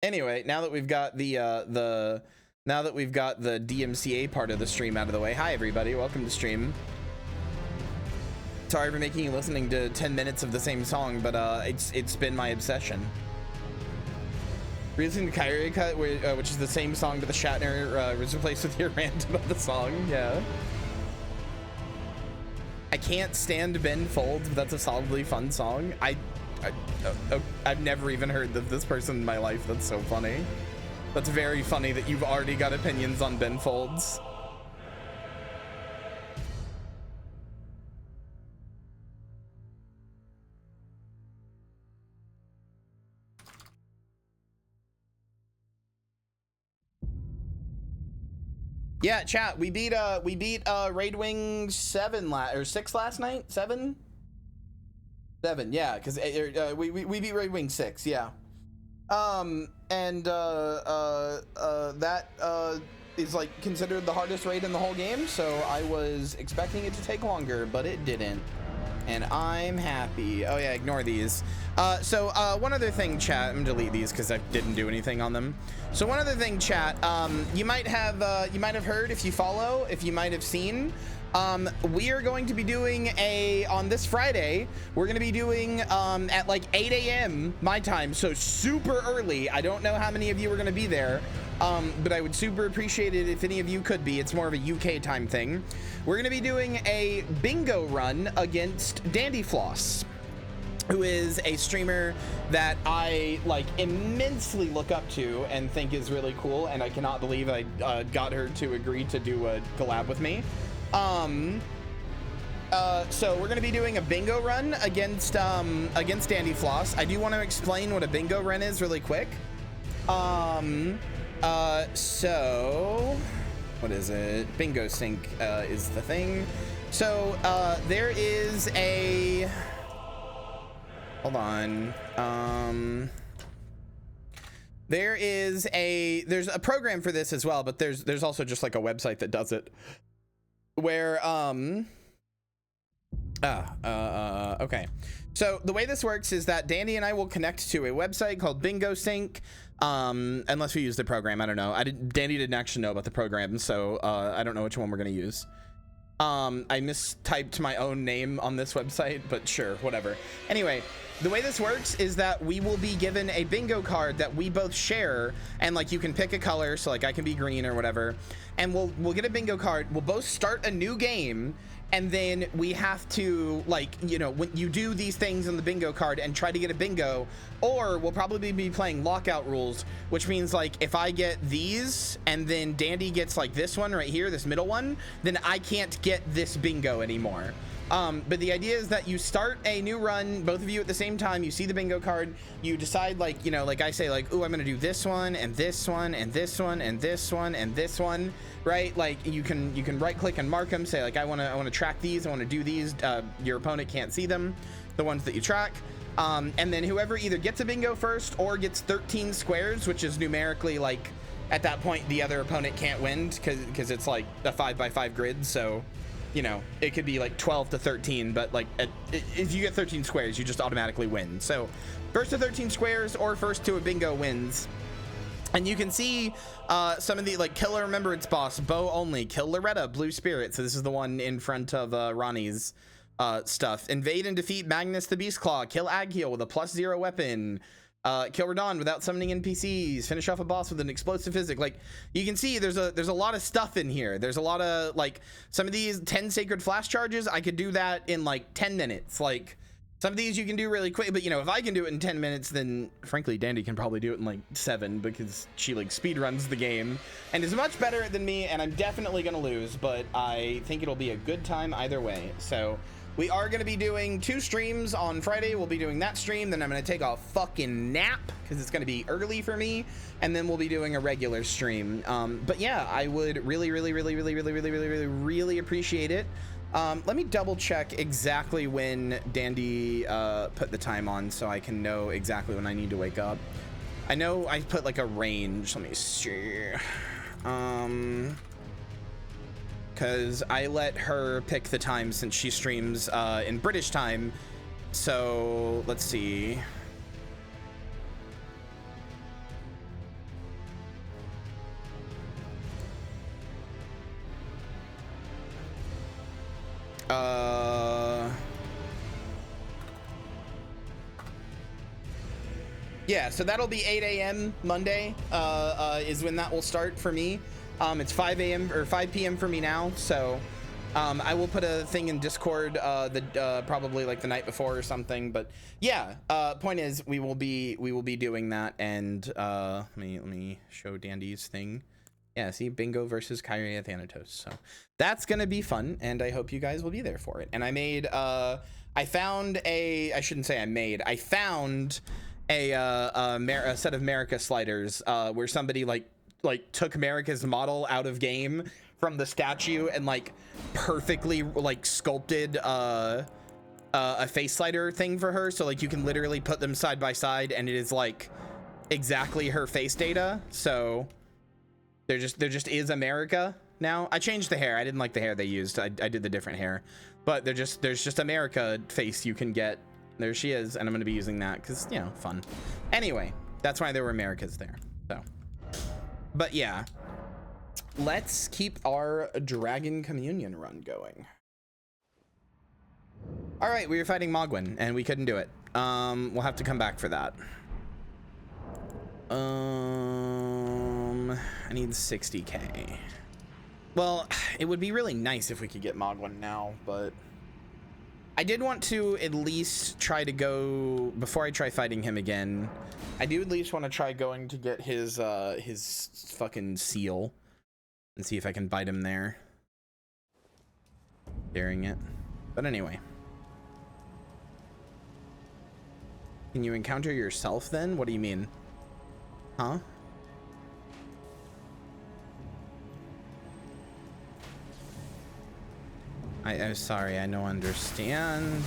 Anyway, now that we've got the DMCA part of the stream out of the way, hi everybody, welcome to stream. Sorry for making you listening to 10 minutes of the same song, but it's been my obsession. Listening to Kyria Cut, which is the same song, but the Shatner was replaced with your rant about the song. Yeah. I can't stand Ben Folds, but that's a solidly fun song. I've never even heard of this person in my life. That's so funny. That's very funny that you've already got opinions on Ben Folds. Yeah, chat. We beat Raid Wing 7 or 6 last night. 7. Yeah, because we beat Raid Wing 6. Yeah. That is like considered the hardest raid in the whole game. So I was expecting it to take longer, but it didn't. And I'm happy. Oh yeah, ignore these. One other thing, chat. I'm gonna delete these because I didn't do anything on them. So one other thing, chat. You might have heard, if you follow, if you might have seen. We are going to be doing on this Friday. We're gonna be doing at like 8 a.m. my time, so super early. I don't know how many of you are gonna be there. But I would super appreciate it if any of you could be. It's more of a UK time thing. We're going to be doing a bingo run against Dandyfloss, who is a streamer that I like immensely look up to and think is really cool. And I cannot believe I got her to agree to do a collab with me. So we're going to be doing a bingo run against Dandyfloss. I do want to explain what a bingo run is really quick. So what is it? Bingo sync is the thing. So there is a, hold on. There's a program for this as well, but there's also just like a website that does it where okay. So the way this works is that Dandy and I will connect to a website called Bingo Sync. Unless we use the program, I don't know. Dandy didn't actually know about the program, so I don't know which one we're gonna use. I mistyped my own name on this website, but sure, whatever. Anyway, the way this works is that we will be given a bingo card that we both share, and like you can pick a color, so like I can be green or whatever, and we'll get a bingo card. We'll both start a new game. And then we have to, like, you know, when you do these things on the bingo card and try to get a bingo, or we'll probably be playing lockout rules, which means like if I get these and then Dandy gets like this one right here, this middle one, then I can't get this bingo anymore. But the idea is that you start a new run, both of you at the same time. You see the bingo card, you decide, like, you know, like I say, like, ooh, I'm gonna do this one and this one and this one and this one and this one, right? Like you can right click and mark them, say like I want to track these, I want to do these. Your opponent can't see them, the ones that you track. And then whoever either gets a bingo first or gets 13 squares, which is numerically like at that point the other opponent can't win because it's like a 5x5 grid, so you know, it could be like 12 to 13, but like if you get 13 squares, you just automatically win. So first to 13 squares or first to a bingo wins. And you can see some of the, like, kill a remembrance boss, bow only, kill Loretta, blue spirit. So this is the one in front of Ronnie's stuff. Invade and defeat Magnus the Beastclaw, kill Agheal with a +0 weapon. Kill Radon without summoning NPCs, finish off a boss with an explosive physic. Like you can see there's a lot of stuff in here. There's a lot of, like, some of these 10 sacred flash charges, I could do that in like 10 minutes. Like some of these you can do really quick, but you know, if I can do it in 10 minutes, then frankly Dandy can probably do it in like 7 because she like speed runs the game and is much better than me, and I'm definitely gonna lose, but I think it'll be a good time either way. So we are going to be doing 2 streams on Friday. We'll be doing that stream, then I'm going to take a fucking nap because it's going to be early for me, and then we'll be doing a regular stream. But yeah, I would really appreciate it. Let me double check exactly when Dandy put the time on so I can know exactly when I need to wake up. I know I put like a range. Let me see. Because I let her pick the time since she streams in British time. So let's see. Yeah, so that'll be 8 a.m. Monday is when that will start for me. It's 5 a.m. or 5 p.m. for me now, so I will put a thing in Discord probably like the night before or something. But yeah, point is we will be doing that. And let me show Dandy's thing. Yeah, see, Bingo versus Kyria Thanatos. So that's gonna be fun, and I hope you guys will be there for it. And I made I found a set of America sliders where somebody like took America's model out of game from the statue and like perfectly like sculpted a face slider thing for her, so like you can literally put them side by side and it is like exactly her face data. So there just is America now. I changed the hair. I didn't like the hair they used. I did the different hair, but there's just America face you can get. There she is, and I'm gonna be using that because, you know, fun. Anyway, that's why there were Americas there. So, but yeah, let's keep our Dragon Communion run going. All right, we were fighting Mogwin, and we couldn't do it. We'll have to come back for that. I need 60k. Well, it would be really nice if we could get Mogwin now, but I did want to at least try to go before I try fighting him again. I do at least want to try going to get his fucking seal and see if I can bite him there. Daring it. But anyway. Can you encounter yourself then? What do you mean? Huh? I'm sorry, I don't understand.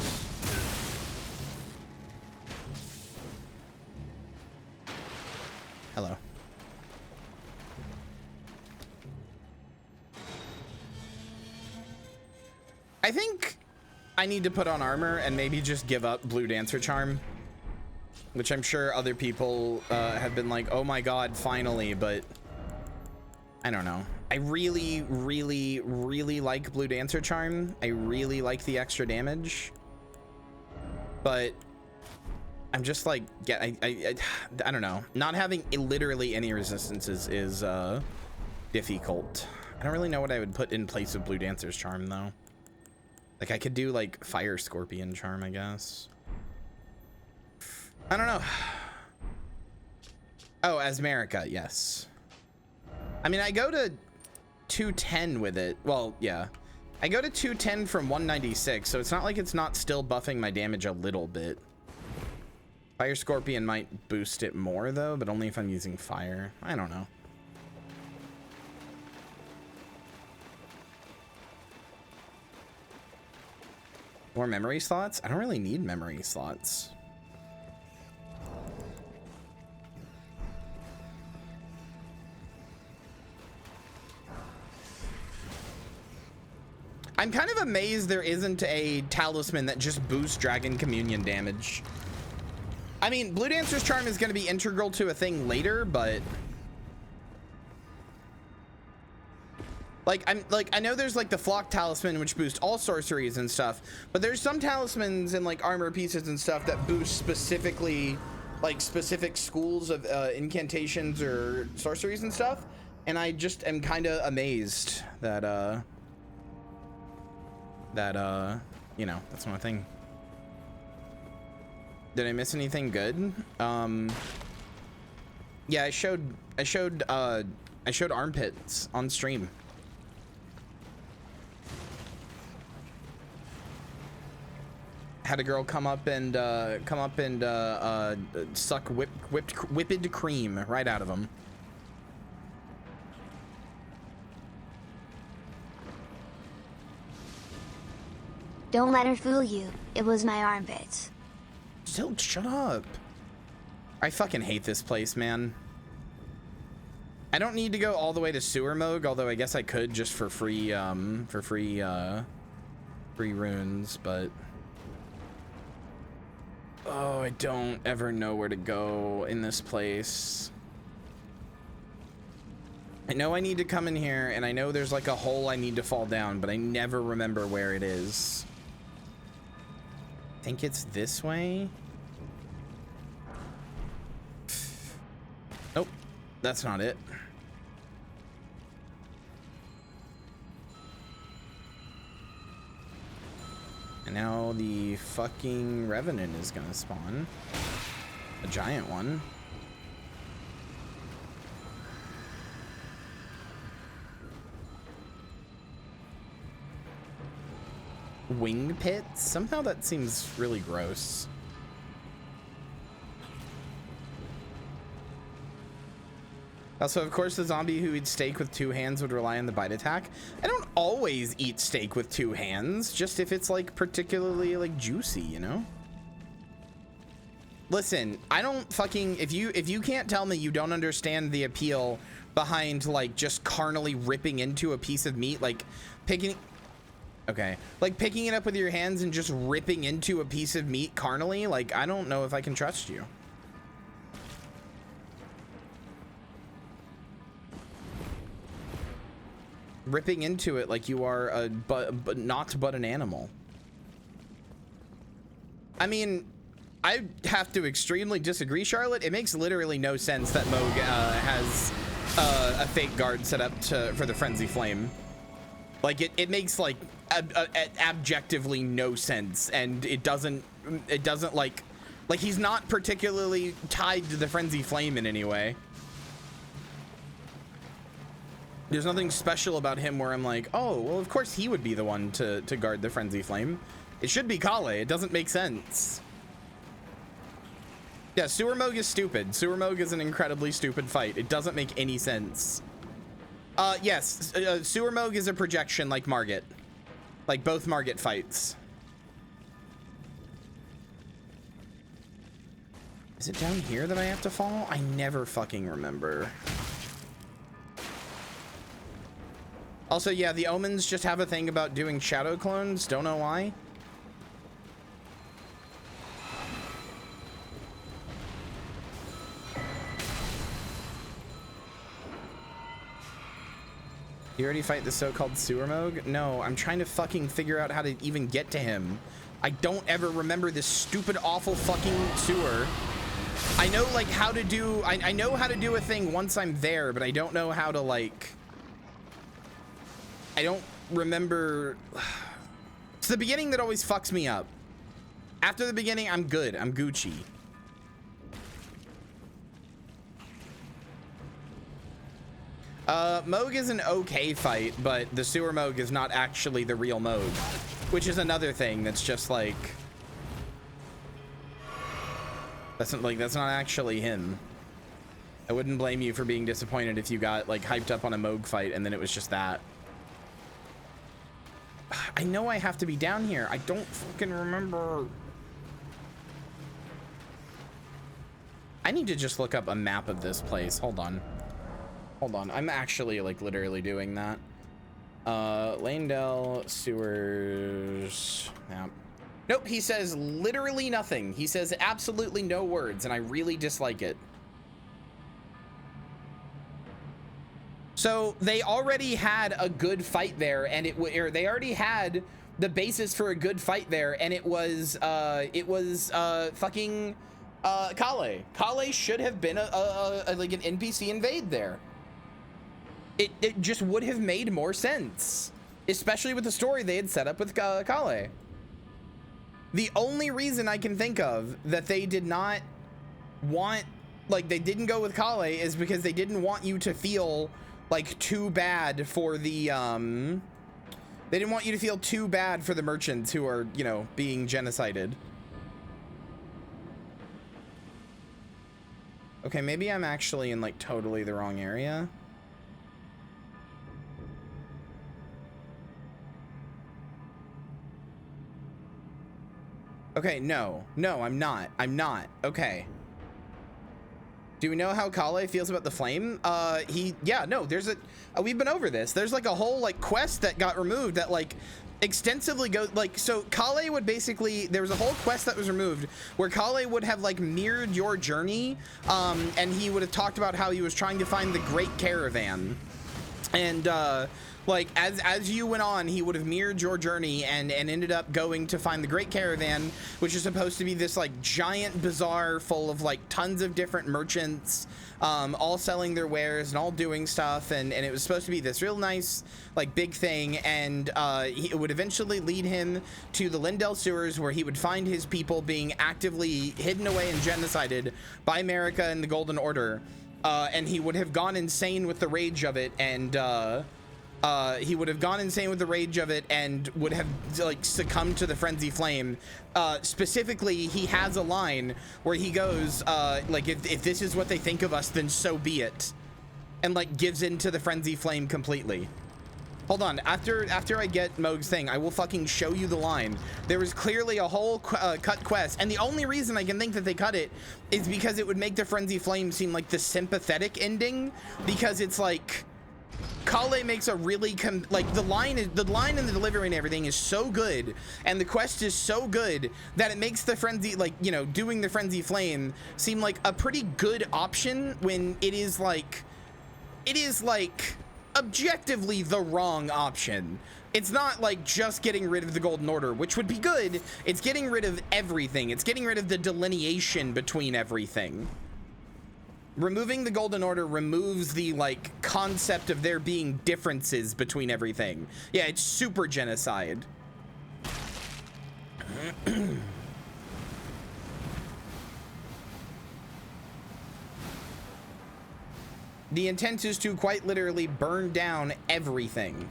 Hello. I think I need to put on armor and maybe just give up Blue Dancer Charm, which I'm sure other people have been like, oh my god, finally, but I don't know. I really like Blue Dancer Charm. I really like the extra damage, but I'm just like, I don't know. Not having literally any resistances is difficult. I don't really know what I would put in place of Blue Dancer's Charm though. Like I could do like Fire Scorpion Charm, I guess. I don't know. Oh, Asmerica, yes. I mean, I go to 210 with it. Well, yeah. I go to 210 from 196, so it's not like it's not still buffing my damage a little bit. Fire Scorpion might boost it more, though, but only if I'm using fire. I don't know. More memory slots? I don't really need memory slots. I'm kind of amazed there isn't a talisman that just boosts Dragon Communion damage. I mean, Blue Dancer's Charm is going to be integral to a thing later, but like I know there's like the Flock Talisman, which boosts all sorceries and stuff, but there's some talismans and like armor pieces and stuff that boost specifically like specific schools of incantations or sorceries and stuff, and I just am kind of amazed that you know, that's my thing. Did I miss anything good? Yeah, I showed armpits on stream. Had a girl come up and suck whipped cream right out of them. Don't let her fool you. It was my armpits. Still, shut up. I fucking hate this place, man. I don't need to go all the way to Sewer Moog, although I guess I could just for free runes, but oh, I don't ever know where to go in this place. I know I need to come in here, and I know there's like a hole I need to fall down, but I never remember where it is. I think it's this way. Nope, that's not it. And now the fucking Revenant is gonna spawn. A giant one. Wing pits? Somehow that seems really gross. Also, of course, the zombie who eats steak with 2 hands would rely on the bite attack. I don't always eat steak with 2 hands, just if it's like particularly like juicy, you know? Listen, I don't fucking, if you can't tell me you don't understand the appeal behind like just carnally ripping into a piece of meat, like picking it up with your hands and just ripping into a piece of meat carnally, like I don't know if I can trust you. Ripping into it like you are a not but an animal. I mean, I have to extremely disagree, Charlotte. It makes literally no sense that Moog has a fake guard set up for the Frenzy Flame. Like it makes like objectively no sense, and it doesn't like he's not particularly tied to the Frenzy Flame in any way. There's nothing special about him where I'm like, oh, well, of course he would be the one to guard the Frenzy Flame. It should be Kale. It doesn't make sense. Yeah, Sewer Moog is stupid. Sewer Moog is an incredibly stupid fight. It doesn't make any sense. Yes, Sewer Moog is a projection like Margit. Like both Margit fights. Is it down here that I have to fall? I never fucking remember. Also, yeah, the Omens just have a thing about doing shadow clones. Don't know why. You already fight the so-called Sewer Moog? No, I'm trying to fucking figure out how to even get to him. I don't ever remember this stupid, awful fucking sewer. I know, like, how to do... I know how to do a thing once I'm there, but I don't know how to, like... I don't remember. It's the beginning that always fucks me up. After the beginning, I'm good. I'm Gucci. Moog is an okay fight, but the Sewer Moog is not actually the real Moog, which is another thing that's just like, that's not actually him. I wouldn't blame you for being disappointed if you got like hyped up on a Moog fight and then it was just that. I know I have to be down here. I don't fucking remember. I need to just look up a map of this place. Hold on. Hold on. I'm actually like literally doing that. Lanedale sewers map. Nope, he says literally nothing. He says absolutely no words, and I really dislike it. So they already had a good fight there, and they already had the basis for a good fight there, and it was fucking Kale. Kale should have been like an NPC invade there. It just would have made more sense, especially with the story they had set up with Kale. The only reason I can think of that they did not want, like they didn't go with Kale, is because they didn't want you to feel like too bad for the they didn't want you to feel too bad for the merchants who are, you know, being genocided. Okay, maybe I'm actually in like totally the wrong area. Okay, no, I'm not. Okay. Do we know how Kale feels about the flame? There's we've been over this. There's like a whole like quest that got removed that like extensively go like, so Kale would basically, there was a whole quest that was removed where Kale would have like mirrored your journey, and he would have talked about how he was trying to find the Great Caravan, and like as you went on, he would have mirrored your journey and ended up going to find the Great Caravan, which is supposed to be this like giant bazaar full of like tons of different merchants, all selling their wares and all doing stuff, and it was supposed to be this real nice like big thing, and it would eventually lead him to the Lindell sewers, where he would find his people being actively hidden away and genocided by America and the Golden Order, and he would have gone insane with the rage of it, and would have like succumbed to the frenzy flame. Specifically, he has a line where he goes like, if this is what they think of us, then so be it, and like gives into the frenzy flame completely. Hold on, after I get Moog's thing, I will fucking show you the line. There was clearly a whole cut quest, and the only reason I can think that they cut it is because it would make the frenzy flame seem like the sympathetic ending, because it's like Kale makes a really like the line and the delivery and everything is so good, and the quest is so good that it makes the frenzy, like, you know, doing the frenzy flame seem like a pretty good option, when it is like objectively the wrong option. It's not like just getting rid of the Golden Order, which would be good. It's getting rid of everything. It's getting rid of the delineation between everything. Removing the Golden Order removes the like concept of there being differences between everything. Yeah, it's super genocide. The intent is to quite literally burn down everything.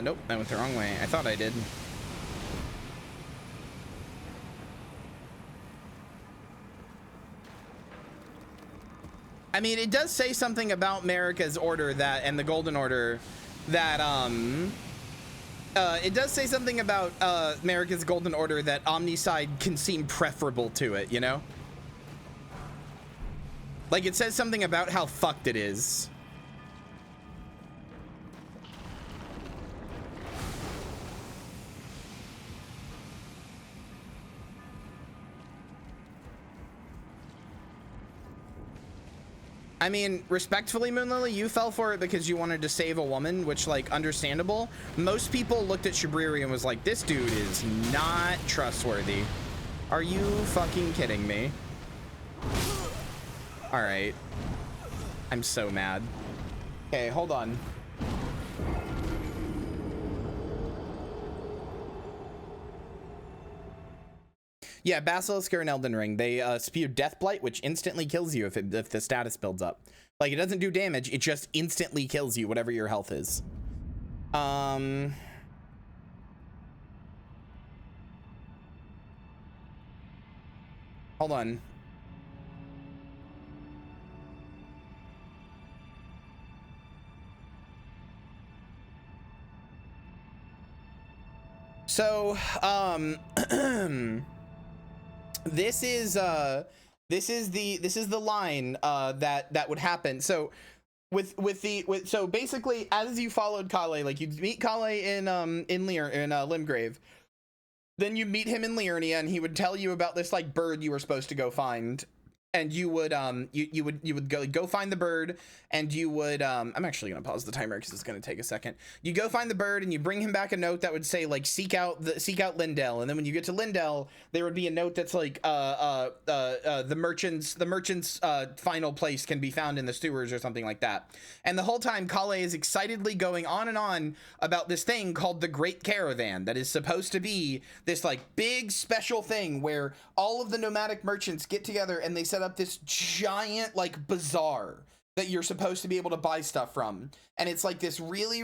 Nope, I went the wrong way. I thought I did. I mean, it does say something about America's order that, and the Golden Order, that, it does say something about, America's Golden Order that Omnicide can seem preferable to it, you know? Like, it says something about how fucked it is. I mean, respectfully, Moonlily, you fell for it because you wanted to save a woman, which, like, understandable. Most people looked at Shibriri and was like, this dude is not trustworthy. Are you fucking kidding me? All right. I'm so mad. Okay, hold on. Yeah, Basilisk are in Elden Ring. They spew Death Blight, which instantly kills you if the status builds up. Like, it doesn't do damage, it just instantly kills you, whatever your health is. Hold on. So, this is the line that would happen. So so basically, as you followed Kale, like, you'd meet Kale in Limgrave, then you meet him in Liurnia, and he would tell you about this like bird you were supposed to go find, and you would you would go find the bird, and you would I'm actually gonna pause the timer because it's gonna take a second. You go find the bird, and you bring him back a note that would say like seek out Lindell, and then when you get to Lindell, there would be a note that's like the merchant's final place can be found in the sewers or something like that. And the whole time Kale is excitedly going on and on about this thing called the Great Caravan that is supposed to be this like big special thing where all of the nomadic merchants get together and they set up this giant like bazaar that you're supposed to be able to buy stuff from, and it's like this really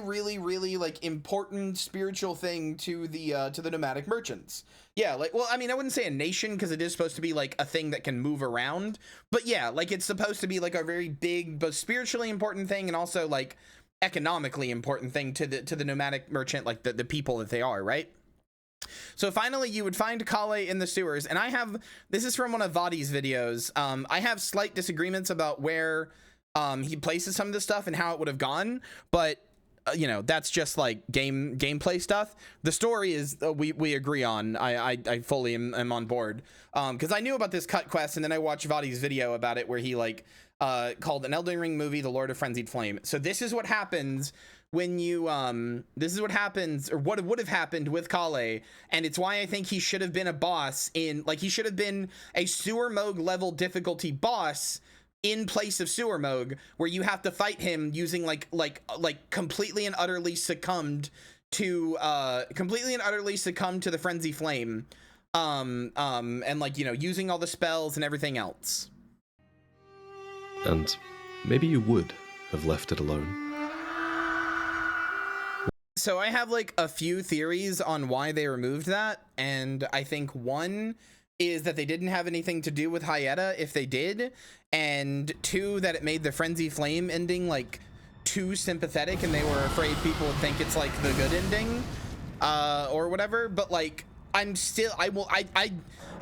like important spiritual thing to the nomadic merchants. Yeah, like, well, I mean, I wouldn't say a nation because it is supposed to be like a thing that can move around, but yeah, like it's supposed to be like a very big but spiritually important thing, and also like economically important thing to the nomadic merchant, like the people that they are, right? So finally you would find Kale in the sewers, and this is from one of Vadi's videos. I have slight disagreements about where he places some of this stuff and how it would have gone, but you know, that's just like gameplay stuff. The story is we agree on. I fully am on board, because I knew about this cut quest, and then I watched Vadi's video about it where he like called an Elden Ring movie The Lord of Frenzied Flame. So this is what happens when you this is what happens, or what would have happened with Kale, and it's why I think he should have been a boss in, like, he should have been a Sewer Moog level difficulty boss in place of Sewer Moog, where you have to fight him using like completely and utterly succumbed to the Frenzy Flame, and like, you know, using all the spells and everything else. And maybe you would have left it alone. So I have like a few theories on why they removed that, and I think one is that they didn't have anything to do with Hyetta if they did, and two, that it made the Frenzy Flame ending like too sympathetic and they were afraid people would think it's like the good ending, or whatever. But like, I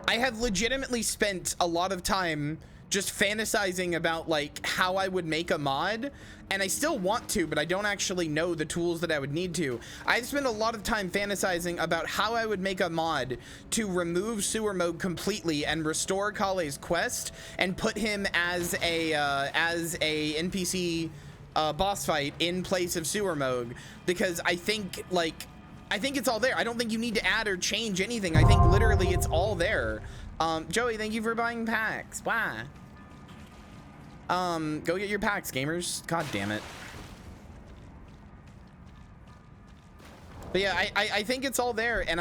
have legitimately spent a lot of time just fantasizing about like how I would make a mod, and I still want to, but I don't actually know the tools that I would need to. I've spent a lot of time fantasizing about how I would make a mod to remove Sewer Moog completely and restore Kale's quest and put him as a NPC boss fight in place of Sewer Moog, because I think it's all there. I don't think you need to add or change anything. I think literally it's all there. Joey, thank you for buying packs. Why? Go get your packs, gamers. God damn it. But yeah, I think it's all there, and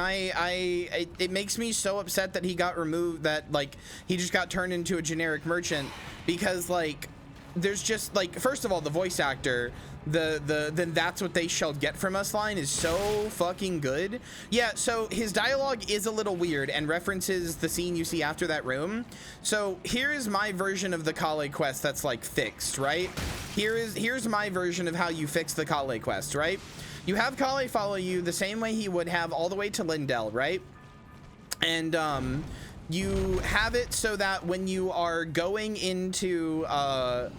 it makes me so upset that he got removed, that like he just got turned into a generic merchant, because like there's just like, first of all, the voice actor, then that's what they shall get from us line is so fucking good. Yeah, so his dialogue is a little weird and references the scene you see after that room. So here is my version of the Kale quest that's like fixed, right? Here's my version of how you fix the Kale quest, right? You have Kale follow you the same way he would have all the way to Lindell, right? And you have it so that when you are going into the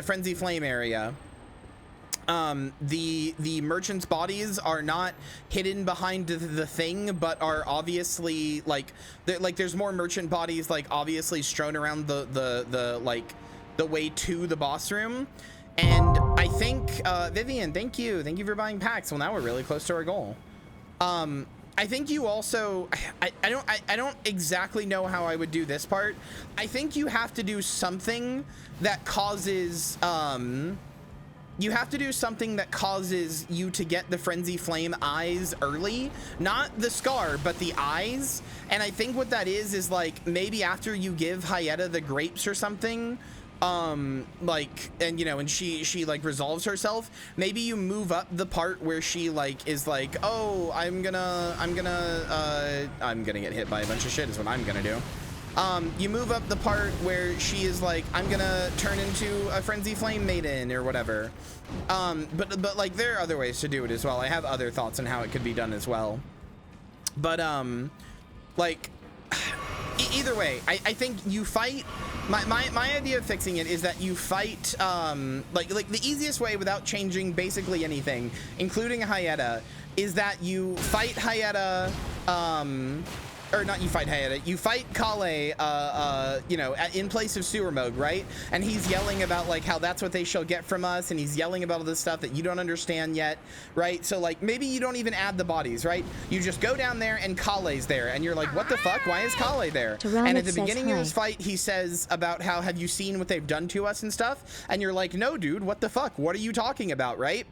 Frenzy Flame area, the merchants' bodies are not hidden behind the thing, but are obviously like there's more merchant bodies like obviously strewn around the way to the boss room. And I think Vivian, thank you for buying packs. Well, now we're really close to our goal. I think you also, I don't exactly know how I would do this part. I think you have to do something that causes, you to get the Frenzy Flame eyes early, not the scar, but the eyes. And I think what that is like maybe after you give Hyetta the grapes or something, like, and you know, and she like resolves herself, maybe you move up the part where she like is like, oh, I'm gonna get hit by a bunch of shit is what I'm gonna do. You move up the part where she is like, I'm gonna turn into a Frenzy Flame maiden or whatever. But like there are other ways to do it as well. I have other thoughts on how it could be done as well. But like either way, I think you fight. My idea of fixing it is that you fight like the easiest way without changing basically anything, including Hyetta, is that you fight Hyetta, or not you fight Hyetta, you fight Kale, you know, in place of Sewer Moog, right? And he's yelling about like how that's what they shall get from us, and he's yelling about all this stuff that you don't understand yet, right? So like maybe you don't even add the bodies, right? You just go down there and Kale's there, and you're like, what the fuck? Why is Kale there? And at the beginning of this fight, he says about how, have you seen what they've done to us and stuff? And you're like, no, dude, what the fuck? What are you talking about, right?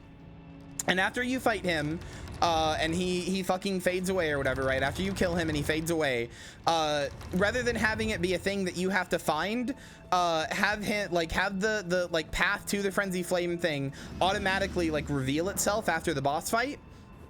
And after you fight him, and he fucking fades away or whatever, right? After you kill him and he fades away, rather than having it be a thing that you have to find, have him like have the like path to the Frenzy Flame thing automatically like reveal itself after the boss fight.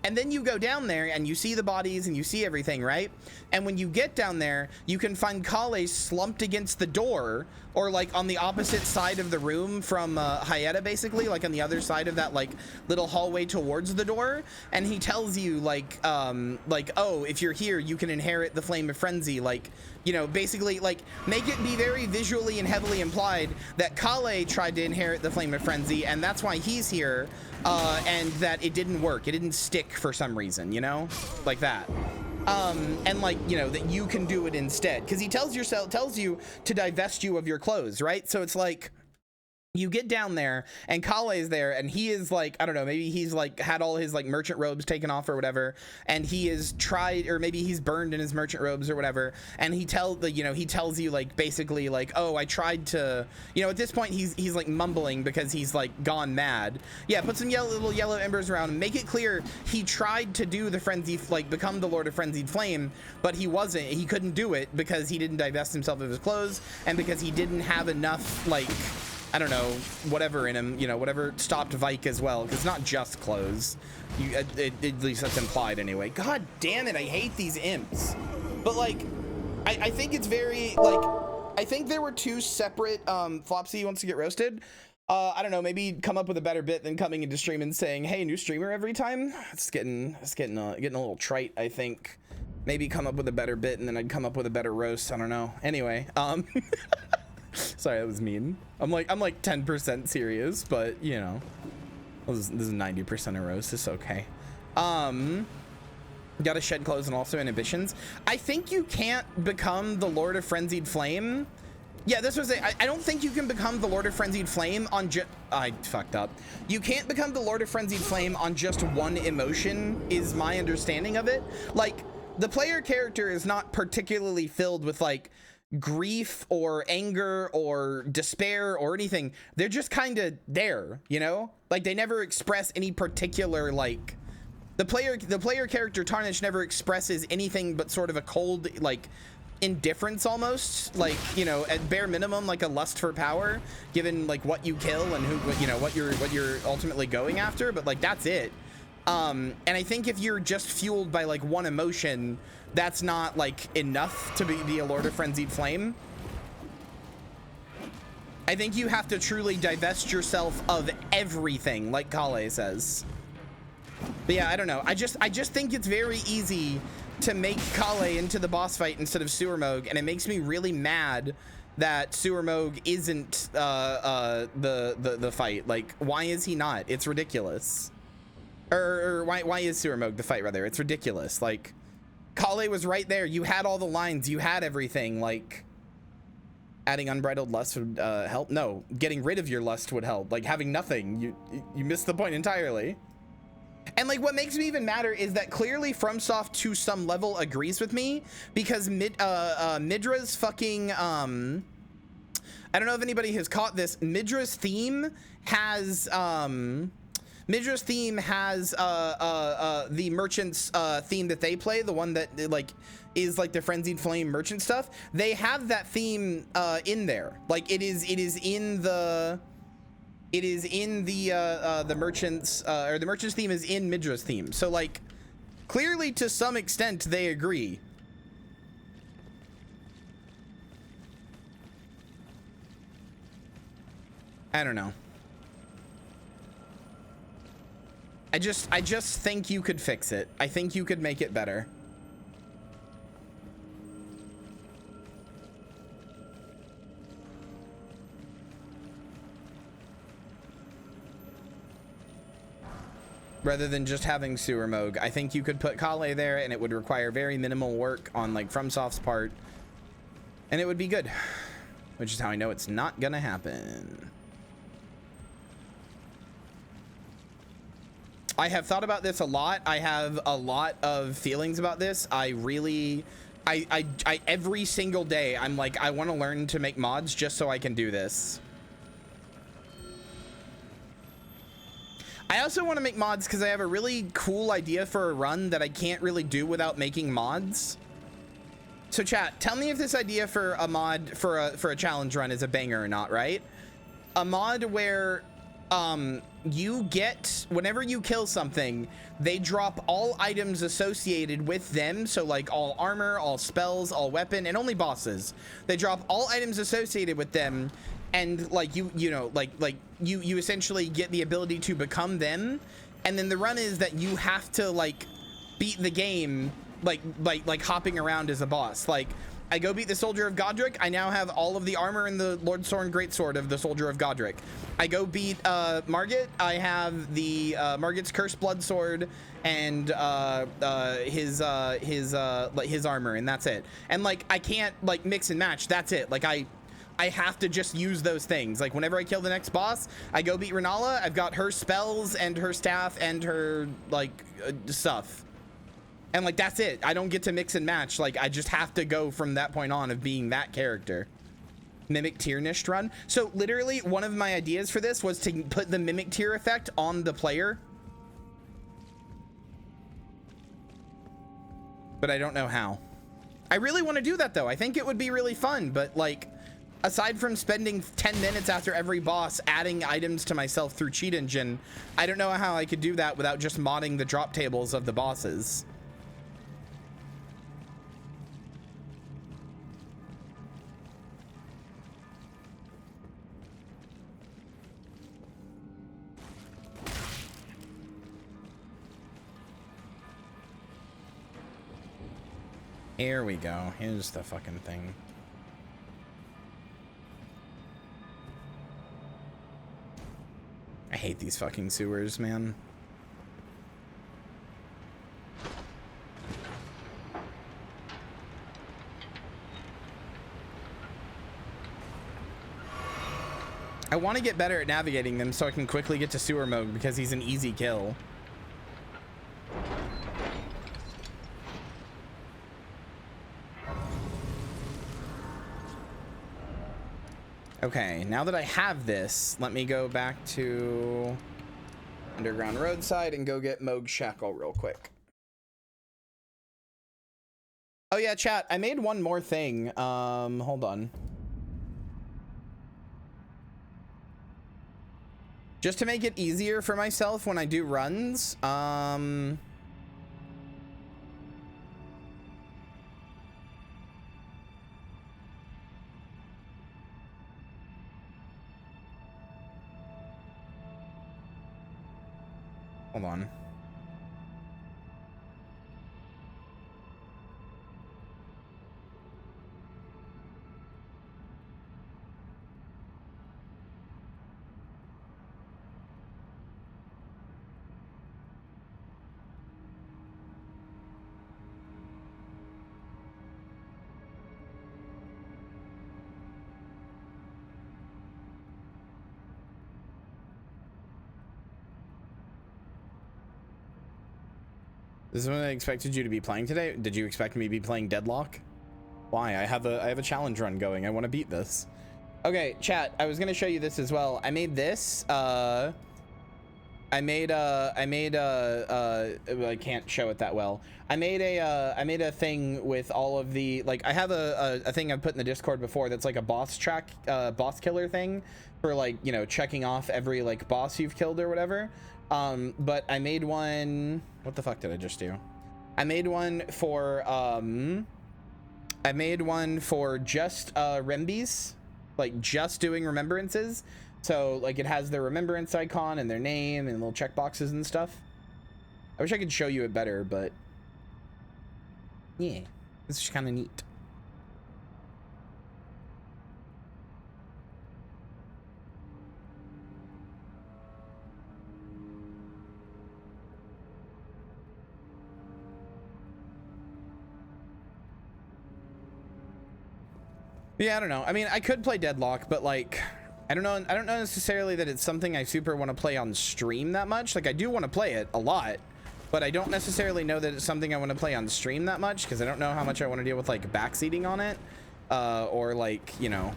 And then you go down there and you see the bodies and you see everything, right? And when you get down there, you can find Kale slumped against the door, or like on the opposite side of the room from Hyetta, basically, like on the other side of that like little hallway towards the door, and he tells you like oh, if you're here you can inherit the flame of frenzy, like, you know, basically like make it be very visually and heavily implied that Kale tried to inherit the flame of frenzy and that's why he's here, and that it didn't work, it didn't stick for some reason, you know, like that. And like, you know, that you can do it instead, because he tells you to divest you of your clothes, right? So it's like you get down there and Kale is there and he is like, I don't know, maybe he's like had all his like merchant robes taken off or whatever, and he is tried, or maybe he's burned in his merchant robes or whatever, and he tells you like basically like, oh, I tried to, you know, at this point he's like mumbling because he's like gone mad. Yeah, put some little yellow embers around and make it clear he tried to do the frenzy, like become the Lord of Frenzied Flame, but he couldn't do it because he didn't divest himself of his clothes and because he didn't have enough, like, I don't know, whatever in him, you know, whatever stopped Vike as well, because not just clothes. At least that's implied anyway. God damn it, I hate these imps. But like, I think it's very, like, I think there were two separate, Flopsy wants to get roasted. I don't know, maybe come up with a better bit than coming into stream and saying, hey, new streamer every time. It's getting a little trite, I think. Maybe come up with a better bit and then I'd come up with a better roast. I don't know. Anyway, sorry, that was mean. I'm like 10% serious, but you know, this is 90% a roast. It's okay. Gotta shed clothes and also inhibitions. I think you can't become the Lord of Frenzied Flame. Yeah, this was I don't think you can become the Lord of Frenzied Flame on I fucked up. You can't become the Lord of Frenzied Flame on just one emotion, is my understanding of it. Like, the player character is not particularly filled with like grief or anger or despair or anything. They're just kind of there, you know, like they never express any particular, like, the player character Tarnish never expresses anything but sort of a cold, like, indifference almost, like, you know, at bare minimum like a lust for power given like what you kill and who, you know, what you're ultimately going after, but like that's it. And I think if you're just fueled by like one emotion, that's not like enough to be a Lord of Frenzied Flame. I think you have to truly divest yourself of everything, like Kale says. But yeah, I don't know. I just think it's very easy to make Kale into the boss fight instead of Sewermogue, and it makes me really mad that Sewermogue isn't the fight. Like, why is he not? It's ridiculous. Or why is Sewermogue the fight, rather? It's ridiculous. Like, Kale was right there. You had all the lines. You had everything. Like, adding unbridled lust would help. No, getting rid of your lust would help. Like, having nothing. You missed the point entirely. And like, what makes me even madder is that clearly FromSoft to some level agrees with me, because Midra's fucking I don't know if anybody has caught this. Midra's theme has the merchant's theme that they play, the one that like is like the Frenzied Flame merchant stuff. They have that theme in there. Like, it is in the merchant's or the merchant's theme is in Midra's theme. So like, clearly to some extent they agree. I don't know. I just think you could fix it. I think you could make it better. Rather than just having Sewermogue, I think you could put Kale there and it would require very minimal work on like FromSoft's part, and it would be good, which is how I know it's not gonna happen. I have thought about this a lot. I have a lot of feelings about this. I every single day I'm like, I want to learn to make mods just so I can do this. I also want to make mods because I have a really cool idea for a run that I can't really do without making mods. So chat, tell me if this idea for a mod for a challenge run is a banger or not, right? A mod where you get, whenever you kill something, they drop all items associated with them. So like all armor, all spells, all weapon, and only bosses. They drop all items associated with them, and like you essentially get the ability to become them. And then the run is that you have to like beat the game like hopping around as a boss. Like I go beat the Soldier of Godric. I now have all of the armor and the Lord Sorn Greatsword of the Soldier of Godric. I go beat Margit. I have the Margit's Cursed Blood Sword and his armor, and that's it. And like I can't like mix and match. That's it. Like I have to just use those things. Like whenever I kill the next boss, I go beat Renala. I've got her spells and her staff and her like stuff. And like, that's it. I don't get to mix and match. Like I just have to go from that point on of being that character. Mimic tier nished run. So literally one of my ideas for this was to put the mimic tier effect on the player. But I don't know how. I really want to do that though. I think it would be really fun, but like, aside from spending 10 minutes after every boss adding items to myself through Cheat Engine, I don't know how I could do that without just modding the drop tables of the bosses. Here we go. Here's the fucking thing. I hate these fucking sewers, man. I want to get better at navigating them so I can quickly get to sewer mode because he's an easy kill. Okay, now that I have this, let me go back to Underground Roadside and go get Moog Shackle real quick. Oh yeah, chat, I made one more thing. Hold on. Just to make it easier for myself when I do runs, hold on. This is what I expected you to be playing today. Did you expect me to be playing Deadlock? Why? I have a challenge run going. I want to beat this. Okay, chat. I was gonna show you this as well. I made this. I can't show it that well. I made a thing with all of the, like, I have a thing I've put in the Discord before that's like a boss track, boss killer thing for, like, you know, checking off every like boss you've killed or whatever. But I made one. What the fuck did I just do? I made one for just Rembies, like just doing remembrances. So like it has their remembrance icon and their name and little checkboxes and stuff. I wish I could show you it better, but yeah, this is kind of neat. Yeah, I don't know. I mean, I could play Deadlock, but like, I don't know necessarily that it's something I super want to play on stream that much. Like, I do want to play it a lot, but I don't necessarily know that it's something I want to play on stream that much because I don't know how much I want to deal with like backseating on it, or like, you know,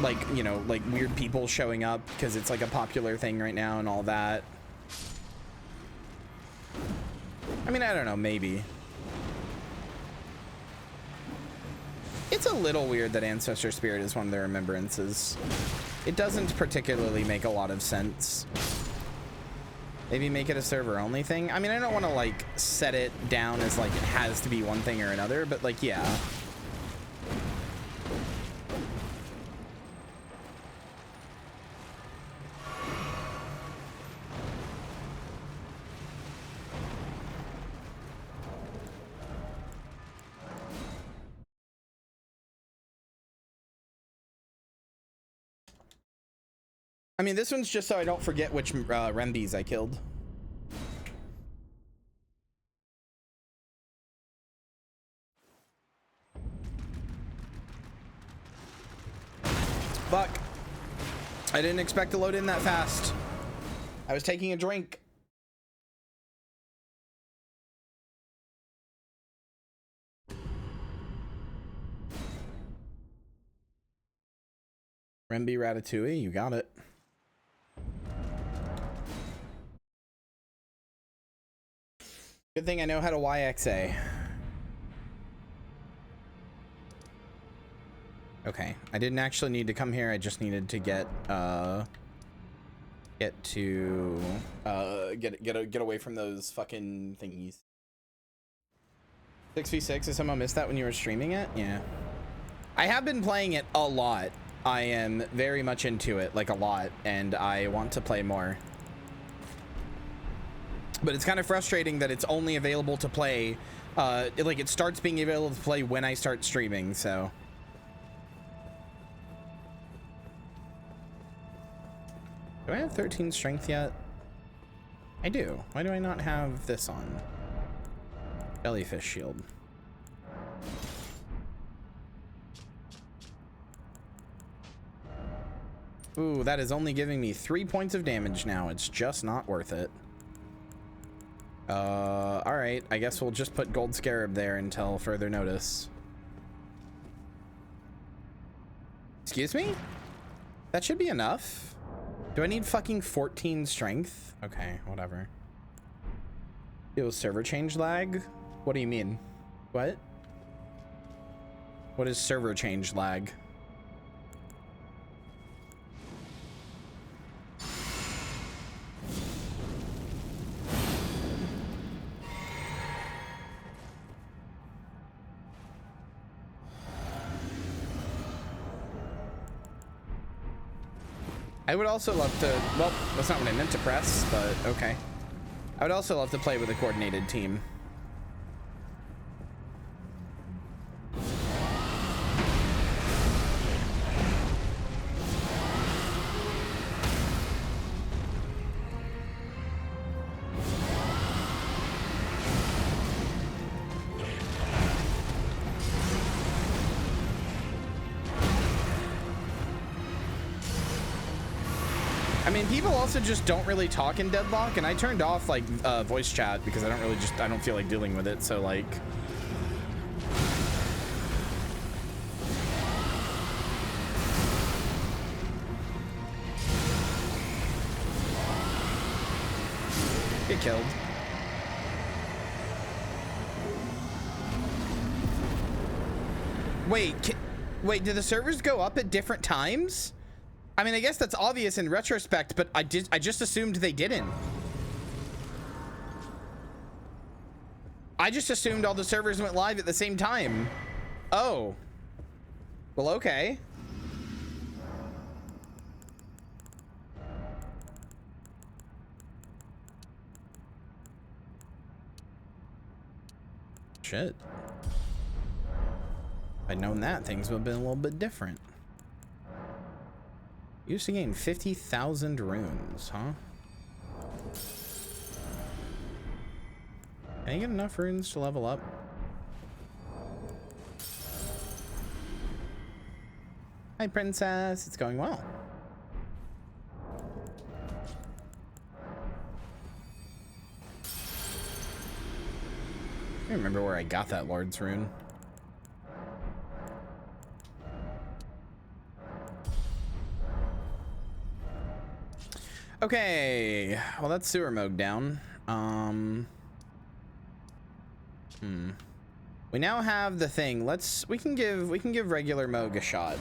like weird people showing up because it's like a popular thing right now and all that. I mean, I don't know, maybe. It's a little weird that Ancestor Spirit is one of their remembrances. It doesn't particularly make a lot of sense. Maybe make it a server only thing. I mean, I don't want to like set it down as like it has to be one thing or another, but like, yeah. I mean, this one's just so I don't forget which Rembies I killed. Fuck. I didn't expect to load in that fast. I was taking a drink. Rembi Ratatouille, you got it. Good thing I know how to YXA. Okay, I didn't actually need to come here. I just needed to get away from those fucking thingies. 6v6, did someone miss that when you were streaming it? Yeah. I have been playing it a lot. I am very much into it, like a lot, and I want to play more. But it's kind of frustrating that it's only available to play, like it starts being available to play when I start streaming, so. Do I have 13 strength yet? I do. Why do I not have this on? Jellyfish shield. Ooh, that is only giving me 3 points of damage now. It's just not worth it. All right. I guess we'll just put Gold Scarab there until further notice. Excuse me? That should be enough. Do I need fucking 14 strength? Okay, whatever. Yo, server change lag? What do you mean? What? What is server change lag? I would also love to, well, that's not what I meant to press, but okay. I would also love to play with a coordinated team. I mean, people also just don't really talk in Deadlock, and I turned off like voice chat because I don't feel like dealing with it. So like, get killed. Wait, did the servers go up at different times? I mean, I guess that's obvious in retrospect, but I just assumed they didn't. I just assumed all the servers went live at the same time. Oh. Well, okay. Shit. If I'd known that, things would have been a little bit different. Used to gain 50,000 runes, huh? Can I get enough runes to level up? Hi, princess. It's going well. I don't remember where I got that Lord's rune. Okay, well, that's sewer mode down. We now have the thing. We can give regular Moog a shot.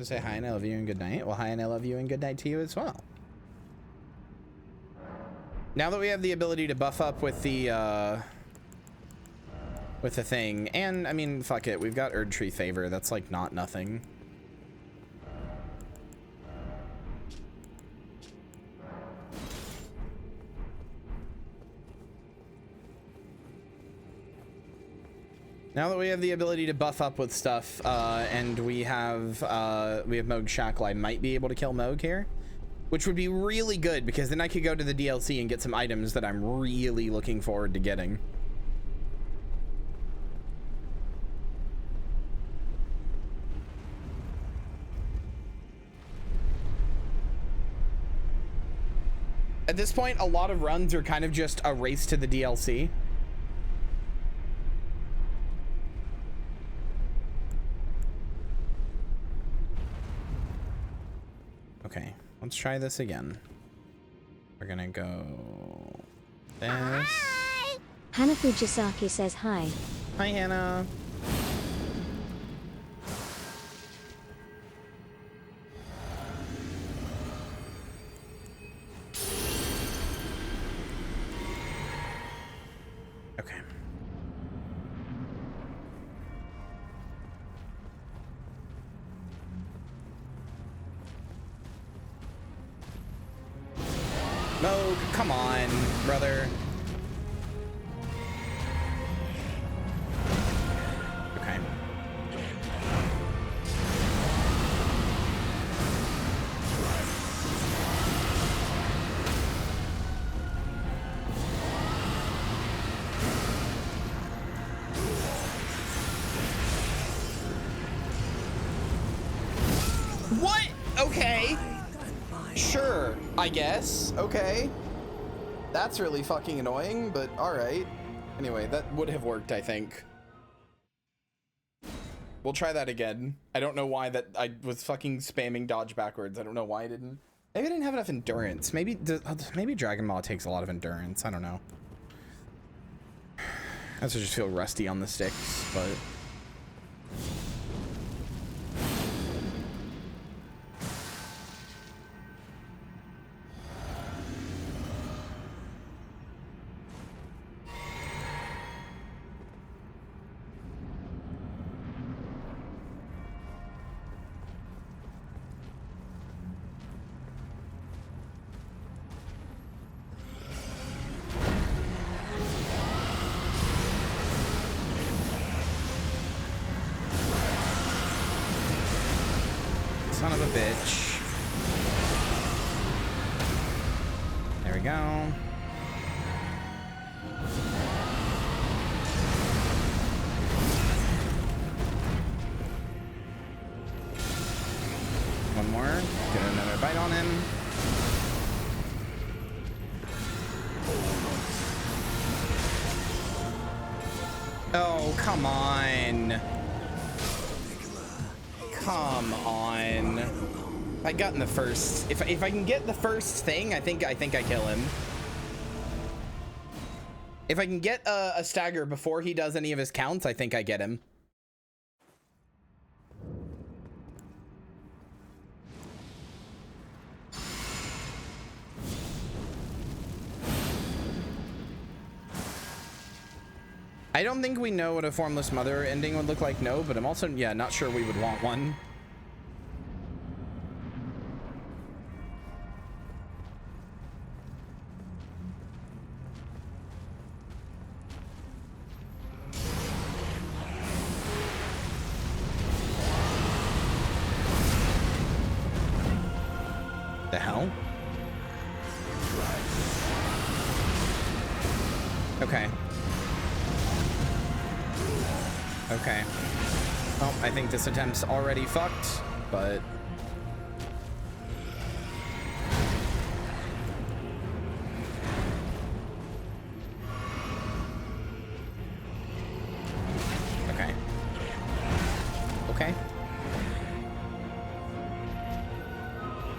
Say hi and I love you and good night. Well, hi and I love you and good night to you as well. Now that we have the ability to buff up with the thing, and I mean, fuck it, we've got Erd Tree Favor. That's like not nothing. Now that we have the ability to buff up with stuff, and we have Moog Shackle, I might be able to kill Moog here, which would be really good because then I could go to the DLC and get some items that I'm really looking forward to getting. At this point, a lot of runs are kind of just a race to the DLC. Okay, let's try this again. We're gonna go this. Hi! Hana Fujisaki says hi. Hi, Hannah. Okay. No, come on, brother. Okay. What? Okay. Sure, I guess. Okay. That's really fucking annoying, but alright. Anyway, that would have worked, I think. We'll try that again. I don't know why that I was fucking spamming dodge backwards. I don't know why I didn't. Maybe I didn't have enough endurance. Maybe Dragon Ball takes a lot of endurance. I don't know. I also just feel rusty on the sticks, but... Son of a bitch. There we go. One more. Get another bite on him. Oh, come on. Come on. I got in the first. If I can get the first thing, I think I kill him. If I can get a stagger before he does any of his counts, I think I get him. I don't think we know what a Formless Mother ending would look like, no, but I'm also, yeah, not sure we would want one. The hell? Okay. Okay. Well, I think this attempt's already fucked, but... Okay. Okay.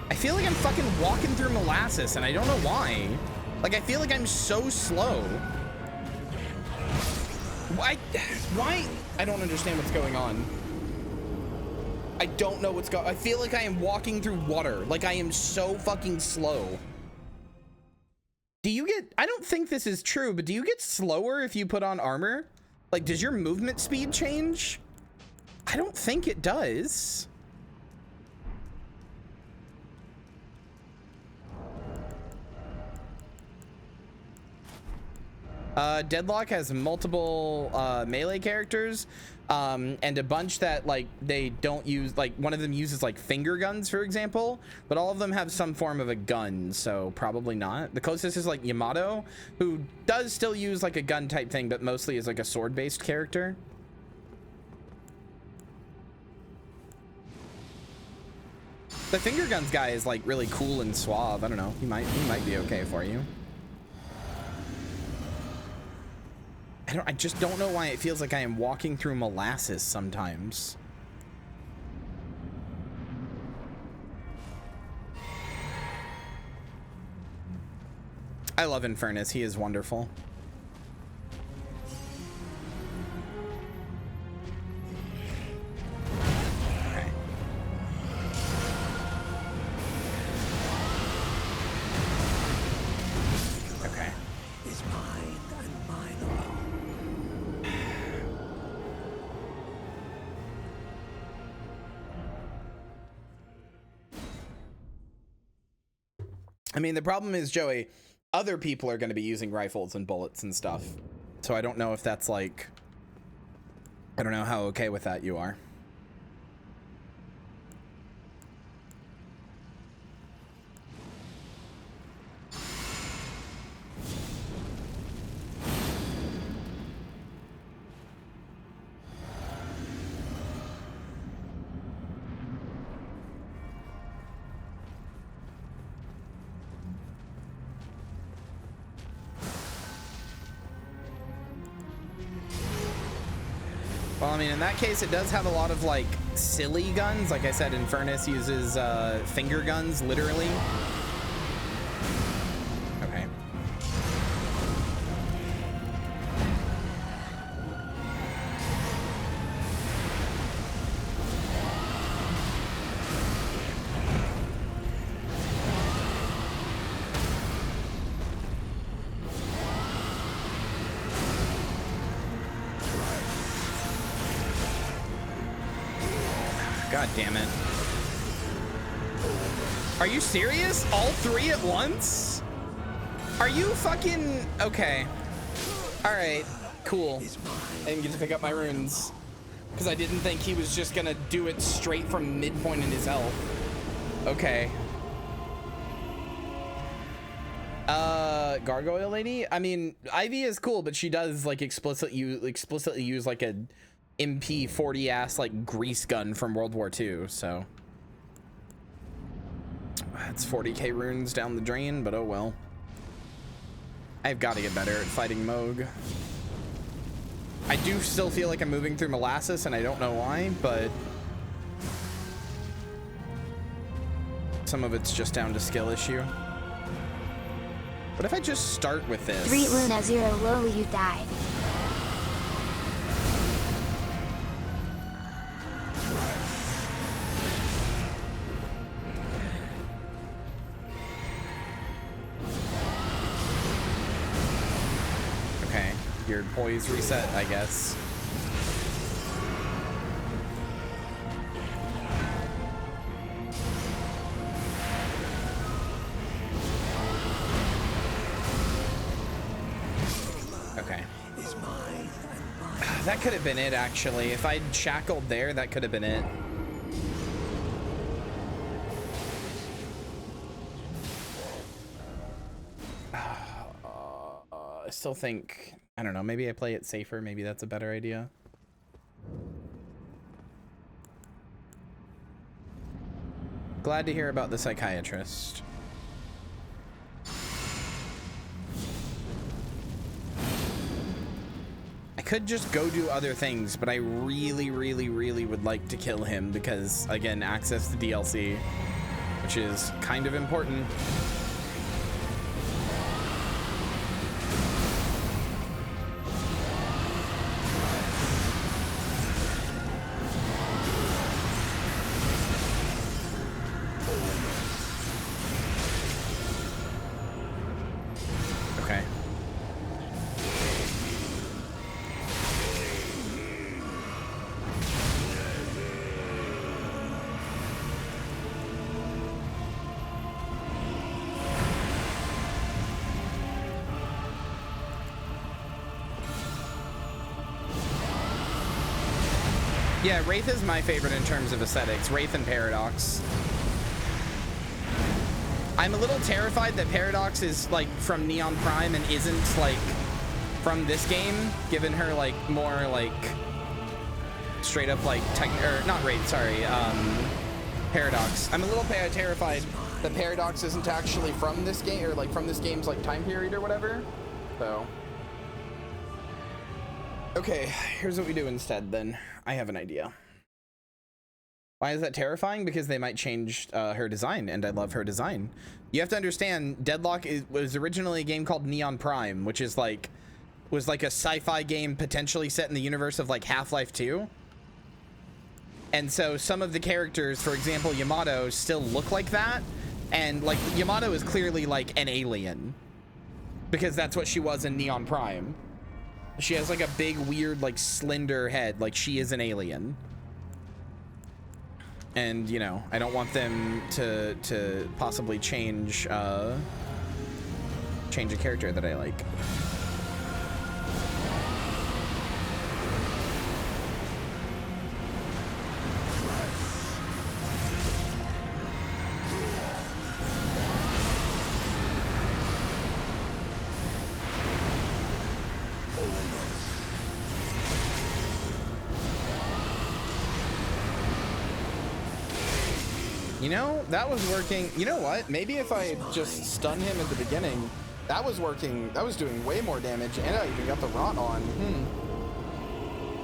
I feel like I'm fucking walking through molasses, and I don't know why. Like, I feel like I'm so slow. Why? I don't understand what's going on. I don't know what's going on. I feel like I am walking through water. Like, I am so fucking slow. Do you get, I don't think this is true, but do you get slower if you put on armor? Like, does your movement speed change? I don't think it does. Deadlock has multiple melee characters, and a bunch that like they don't use, like one of them uses like finger guns, for example, but all of them have some form of a gun, so probably not. The closest is like Yamato, who does still use like a gun type thing, but mostly is like a sword based character. The finger guns guy is like really cool and suave. I don't know, he might be okay for you. I just don't know why it feels like I am walking through molasses sometimes. I love Infernus. He is wonderful. Okay. Okay. Is mine and mine alone. I mean, the problem is, Joey, other people are going to be using rifles and bullets and stuff. So I don't know if that's like, I don't know how okay with that you are. Well, I mean, in that case, it does have a lot of, like, silly guns. Like I said, Infernus uses finger guns, literally. Okay. God damn it. Are you serious? All three at once? Are you fucking... Okay. Alright. Cool. I didn't get to pick up my runes. Because I didn't think he was just gonna do it straight from midpoint in his health. Okay. Gargoyle lady? I mean, Ivy is cool, but she does, like, explicitly use, like, a... MP40 ass like grease gun from World War II, so that's 40k runes down the drain, but oh well. I've got to get better at fighting Moog. I do still feel like I'm moving through molasses and I don't know why, but some of it's just down to skill issue. What if I just start with this? 3 Luna 0 Lowly, you died. Your poise reset, I guess. Okay. That could have been it, actually. If I'd shackled there, that could have been it. I still think... I don't know, maybe I play it safer. Maybe that's a better idea. Glad to hear about the psychiatrist. I could just go do other things, but I really, really, really would like to kill him because, again, access to DLC, which is kind of important. Yeah, Wraith is my favorite in terms of aesthetics. Wraith and Paradox. I'm a little terrified that Paradox is like from Neon Prime and isn't like from this game, given her like more like straight up like not Wraith, sorry, Paradox. I'm a little terrified that Paradox isn't actually from this game, or like from this game's like time period or whatever. So okay, here's what we do instead then. I have an idea. Why is that terrifying? Because they might change her design, and I love her design. You have to understand, Deadlock was originally a game called Neon Prime, which is like was like a sci-fi game potentially set in the universe of like Half-Life 2. And so some of the characters, for example, Yamato, still look like that. And like Yamato is clearly like an alien, because that's what she was in Neon Prime. She has like a big, weird, like slender head, like she is an alien. And you know, I don't want them to possibly change a character that I like. You know, that was working. You know what? Maybe if I just stun him at the beginning, that was working. That was doing way more damage, and I even got the rot on.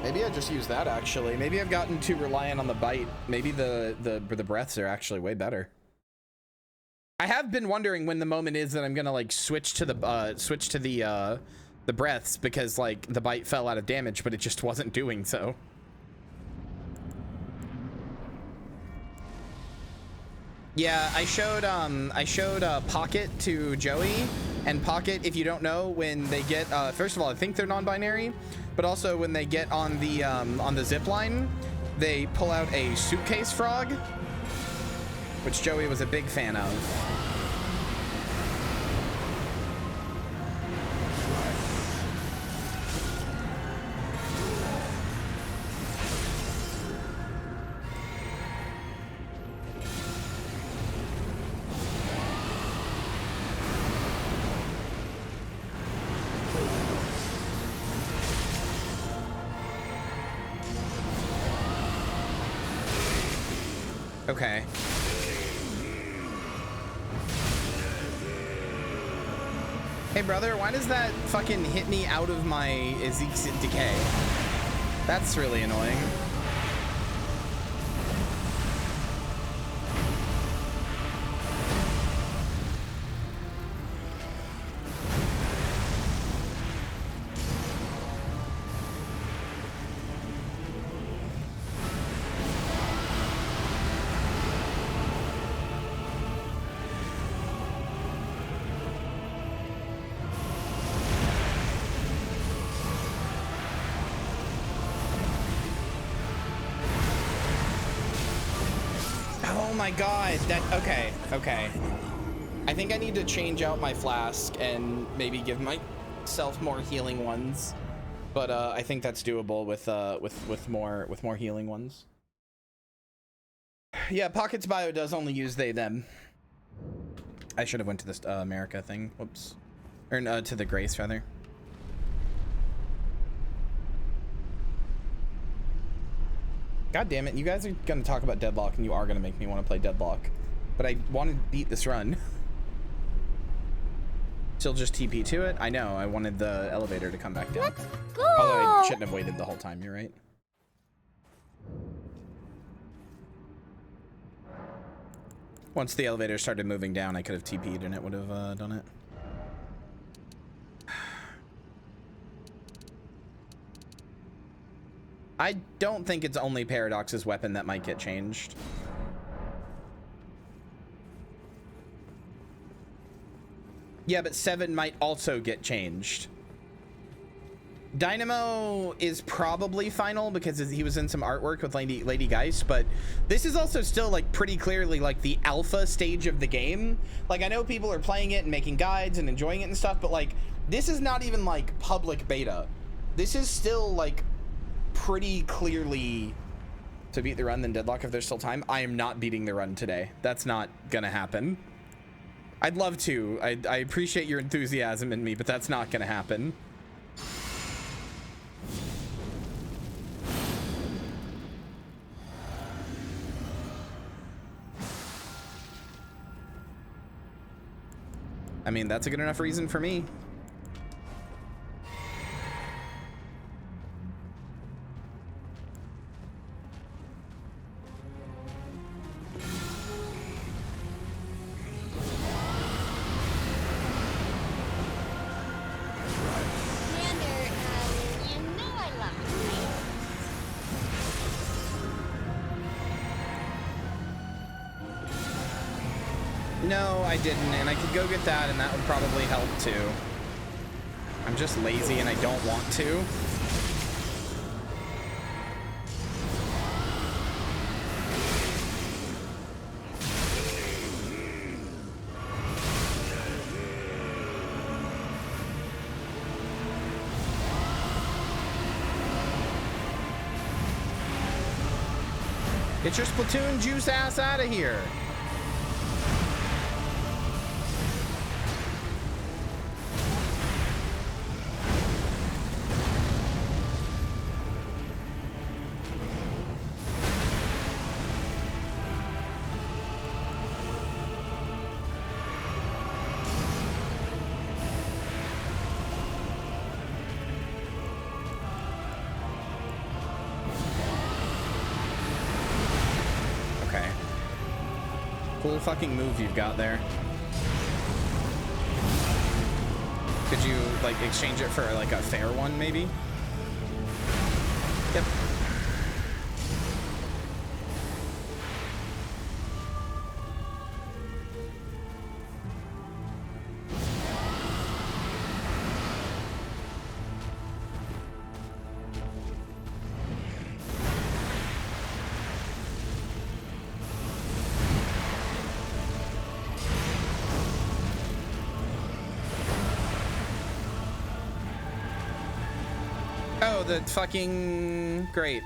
Maybe I just use that, actually. Maybe I've gotten too reliant on the bite. Maybe the breaths are actually way better. I have been wondering when the moment is that I'm gonna like switch to the breaths, because like the bite fell out of damage, but it just wasn't doing so. Yeah, I showed Pocket to Joey, and Pocket, if you don't know, when they get first of all, I think they're non-binary, but also when they get on the zip line, they pull out a suitcase frog, which Joey was a big fan of. Okay. Hey brother, why does that fucking hit me out of my Ezekiel's decay? That's really annoying. Oh my god, okay. I think I need to change out my flask and maybe give myself more healing ones. But I think that's doable with more healing ones. Yeah, Pocket's bio does only use they them. I should have went to this America thing. Whoops. Or to the Grace rather. God damn it, you guys are gonna talk about Deadlock and you are gonna make me want to play Deadlock. But I want to beat this run. Still just TP to it? I know, I wanted the elevator to come back down. Let's go! Although I shouldn't have waited the whole time, you're right. Once the elevator started moving down, I could have TP'd and it would have done it. I don't think it's only Paradox's weapon that might get changed. Yeah, but 7 might also get changed. Dynamo is probably final because he was in some artwork with Lady Geist, but this is also still like pretty clearly like the alpha stage of the game. Like I know people are playing it and making guides and enjoying it and stuff, but like this is not even like public beta. This is still like pretty clearly To beat the run, then deadlock if there's still time. I am not beating the run today. That's not gonna happen. I'd love to. I appreciate your enthusiasm in me, but that's not gonna happen. I mean, that's a good enough reason for me. No, I didn't, and I could go get that, and that would probably help too. I'm just lazy and I don't want to. Get your Splatoon juice ass out of here. Cool fucking move you've got there. Could you like exchange it for like a fair one maybe? Yep. The fucking great.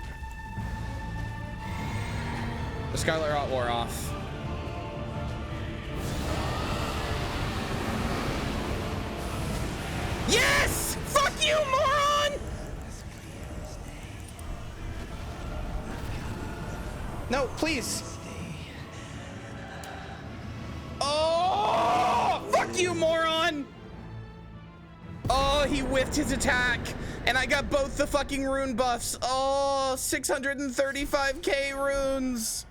The Scarlet Rot wore off. Yes! Fuck you, moron! No, please. Oh! Fuck you, moron! Oh, he whiffed his attack. And I got both the fucking rune buffs. Oh, 635k runes.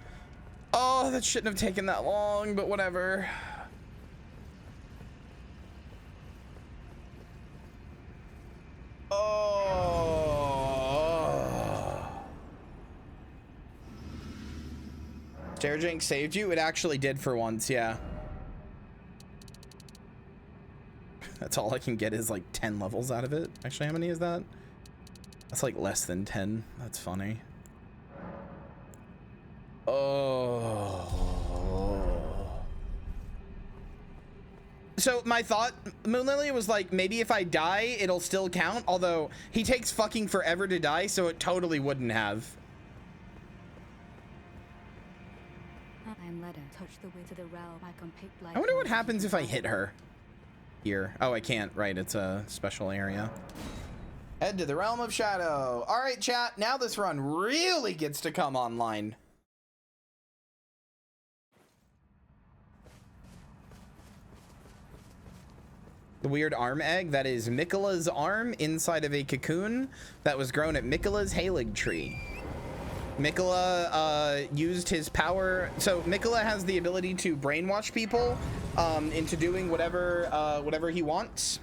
Oh, that shouldn't have taken that long, but whatever. Oh. Stairjank saved you? It actually did for once, yeah. That's all I can get is like 10 levels out of it. Actually, how many is that? That's like less than 10. That's funny. Oh. So my thought, Moonlily, was like, maybe if I die, it'll still count. Although he takes fucking forever to die, so it totally wouldn't have. I wonder what happens if I hit her. Here. Oh, I can't. Right, it's a special area. Head to the realm of shadow. All right, chat. Now this run really gets to come online. The weird arm egg, that is Miquella's arm inside of a cocoon that was grown at Miquella's Halig tree. Miquella used his power. So Miquella has the ability to brainwash people into doing whatever he wants.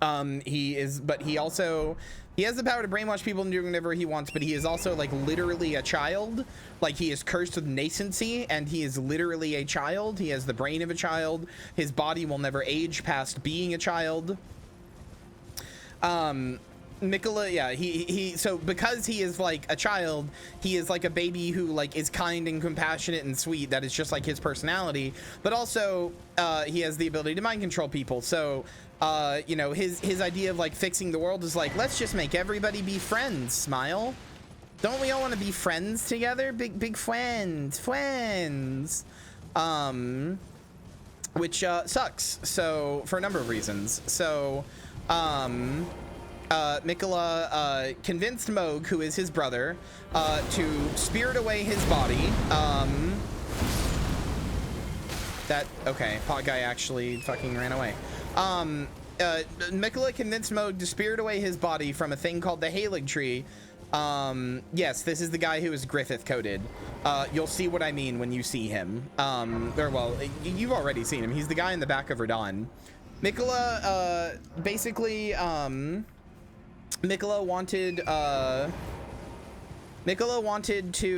He has the power to brainwash people into doing whatever he wants, but he is also like literally a child. Like he is cursed with nascency, and he is literally a child. He has the brain of a child. His body will never age past being a child. Miquella, yeah, so because he is like a child, he is like a baby who like is kind and compassionate and sweet. That is just like his personality. But also, he has the ability to mind control people. So, you know, his idea of like fixing the world is like, let's just make everybody be friends. Smile. Don't we all want to be friends together? Big friends. Which sucks. So for a number of reasons. So Mikola convinced Moog, who is his brother, to spirit away his body. Okay, Pot Guy actually fucking ran away. Mikola convinced Moog to spirit away his body from a thing called the Halig Tree. Yes, this is the guy who is Griffith coded. You'll see what I mean when you see him. Or well, you've already seen him. He's the guy in the back of Radon. Mikola, basically, Mikola wanted to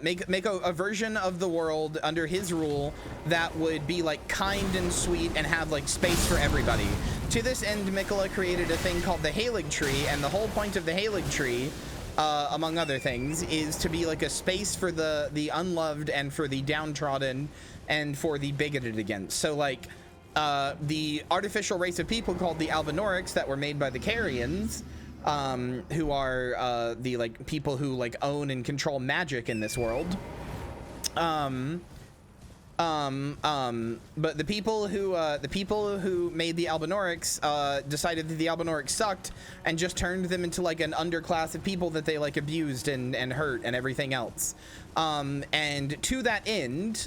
make a version of the world under his rule that would be like kind and sweet and have like space for everybody. To this end, Mikola created a thing called the Halig Tree, and the whole point of the Halig Tree, among other things, is to be like a space for the unloved and for the downtrodden and for the bigoted against. So like the artificial race of people called the Albinorics that were made by the Carians, who are the like people who like own and control magic in this world. But the people who made the Albinorics decided that the Albinorics sucked and just turned them into like an underclass of people that they like abused and hurt and everything else. And to that end,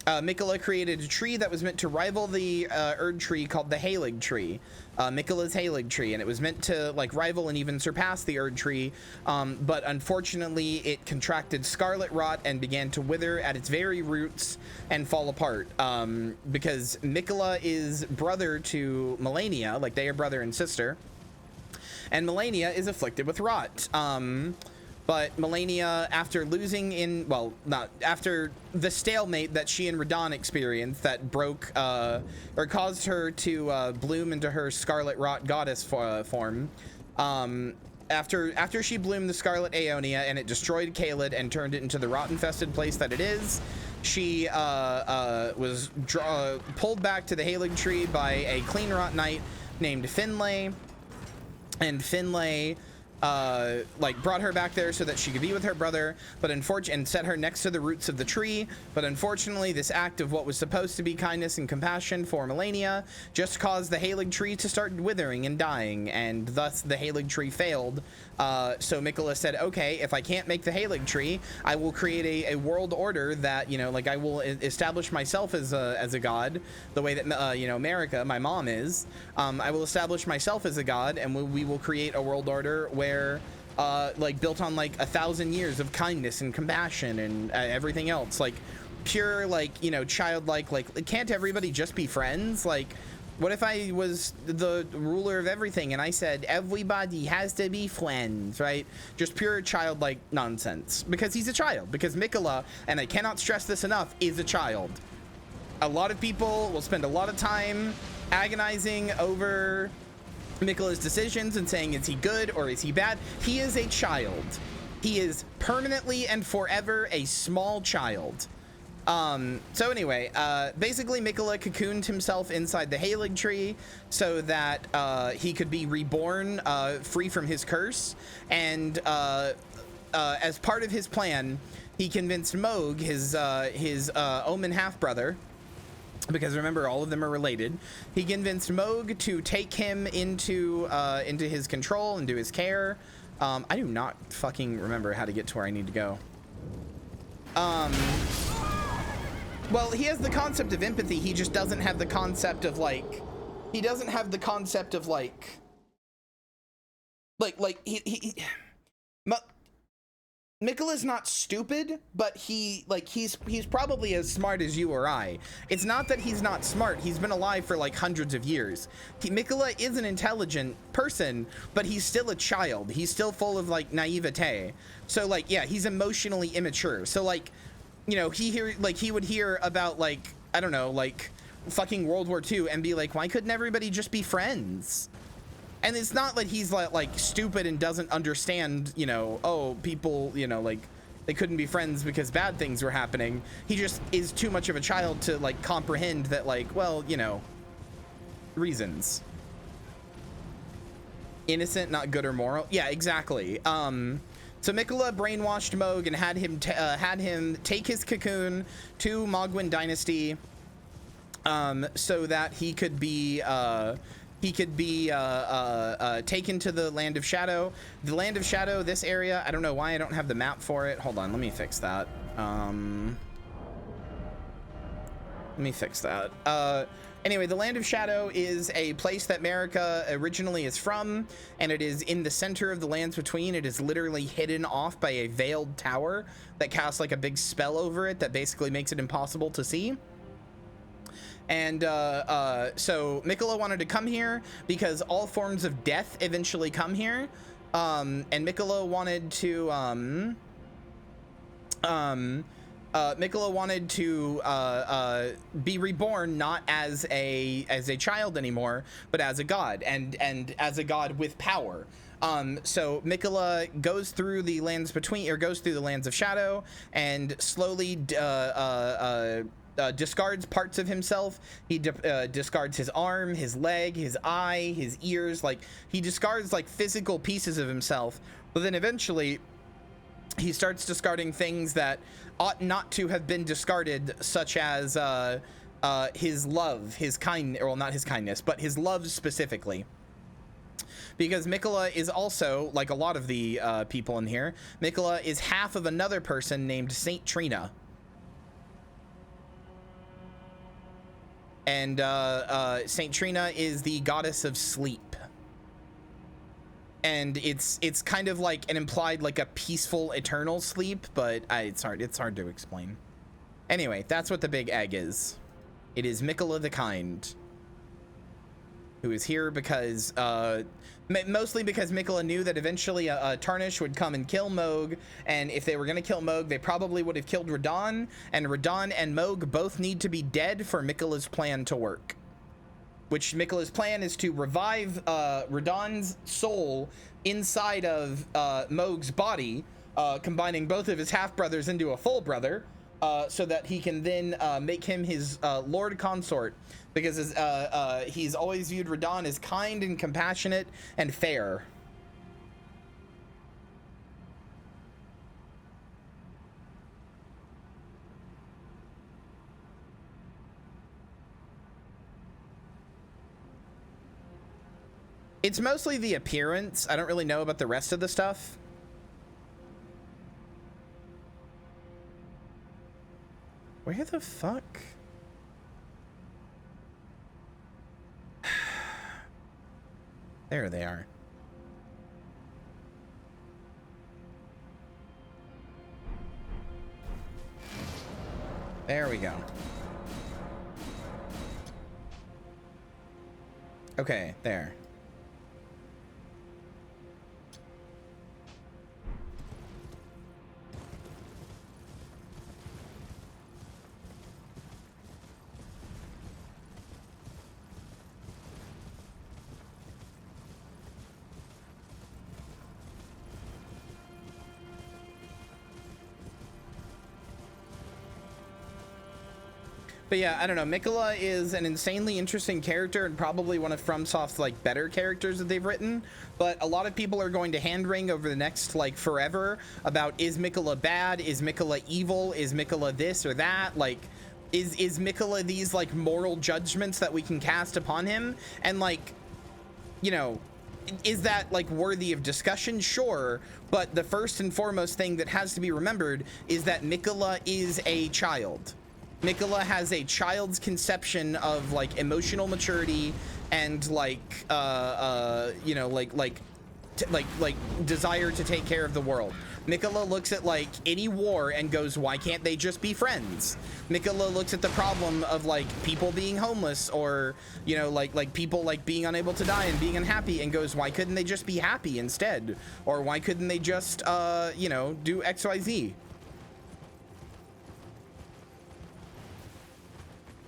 Mikola created a tree that was meant to rival the Erd tree called the Halig Tree, Mikola's Halig Tree, and it was meant to like rival and even surpass the Erd tree, but unfortunately it contracted scarlet rot and began to wither at its very roots and fall apart, because Mikola is brother to Melania, like they are brother and sister, and Melania is afflicted with rot. But Melania, after losing in, well, not after the stalemate that she and Radon experienced that broke, or caused her to bloom into her scarlet rot goddess form, after she bloomed the scarlet Aeonia and it destroyed Caelid and turned it into the rot-infested place that it is, she was pulled back to the Halig Tree by a clean rot knight named Finlay, and Finlay like brought her back there so that she could be with her brother, but and set her next to the roots of the tree. But unfortunately, this act of what was supposed to be kindness and compassion for Melania just caused the Halig Tree to start withering and dying, and thus the Halig Tree failed. So Mikola said, okay, if I can't make the Halig Tree, I will create a world order that, you know, like I will establish myself as a god, the way that, you know, America, my mom is. I will establish myself as a god, and we will create a world order where like built on like 1,000 years of kindness and compassion and everything else, like pure, like, you know, childlike, like can't everybody just be friends? Like, what if I was the ruler of everything and I said everybody has to be friends, right? Just pure childlike nonsense, because he's a child, because Mikola, and I cannot stress this enough, is a child. A lot of people will spend a lot of time agonizing over Mikola's decisions and saying, is he good or is he bad? He is a child. He is permanently and forever a small child. So anyway, basically Mikola cocooned himself inside the Halig Tree so that he could be reborn free from his curse, and as part of his plan, he convinced Moog, his Omen half-brother, because remember, all of them are related. He convinced Moog to take him into his control, into his care. I do not fucking remember how to get to where I need to go. Well, he has the concept of empathy. He just doesn't have the concept of like, he doesn't have the concept of like Mikola's not stupid, but he's probably as smart as you or I. It's not that he's not smart. He's been alive for like hundreds of years. Mikola is an intelligent person, but he's still a child. He's still full of like naivete. So like, yeah, he's emotionally immature. So like, you know, he would hear about like, I don't know, like fucking World War II and be like, why couldn't everybody just be friends? And it's not like he's like stupid and doesn't understand, you know, oh, people, you know, like they couldn't be friends because bad things were happening. He just is too much of a child to like comprehend that, like, well, you know, reasons. Innocent, not good or moral. Yeah, exactly. So Miquella brainwashed Moog and had him take his cocoon to Mogwin Dynasty, so that he could be taken to the Land of Shadow. The Land of Shadow, this area, I don't know why I don't have the map for it. Hold on, let me fix that. Anyway, the Land of Shadow is a place that Marika originally is from, and it is in the center of the Lands Between. It is literally hidden off by a veiled tower that casts like a big spell over it that basically makes it impossible to see. And so Miquella wanted to come here because all forms of death eventually come here. And Miquella wanted to be reborn not as a child anymore, but as a god, and as a god with power. So Miquella goes through the Lands Between, or goes through the Lands of Shadow, and slowly discards parts of himself. He discards his arm, his leg, his eye, his ears. Like, he discards like physical pieces of himself, but then eventually he starts discarding things that ought not to have been discarded, such as his love, his kind, well, not his kindness, but his love specifically. Because Miquella is also, like a lot of the people in here, Miquella is half of another person named Saint Trina. And Saint Trina is the goddess of sleep. And it's kind of like an implied, like a peaceful eternal sleep, but it's hard to explain. Anyway, that's what the big egg is. It is Miquella the Kind, who is here because mostly because Miquella knew that eventually Tarnish would come and kill Moog, and if they were gonna kill Moog, they probably would have killed Radahn, and Radahn and Moog both need to be dead for Miquella's plan to work. Which Miquella's plan is to revive Radahn's soul inside of Moog's body, combining both of his half-brothers into a full brother, so that he can then make him his Lord Consort, because he's always viewed Radahn as kind and compassionate and fair. It's mostly the appearance. I don't really know about the rest of the stuff. Where the fuck? There they are. There we go. Okay, there. But yeah, I don't know. Miquella is an insanely interesting character and probably one of FromSoft's like better characters that they've written. But a lot of people are going to hand wring over the next like forever about, is Miquella bad? Is Miquella evil? Is Miquella this or that? Like, is Miquella these like moral judgments that we can cast upon him? And like, you know, is that like worthy of discussion? Sure. But the first and foremost thing that has to be remembered is that Miquella is a child. Miquella has a child's conception of like emotional maturity and like you know, like desire to take care of the world. Miquella looks at like any war and goes, why can't they just be friends? Miquella looks at the problem of like people being homeless, or you know, like people like being unable to die and being unhappy, and goes, why couldn't they just be happy instead? Or why couldn't they just you know, do XYZ?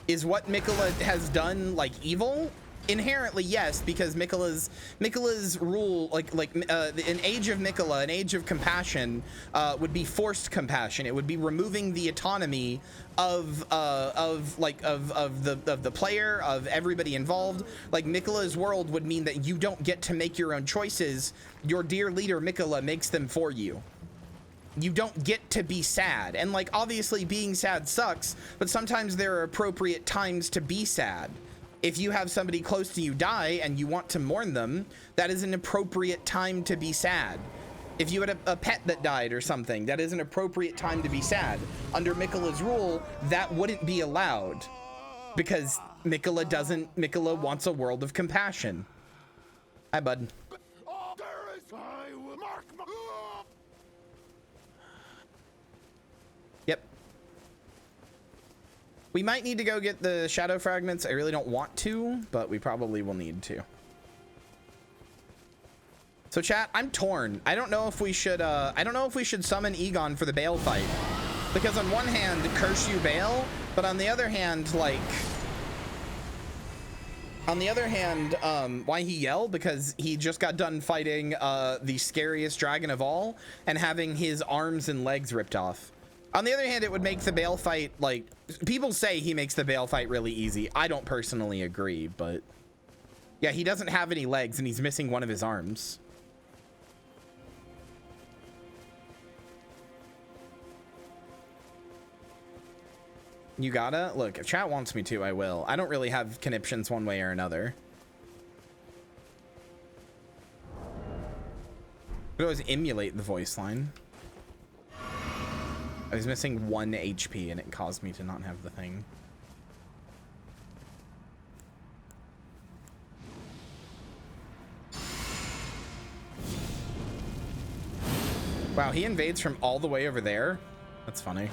Is what Miquella has done like evil? inherently yes, because Miquella's rule, an age of Miquella, an age of compassion, would be forced compassion. It would be removing the autonomy of the player, of everybody involved. Like, Miquella's world would mean that you don't get to make your own choices. Your dear leader Miquella makes them for you. You don't get to be sad. And like, obviously being sad sucks, but sometimes there are appropriate times to be sad. If you have somebody close to you die and you want to mourn them, that is an appropriate time to be sad. If you had a pet that died or something, that is an appropriate time to be sad. Under Miquella's rule, that wouldn't be allowed, because Miquella wants a world of compassion. Hi, bud. Yep. We might need to go get the shadow fragments. I really don't want to, but we probably will need to. So chat, I'm torn. I don't know if we should summon Egon for the Bale fight. Because on one hand, curse you Bale, but on the other hand, why he yell? Because he just got done fighting the scariest dragon of all and having his arms and legs ripped off. On the other hand, it would make the Bale fight, like, people say he makes the Bale fight really easy. I don't personally agree, but yeah, he doesn't have any legs and he's missing one of his arms. You gotta look, if chat wants me to, I will. I don't really have conniptions one way or another. I could always emulate the voice line. I was missing 1 HP and it caused me to not have the thing. Wow, he invades from all the way over there? That's funny.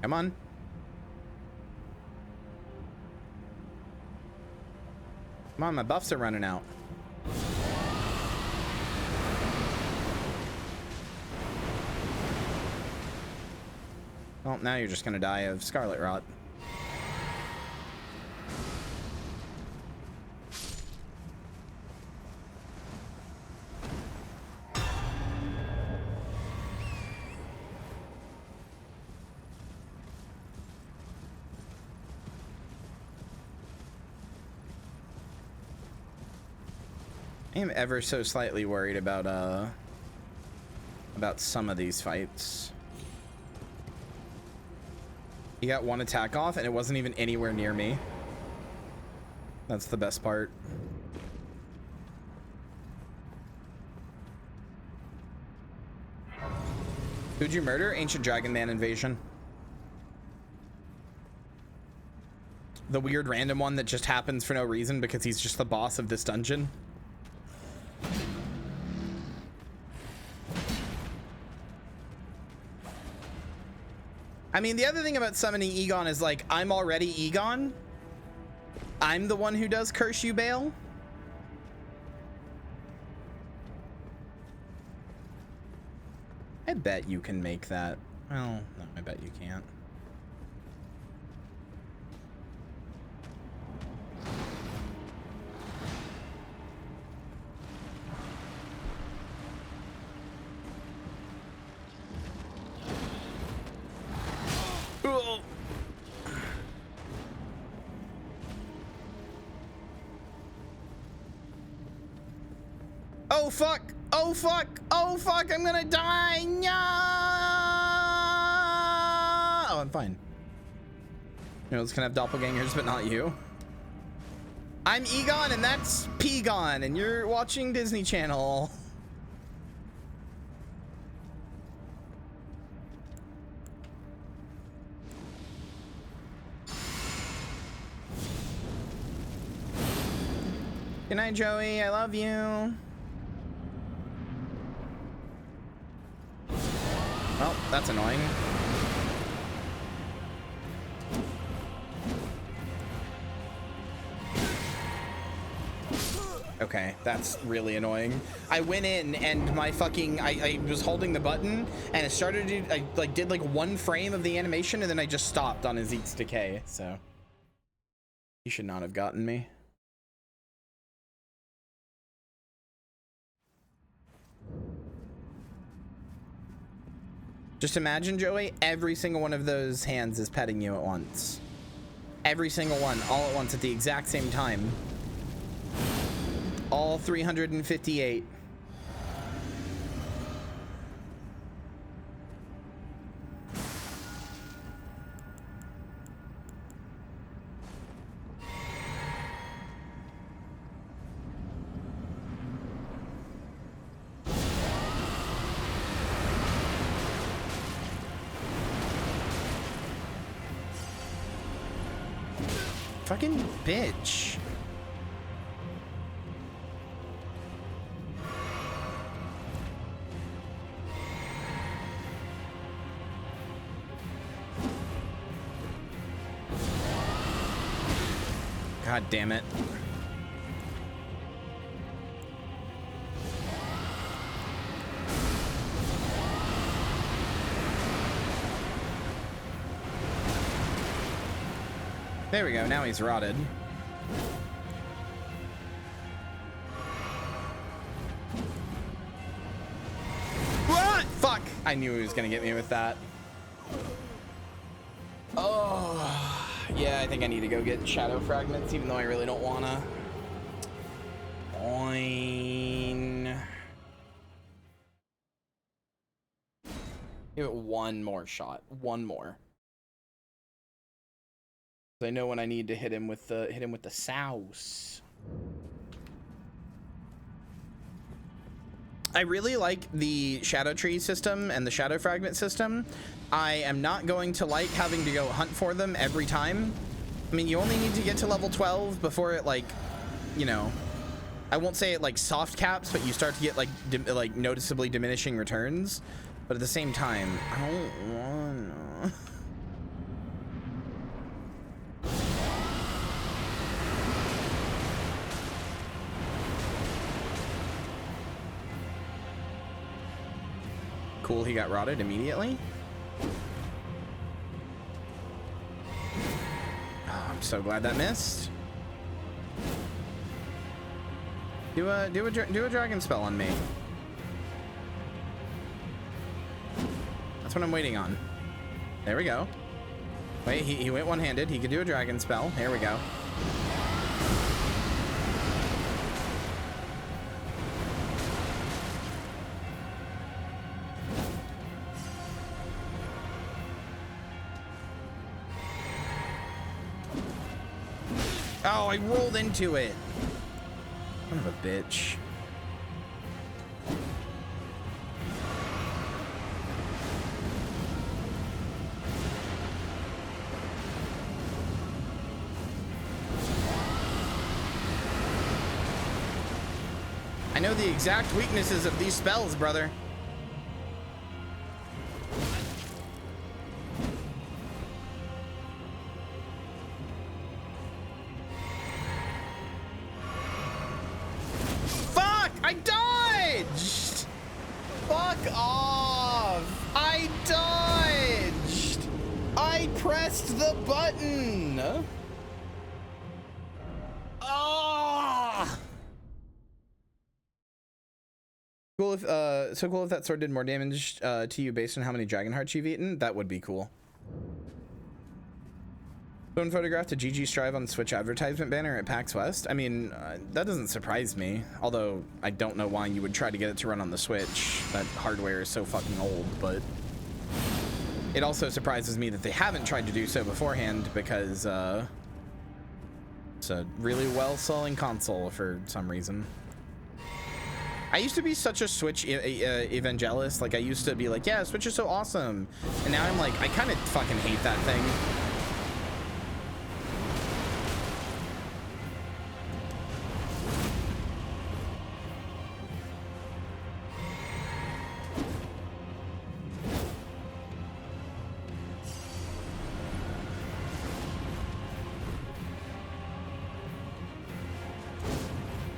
Come on. Come on, my buffs are running out. Well, now you're just gonna die of Scarlet Rot. I am ever so slightly worried about some of these fights. He got 1 attack off and it wasn't even anywhere near me. That's the best part. Who'd you murder? Ancient Dragon Man invasion. The weird random one that just happens for no reason because he's just the boss of this dungeon. I mean, the other thing about summoning Egon is, like, I'm already Egon. I'm the one who does curse you, Bale. I bet you can make that. Well, no, I bet you can't. Oh fuck! Oh fuck! Oh fuck! I'm gonna die! No! Oh, I'm fine. You know, it's gonna have doppelgangers, but not you. I'm Egon, and that's P-Gon, and you're watching Disney Channel. Good night, Joey. I love you. Well, that's annoying. Okay, that's really annoying. I went in and my fucking, I was holding the button and it started to, I like did like 1 frame of the animation and then I just stopped on his Eats Decay, so. He should not have gotten me. Just imagine, Joey, every single one of those hands is petting you at once. Every single one, all at once at the exact same time. All 358. Fucking bitch. God damn it. There we go, now he's rotted. What? Fuck! I knew he was gonna get me with that. Oh, yeah, I think I need to go get shadow fragments, even though I really don't wanna. Oin. Give it 1 more shot. 1 more. I know when I need to hit him with the sauce. I really like the shadow tree system and the shadow fragment system. I am not going to like having to go hunt for them every time. I mean, you only need to get to level 12 before it, like, you know, I won't say it like soft caps, but you start to get like noticeably diminishing returns. But at the same time, I don't wanna. Cool, he got rotted immediately. Oh, I'm so glad that missed. Do a dragon spell on me. That's what I'm waiting on. There we go. Wait, he went one-handed. He could do a dragon spell. Here we go. Oh, I rolled into it. Son of a bitch. I know the exact weaknesses of these spells, brother. Fuck! I dodged! Fuck off! I dodged! I pressed the button! Ah! Cool if so cool if that sword did more damage to you based on how many dragon hearts you've eaten. That would be cool. Phone photograph to GG Strive on Switch advertisement banner at PAX West. I mean, that doesn't surprise me. Although I don't know why you would try to get it to run on the Switch. That hardware is so fucking old. But it also surprises me that they haven't tried to do so beforehand, because it's a really well-selling console for some reason. I used to be such a Switch evangelist. Like, I used to be like, yeah, Switch is so awesome. And now I'm like, I kind of fucking hate that thing.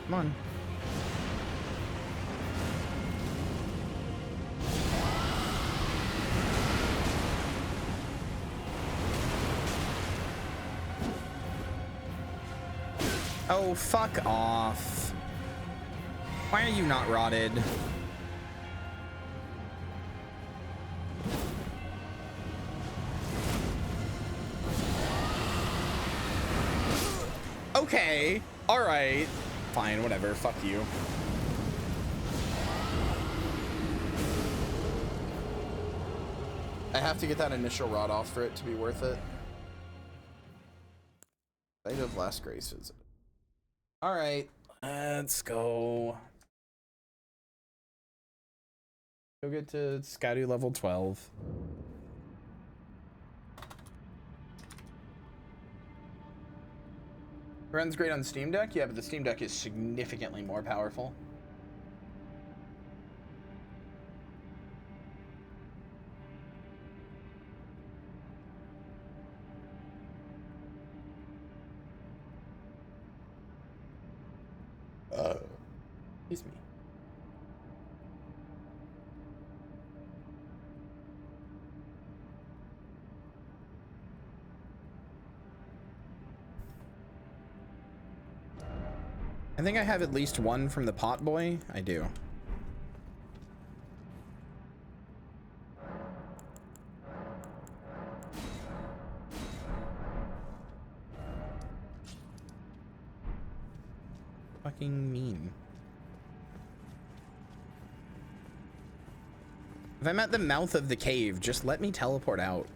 Come on. Oh, fuck off. Why are you not rotted? Okay. All right. Fine, whatever. Fuck you. I have to get that initial rot off for it to be worth it. Fate of Last Graces. All right. Let's go. Go get to Scouty level 12. Runs great on Steam Deck? Yeah, but the Steam Deck is significantly more powerful. Excuse me. I think I have at least one from the pot boy. I do. Fucking mean. If I'm at the mouth of the cave, just let me teleport out.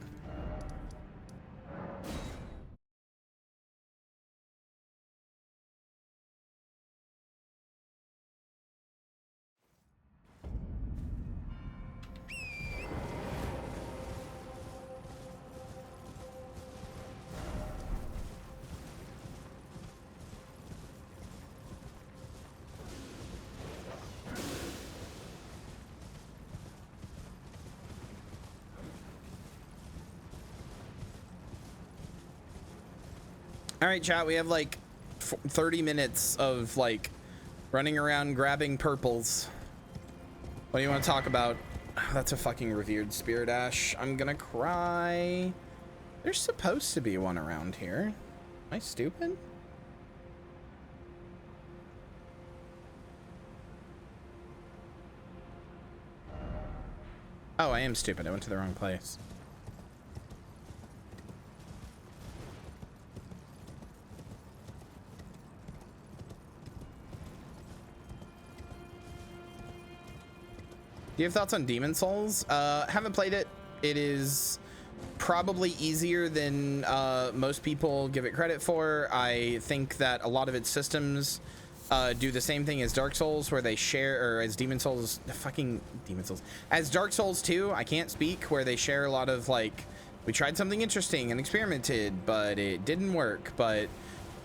All right, chat, we have like 30 minutes of like running around grabbing purples. What do you want to talk about? That's a fucking revered spirit ash. I'm gonna cry. There's supposed to be one around here. Am I stupid? Oh, I am stupid. I went to the wrong place. Do you have thoughts on Demon Souls? Haven't played it. It is probably easier than most people give it credit for. I think that a lot of its systems do the same thing as Dark Souls, where they share, or as Demon Souls, fucking Demon Souls, as Dark Souls 2, I can't speak, where they share a lot of like, we tried something interesting and experimented, but it didn't work. But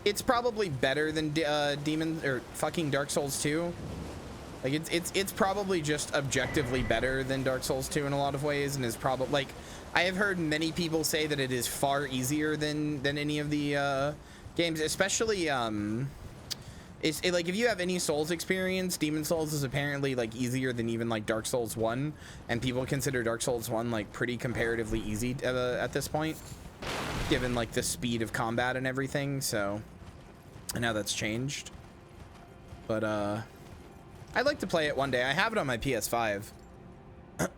it's probably better than Demon or fucking Dark Souls 2. Like it's probably just objectively better than Dark Souls 2 in a lot of ways, and is probably like, I have heard many people say that it is far easier than any of the games, especially like if you have any Souls experience, Demon Souls is apparently like easier than even like Dark Souls 1, and people consider Dark Souls 1 like pretty comparatively easy at this point, given like the speed of combat and everything. So I know that's changed, but I'd like to play it one day. I have it on my PS5.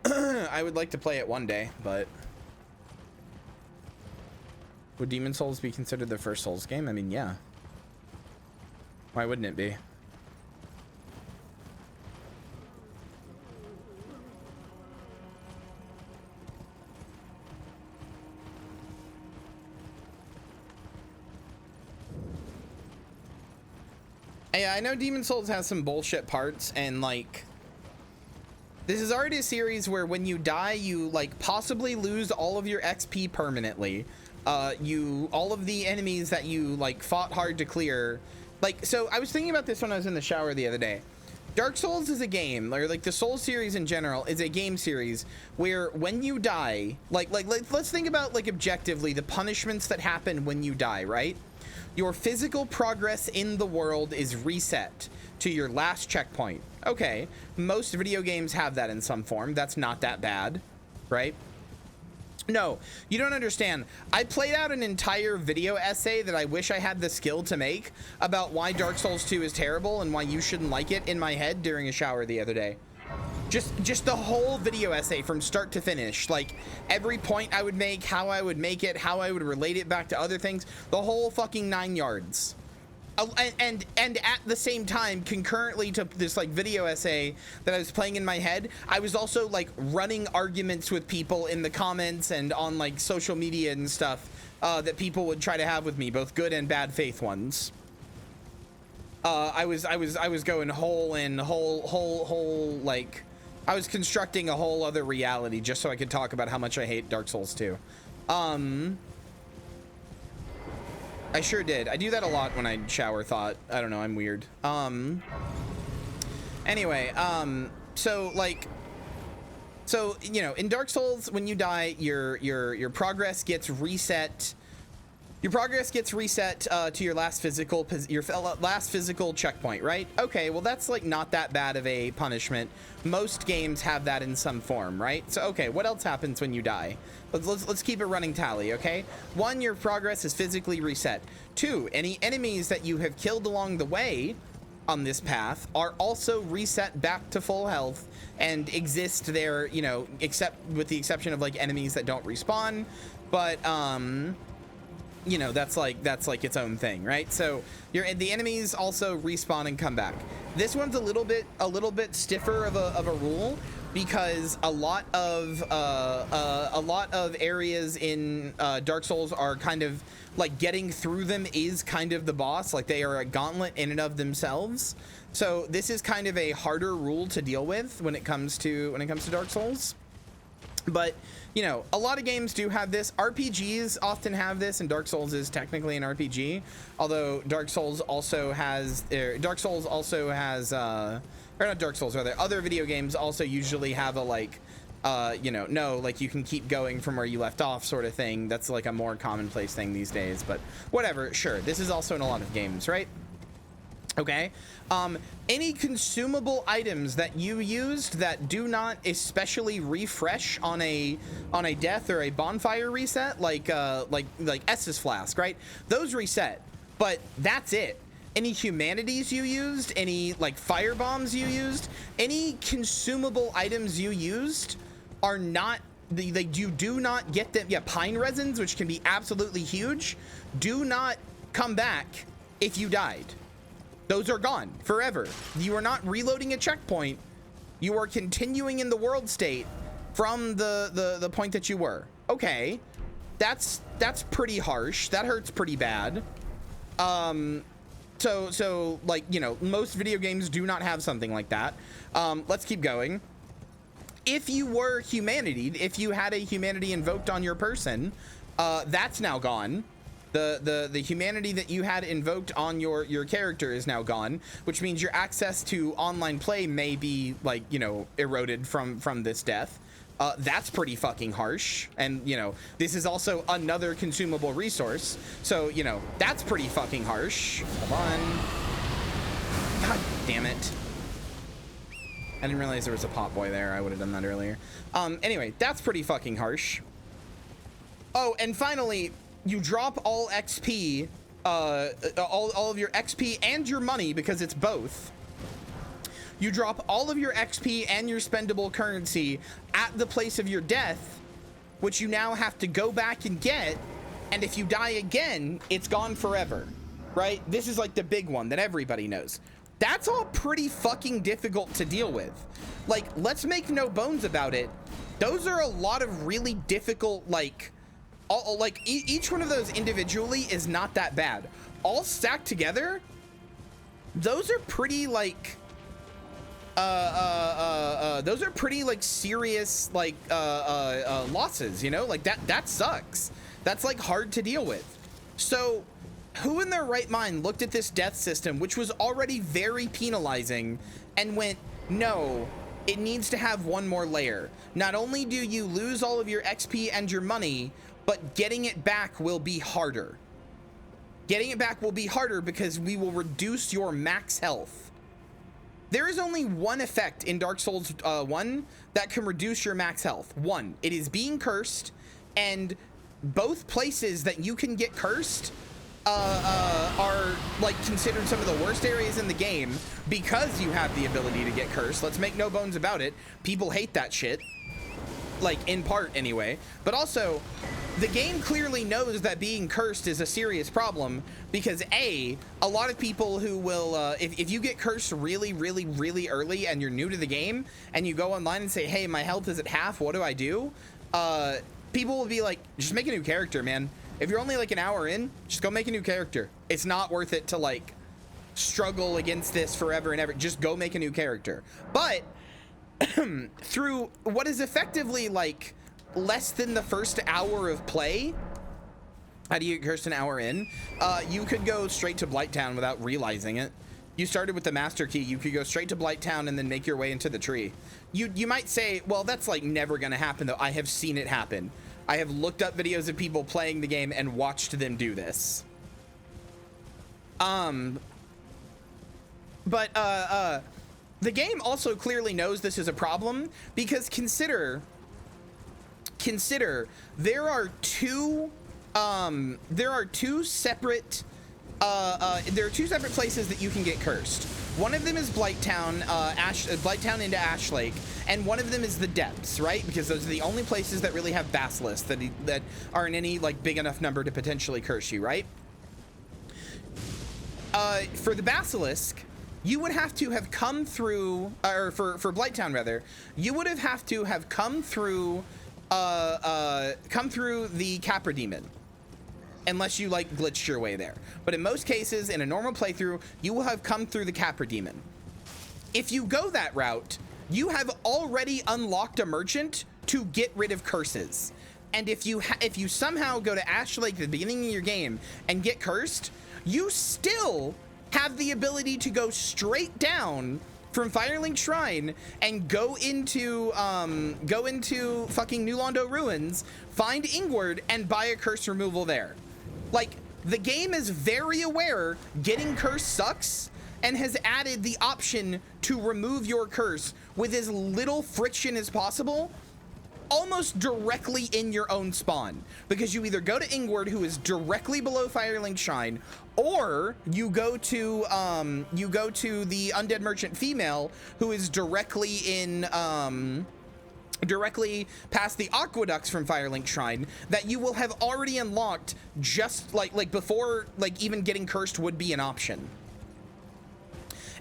I would like to play it one day, but would Demon Souls be considered the first Souls game? I mean, yeah. Why wouldn't it be? Yeah, I know Demon Souls has some bullshit parts, and like, this is already a series where when you die, you like possibly lose all of your XP permanently. All of the enemies that you like fought hard to clear. Like, so I was thinking about this when I was in the shower the other day. Dark Souls is a game, or like the Souls series in general is a game series where when you die, like let's think about like objectively the punishments that happen when you die, right? Your physical progress in the world is reset to your last checkpoint. Okay, most video games have that in some form. That's not that bad, right? No, you don't understand. I played out an entire video essay that I wish I had the skill to make about why Dark Souls 2 is terrible and why you shouldn't like it in my head during a shower the other day. Just the whole video essay from start to finish, like every point I would make, how I would make it, how I would relate it back to other things, the whole fucking 9 yards. And at the same time, concurrently to this like video essay that I was playing in my head, I was also like running arguments with people in the comments and on like social media and stuff that people would try to have with me, both good and bad faith ones. I was going whole like I was constructing a whole other reality just so I could talk about how much I hate Dark Souls 2. I sure did. I do that a lot when I shower thought. I don't know, I'm weird. Anyway, so you know, in Dark Souls, when you die, your progress gets reset. Your progress gets reset to your last physical checkpoint, right? Okay, well that's like not that bad of a punishment. Most games have that in some form, right? So okay, what else happens when you die? Let's keep a running tally, okay? 1, your progress is physically reset. 2, any enemies that you have killed along the way on this path are also reset back to full health and exist there, you know, except with the exception of like enemies that don't respawn, but you know, that's like its own thing, right? So the enemies also respawn and come back. This one's a little bit stiffer of a rule, because a lot of areas in Dark Souls are kind of like getting through them is kind of the boss, like they are a gauntlet in and of themselves. So this is kind of a harder rule to deal with when it comes to Dark Souls. But you know, a lot of games do have this. RPGs often have this, and Dark Souls is technically an RPG, although Dark Souls also has or not Dark Souls, rather, other video games also usually have a like you know, no, like you can keep going from where you left off sort of thing. That's like a more commonplace thing these days, but whatever, sure. This is also in a lot of games, right? Okay. Any consumable items that you used that do not especially refresh on a death or a bonfire reset, like Estus Flask, right? Those reset, but that's it. Any humanities you used, any like fire bombs you used, any consumable items you used are not, you do not get them. Yeah, pine resins, which can be absolutely huge, do not come back if you died. Those are gone forever. You are not reloading a checkpoint. You are continuing in the world state from the point that you were. Okay, that's pretty harsh. That hurts pretty bad. So like, you know, most video games do not have something like that. Let's keep going. If you were humanity, if you had a humanity invoked on your person, that's now gone. The humanity that you had invoked on your character is now gone, which means your access to online play may be like, you know, eroded from this death. That's pretty fucking harsh. And you know, this is also another consumable resource, so you know, that's pretty fucking harsh. Come on. God damn it. I didn't realize there was a pot boy there. I would have done that earlier. Anyway, that's pretty fucking harsh. Oh, and finally, you drop all XP, all of your XP and your money, because it's both. You drop all of your XP and your spendable currency at the place of your death, which you now have to go back and get. And if you die again, it's gone forever, right? This is like the big one that everybody knows. That's all pretty fucking difficult to deal with. Like, let's make no bones about it. Those are a lot of really difficult, like, each one of those individually is not that bad. All stacked together, those are pretty like those are pretty like serious like losses, you know, like that sucks. That's like hard to deal with. So who in their right mind looked at this death system, which was already very penalizing, and went, no, it needs to have one more layer. Not only do you lose all of your XP and your money, but getting it back will be harder. Getting it back will be harder because we will reduce your max health. There is only one effect in Dark Souls 1 that can reduce your max health. One, it is being cursed, and both places that you can get cursed are like considered some of the worst areas in the game because you have the ability to get cursed. Let's make no bones about it. People hate that shit, like in part anyway, but also the game clearly knows that being cursed is a serious problem because a lot of people who will if you get cursed really early and you're new to the game and you go online and say, hey, my health is at half, what do I do? People will be like, just make a new character, man. If you're only like an hour in, just go make a new character. It's not worth it to like struggle against this forever and ever. Just go make a new character. But through what is effectively like less than the first hour of play, how do you get cursed an hour in? You could go straight to Blighttown without realizing it. You started with the master key, you could go straight to Blighttown and then make your way into the tree. You might say, well, that's like never gonna happen though. I have seen it happen. I have looked up videos of people playing the game and watched them do this. But the game also clearly knows this is a problem because consider there are two separate places that you can get cursed. One of them is Blighttown, Blighttown into Ash Lake, and one of them is the depths, right? Because those are the only places that really have basilisks that are in any like big enough number to potentially curse you, right? For the basilisk, you would have to have come through, or for Blighttown rather, you would have to have come through the Capra Demon. Unless you like glitched your way there. But in most cases, in a normal playthrough, you will have come through the Capra Demon. If you go that route, you have already unlocked a merchant to get rid of curses. And if you somehow go to Ash Lake at the beginning of your game and get cursed, you still have the ability to go straight down from Firelink Shrine and go into fucking New Londo Ruins, find Ingward, and buy a curse removal there. Like, the game is very aware getting cursed sucks and has added the option to remove your curse with as little friction as possible, almost directly in your own spawn, because you either go to Ingward, who is directly below Firelink Shrine, or you go to the Undead Merchant female, who is directly in directly past the aqueducts from Firelink Shrine, that you will have already unlocked just like before like even getting cursed would be an option.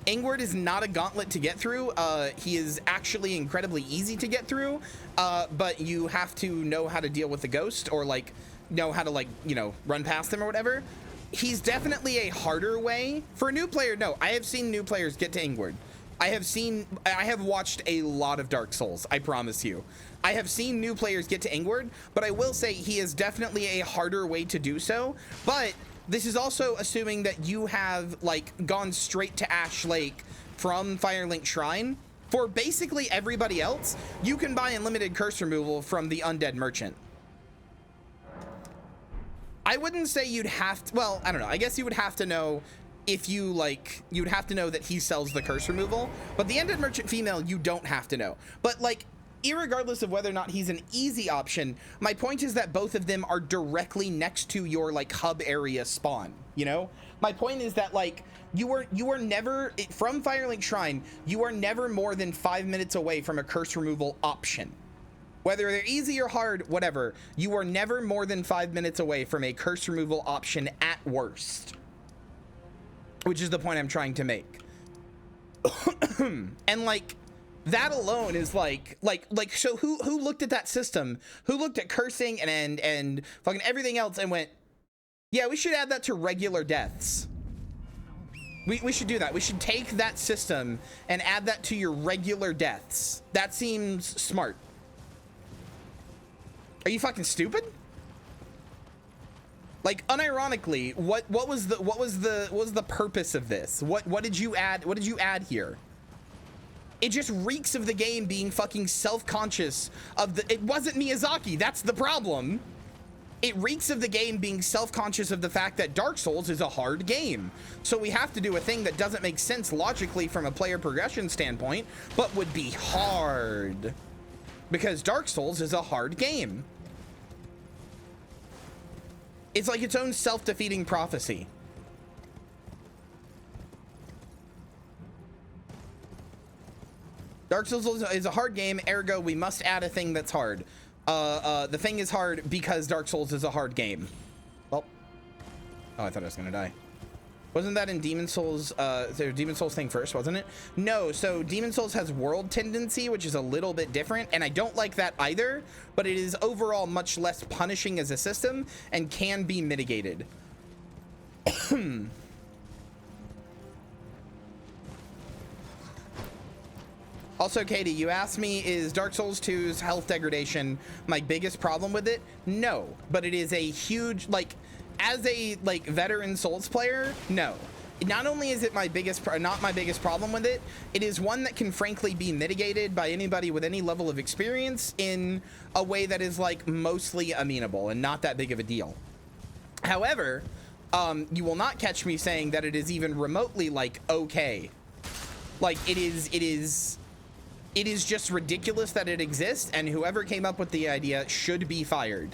Ingward is not a gauntlet to get through. He is actually incredibly easy to get through, but you have to know how to deal with the ghost, or like know how to like, you know, run past him or whatever. He's definitely a harder way for a new player. No, I have seen new players get to Ingward. I have watched a lot of Dark Souls, I promise you. I have seen new players get to Ingward, but I will say he is definitely a harder way to do so. But this is also assuming that you have like gone straight to Ash Lake from Firelink Shrine. For basically everybody else, you can buy unlimited curse removal from the Undead Merchant. I wouldn't say you'd have to, well, I don't know. I guess you would have to know if you like, you'd have to know that he sells the curse removal, but the Undead Merchant female, you don't have to know. But like, irregardless of whether or not he's an easy option, my point is that both of them are directly next to your like hub area spawn, you know? My point is that like, you are never, from Firelink Shrine, you are never more than 5 minutes away from a curse removal option. Whether they're easy or hard, whatever, you are never more than 5 minutes away from a curse removal option at worst. Which is the point I'm trying to make. And like, that alone is like, so who looked at that system? Who looked at cursing and fucking everything else and went, yeah, we should add that to regular deaths. We should do that. We should take that system and add that to your regular deaths. That seems smart. Are you fucking stupid? Like, unironically, what was the purpose of this? What did you add? What did you add here? It just reeks of the game being fucking self-conscious of the, it wasn't Miyazaki, that's the problem. It reeks of the game being self-conscious of the fact that Dark Souls is a hard game. So we have to do a thing that doesn't make sense logically from a player progression standpoint, but would be hard. Because Dark Souls is a hard game. It's like its own self-defeating prophecy. Dark Souls is a hard game, ergo we must add a thing that's hard. The thing is hard because Dark Souls is a hard game. Well, oh, I thought I was gonna die. Wasn't that in Demon Souls, the Demon Souls thing first, wasn't it? No, so Demon Souls has world tendency, which is a little bit different, and I don't like that either, but it is overall much less punishing as a system and can be mitigated. Also, Katie, you asked me, is Dark Souls 2's health degradation my biggest problem with it? No, but it is a huge, like, as a like veteran Souls player, no. Not only is it my biggest, not my biggest problem with it, it is one that can frankly be mitigated by anybody with any level of experience in a way that is like mostly amenable and not that big of a deal. However, you will not catch me saying that it is even remotely like okay. Like it is just ridiculous that it exists, and whoever came up with the idea should be fired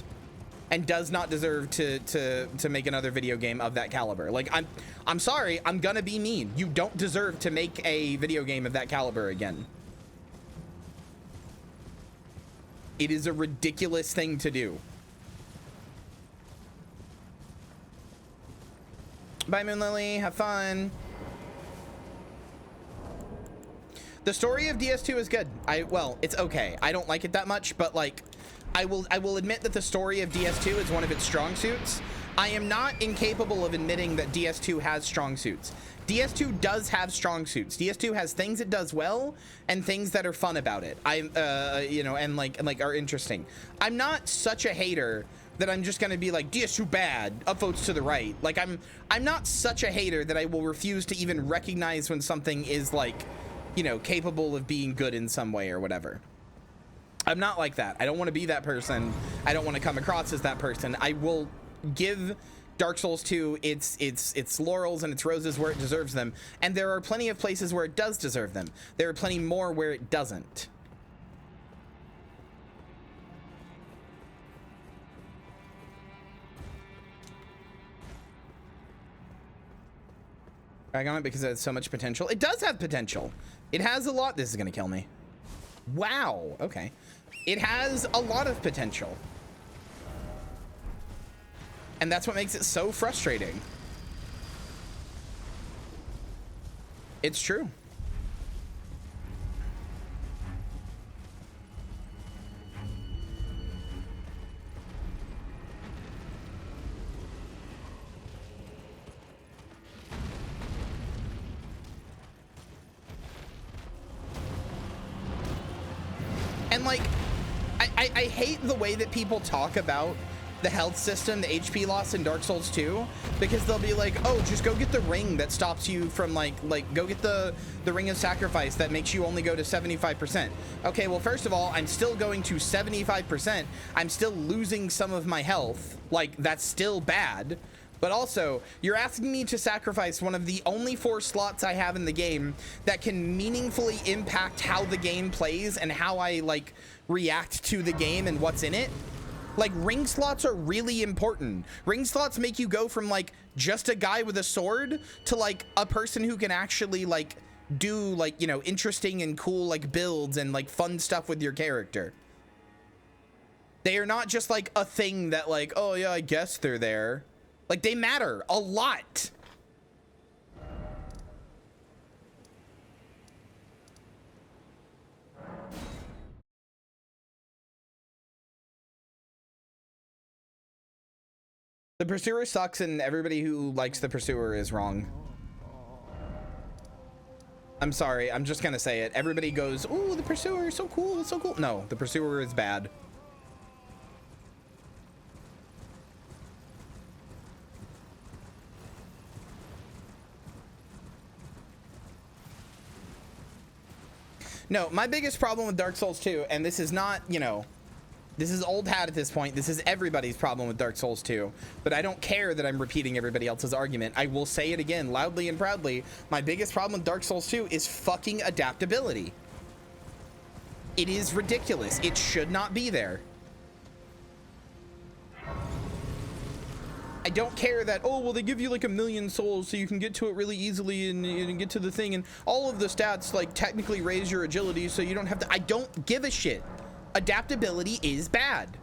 and does not deserve to make another video game of that caliber. Like, I'm sorry, I'm gonna be mean. You don't deserve to make a video game of that caliber again. It is a ridiculous thing to do. Bye, Moon Lily, have fun. The story of DS2 is good. Well, it's okay. I don't like it that much, but like, I will admit that the story of DS2 is one of its strong suits. I am not incapable of admitting that DS2 has strong suits. DS2 does have strong suits. DS2 has things it does well and things that are fun about it. You know, and like are interesting. I'm not such a hater that I'm just gonna be like DS2 bad, upvotes to the right. Like I'm not such a hater that I will refuse to even recognize when something is like, you know, capable of being good in some way or whatever. I'm not like that. I don't want to be that person. I don't want to come across as that person. I will give Dark Souls 2 its laurels and its roses where it deserves them, and there are plenty of places where it does deserve them. There are plenty more where it doesn't. Drag on it because it has so much potential. It does have potential. It has a lot. This is gonna kill me. Wow. Okay. It has a lot of potential. And that's what makes it so frustrating. It's true. And like, I hate the way that people talk about the health system, the HP loss in Dark Souls 2, because they'll be like, oh, just go get the ring that stops you from like go get the ring of sacrifice that makes you only go to 75%. Okay, well, first of all, I'm still going to 75%. I'm still losing some of my health. Like, that's still bad. But also, you're asking me to sacrifice one of the only 4 slots I have in the game that can meaningfully impact how the game plays and how I like react to the game and what's in it. Like, ring slots are really important. Ring slots make you go from like just a guy with a sword to like a person who can actually like do like, you know, interesting and cool like builds and like fun stuff with your character. They are not just like a thing that like, oh yeah, I guess they're there. Like, they matter a lot. The Pursuer sucks, and everybody who likes the Pursuer is wrong. I'm sorry, I'm just gonna say it. Everybody goes, ooh, the Pursuer is so cool, it's so cool. No, the Pursuer is bad. No, my biggest problem with Dark Souls 2, and this is not, you know, this is old hat at this point. This is everybody's problem with Dark Souls 2, but I don't care that I'm repeating everybody else's argument. I will say it again, loudly and proudly. My biggest problem with Dark Souls 2 is fucking adaptability. It is ridiculous. It should not be there. I don't care that, oh, well, they give you like 1,000,000 souls so you can get to it really easily and get to the thing, and all of the stats like technically raise your agility so you don't have to. I don't give a shit. Adaptability is bad.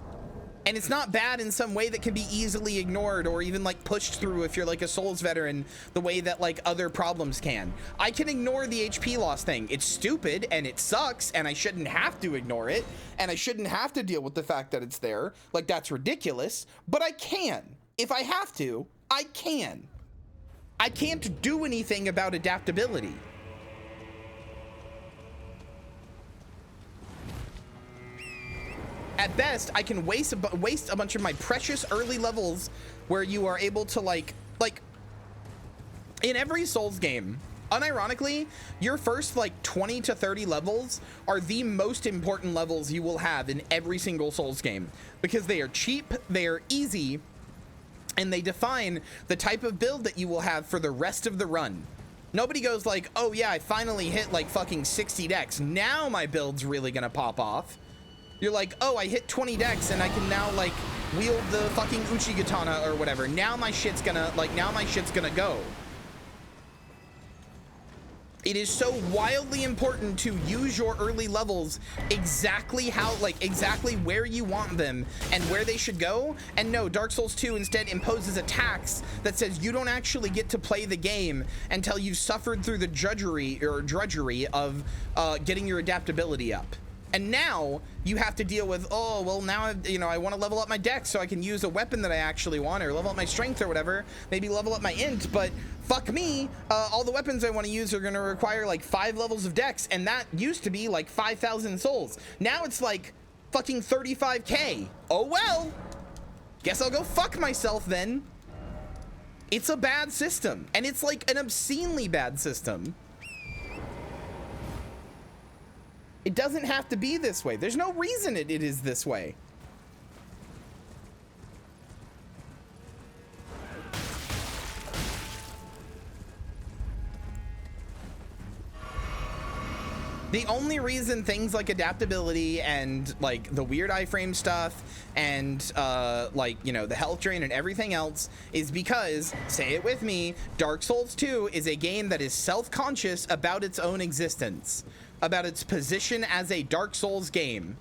And it's not bad in some way that can be easily ignored or even like pushed through if you're like a Souls veteran, the way that like other problems can. I can ignore the HP loss thing. It's stupid and it sucks and I shouldn't have to ignore it and I shouldn't have to deal with the fact that it's there. Like, that's ridiculous, but I can. If I have to, I can. I can't do anything about adaptability. At best, I can waste a bunch of my precious early levels where you are able to like in every Souls game, unironically, your first like 20 to 30 levels are the most important levels you will have in every single Souls game because they are cheap, they are easy, and they define the type of build that you will have for the rest of the run. Nobody goes like, oh yeah, I finally hit like fucking 60 dex. Now my build's really gonna pop off. You're like, oh, I hit 20 dex and I can now like wield the fucking Uchigatana or whatever. Now my shit's gonna go. It is so wildly important to use your early levels exactly how, like exactly where you want them and where they should go. And no, Dark Souls 2 instead imposes a tax that says you don't actually get to play the game until you've suffered through the drudgery of getting your adaptability up. And now you have to deal with, oh, well, now, I want to level up my dex so I can use a weapon that I actually want, or level up my strength or whatever, maybe level up my int, but fuck me, all the weapons I want to use are going to require like 5 levels of dex, and that used to be like 5,000 souls. Now it's like fucking 35k. Oh, well, guess I'll go fuck myself then. It's a bad system, and it's like an obscenely bad system. It doesn't have to be this way. There's no reason it is this way. The only reason things like adaptability and like the weird iframe stuff and the health drain and everything else is because, say it with me, Dark Souls 2 is a game that is self-conscious about its own existence, about its position as a Dark Souls game.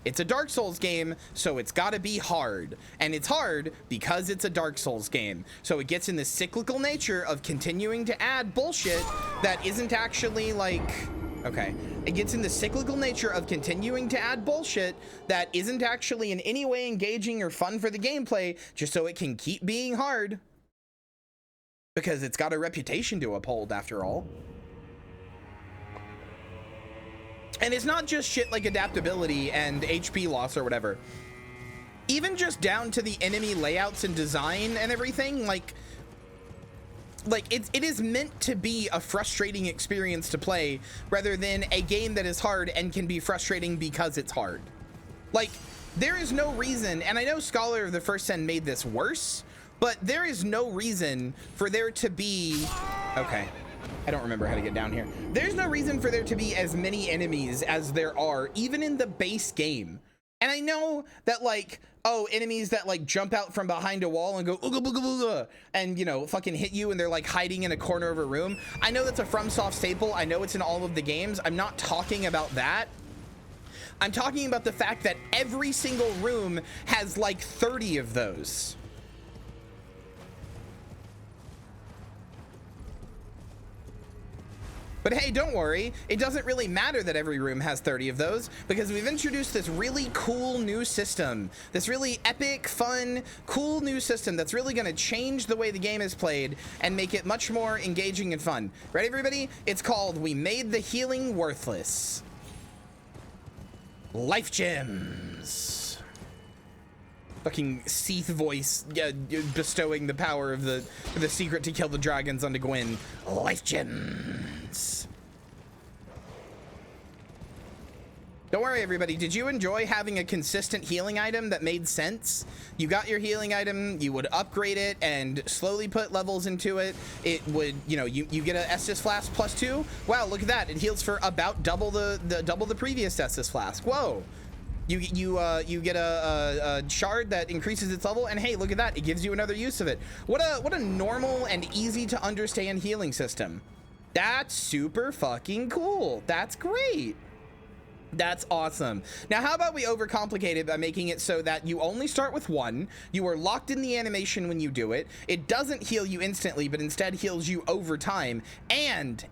It's a Dark Souls game, so it's got to be hard. And it's hard because it's a Dark Souls game. So it gets in the cyclical nature of continuing to add bullshit that isn't actually like... Okay. It gets in the cyclical nature of continuing to add bullshit that isn't actually in any way engaging or fun for the gameplay, just so it can keep being hard. Because it's got a reputation to uphold, after all. And it's not just shit like adaptability and HP loss or whatever. Even just down to the enemy layouts and design and everything, like it is meant to be a frustrating experience to play rather than a game that is hard and can be frustrating because it's hard. Like, there is no reason, and I know Scholar of the First Sin made this worse, but there is no reason for there to be... Okay. I don't remember how to get down here. There's no reason for there to be as many enemies as there are, even in the base game. And I know that, like, oh, enemies that, like, jump out from behind a wall and go, ooga booga booga, and, fucking hit you and they're, like, hiding in a corner of a room. I know that's a FromSoft staple. I know it's in all of the games. I'm not talking about that. I'm talking about the fact that every single room has, like, 30 of those. But hey, don't worry, it doesn't really matter that every room has 30 of those, because we've introduced this really cool new system, this really epic, fun, cool new system that's really going to change the way the game is played and make it much more engaging and fun. Ready, everybody? It's called We Made the Healing Worthless. Life Gems. Fucking Seath voice bestowing the power of the secret to kill the dragons onto Gwyn. Life Gems. Don't worry, everybody. Did you enjoy having a consistent healing item that made sense? You got your healing item, you would upgrade it and slowly put levels into it. It would, you get a Estus Flask +2. Wow, look at that. It heals for about double the previous Estus Flask. Whoa. You get a shard that increases its level, and hey, look at that, it gives you another use of it. What a normal and easy to understand healing system. That's super fucking cool. That's great. That's awesome. Now, how about we overcomplicate it by making it so that you only start with one, you are locked in the animation when you do it, it doesn't heal you instantly, but instead heals you over time, and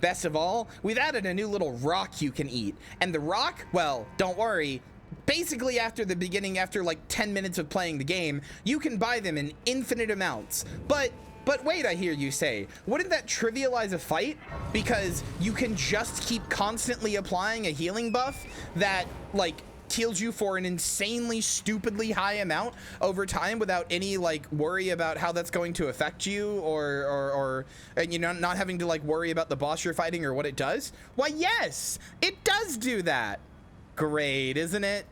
best of all, we've added a new little rock you can eat. And the rock, well, don't worry, basically after the beginning, after like 10 minutes of playing the game, you can buy them in infinite amounts. But wait, I hear you say, wouldn't that trivialize a fight? Because you can just keep constantly applying a healing buff that like heals you for an insanely stupidly high amount over time without any like worry about how that's going to affect you, or you know, not having to like worry about the boss you're fighting or what it does. Why, yes, it does do that. Great, isn't it?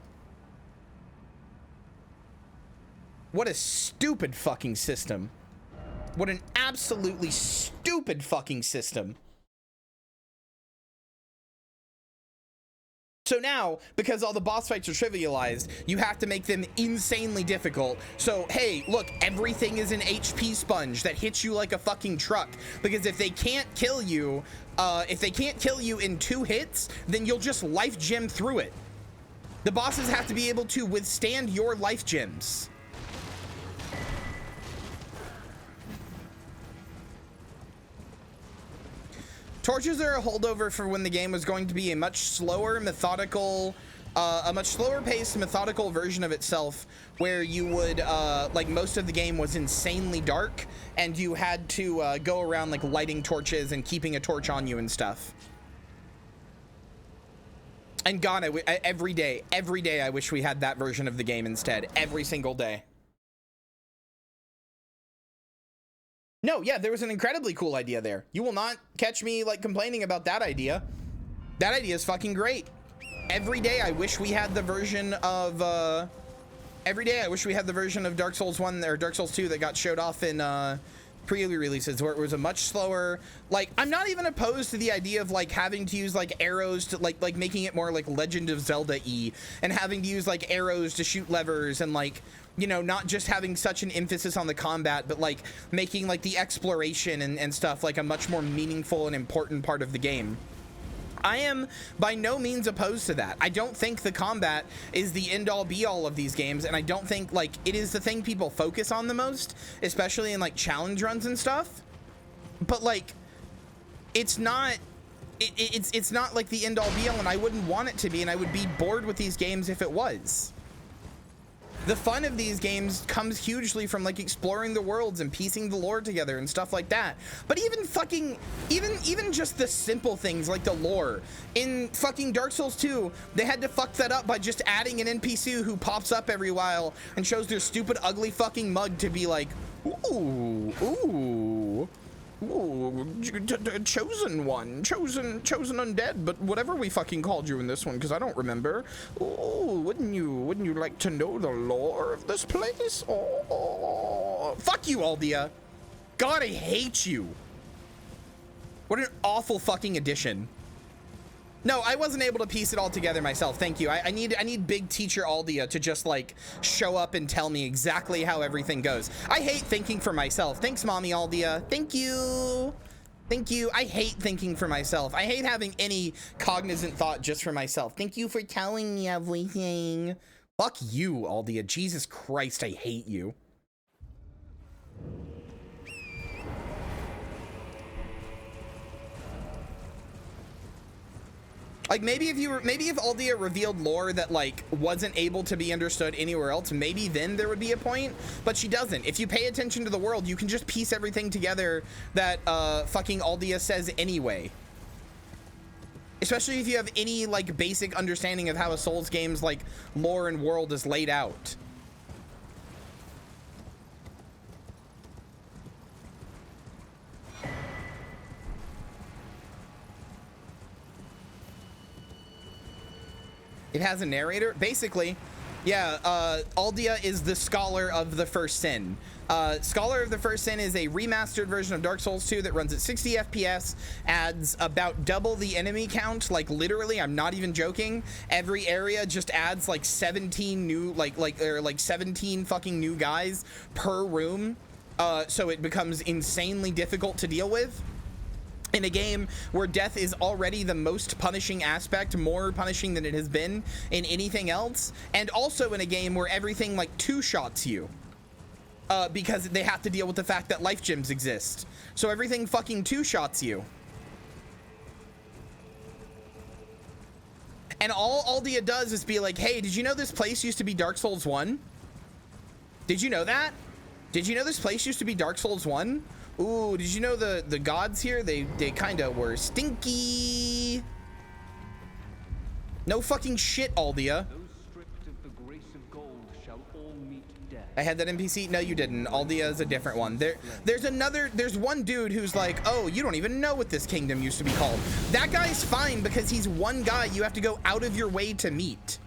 What a stupid fucking system. What an absolutely stupid fucking system. So now, because all the boss fights are trivialized, you have to make them insanely difficult. So, hey, look, everything is an HP sponge that hits you like a fucking truck. Because if they can't kill you, in 2 hits, then you'll just life gem through it. The bosses have to be able to withstand your life gems. Torches are a holdover for when the game was going to be a much slower, methodical, paced, methodical version of itself, where you would, like, most of the game was insanely dark, and you had to go around, like, lighting torches and keeping a torch on you and stuff. And God, every day, I wish we had that version of the game instead. Every single day. No, yeah, there was an incredibly cool idea there. You will not catch me like complaining about that idea. That idea is fucking great. Every day I wish we had the version of Dark Souls 1 or Dark Souls 2 that got showed off in pre-releases, where it was a much slower, like, I'm not even opposed to the idea of like having to use like arrows to like making it more like Legend of Zelda-y, and having to use like arrows to shoot levers, and like, you know, not just having such an emphasis on the combat, but like making like the exploration and stuff like a much more meaningful and important part of the game. I am by no means opposed to that. I don't think the combat is the end-all be-all of these games, and I don't think like it is the thing people focus on the most, especially in like challenge runs and stuff. But like, it's not it's not like the end-all be-all, and I wouldn't want it to be, and I would be bored with these games if it was. The fun of these games comes hugely from like exploring the worlds and piecing the lore together and stuff like that. But even just the simple things like the lore in fucking Dark Souls 2, they had to fuck that up by just adding an NPC who pops up every while and shows their stupid ugly fucking mug to be like, ooh, chosen one, chosen undead, but whatever we fucking called you in this one, because I don't remember. Oh, wouldn't you like to know the lore of this place? Oh, fuck you, Aldia. God, I hate you. What an awful fucking addition. No, I wasn't able to piece it all together myself. Thank you. I need big teacher Aldia to just like show up and tell me exactly how everything goes. I hate thinking for myself. Thanks, mommy Aldia. Thank you. Thank you. I hate thinking for myself. I hate having any cognizant thought just for myself. Thank you for telling me everything. Fuck you, Aldia. Jesus Christ, I hate you. Like, maybe if Aldia revealed lore that like wasn't able to be understood anywhere else, maybe then there would be a point, but she doesn't. If you pay attention to the world, you can just piece everything together that fucking Aldia says anyway. Especially if you have any like basic understanding of how a Souls game's like lore and world is laid out. It has a narrator. Basically, Yeah, Aldia is the Scholar of the First Sin. Scholar of the First Sin is a remastered version of Dark Souls 2 that runs at 60 FPS, adds about double the enemy count, like literally, I'm not even joking. Every area just adds like 17 new, like 17 fucking new guys per room. So it becomes insanely difficult to deal with. In a game where death is already the most punishing aspect, more punishing than it has been in anything else, and also in a game where everything like two-shots you, because they have to deal with the fact that life gems exist. So everything fucking two-shots you. And all Aldia does is be like, hey, did you know this place used to be Dark Souls 1? Did you know that? Did you know this place used to be Dark Souls 1? Ooh, did you know the gods here? They kind of were stinky. No fucking shit, Aldia. Those stripped of the grace of gold shall all meet death. I had that NPC. No, you didn't. Aldia is a different one. There's one dude who's like, oh, you don't even know what this kingdom used to be called. That guy's fine because he's one guy you have to go out of your way to meet.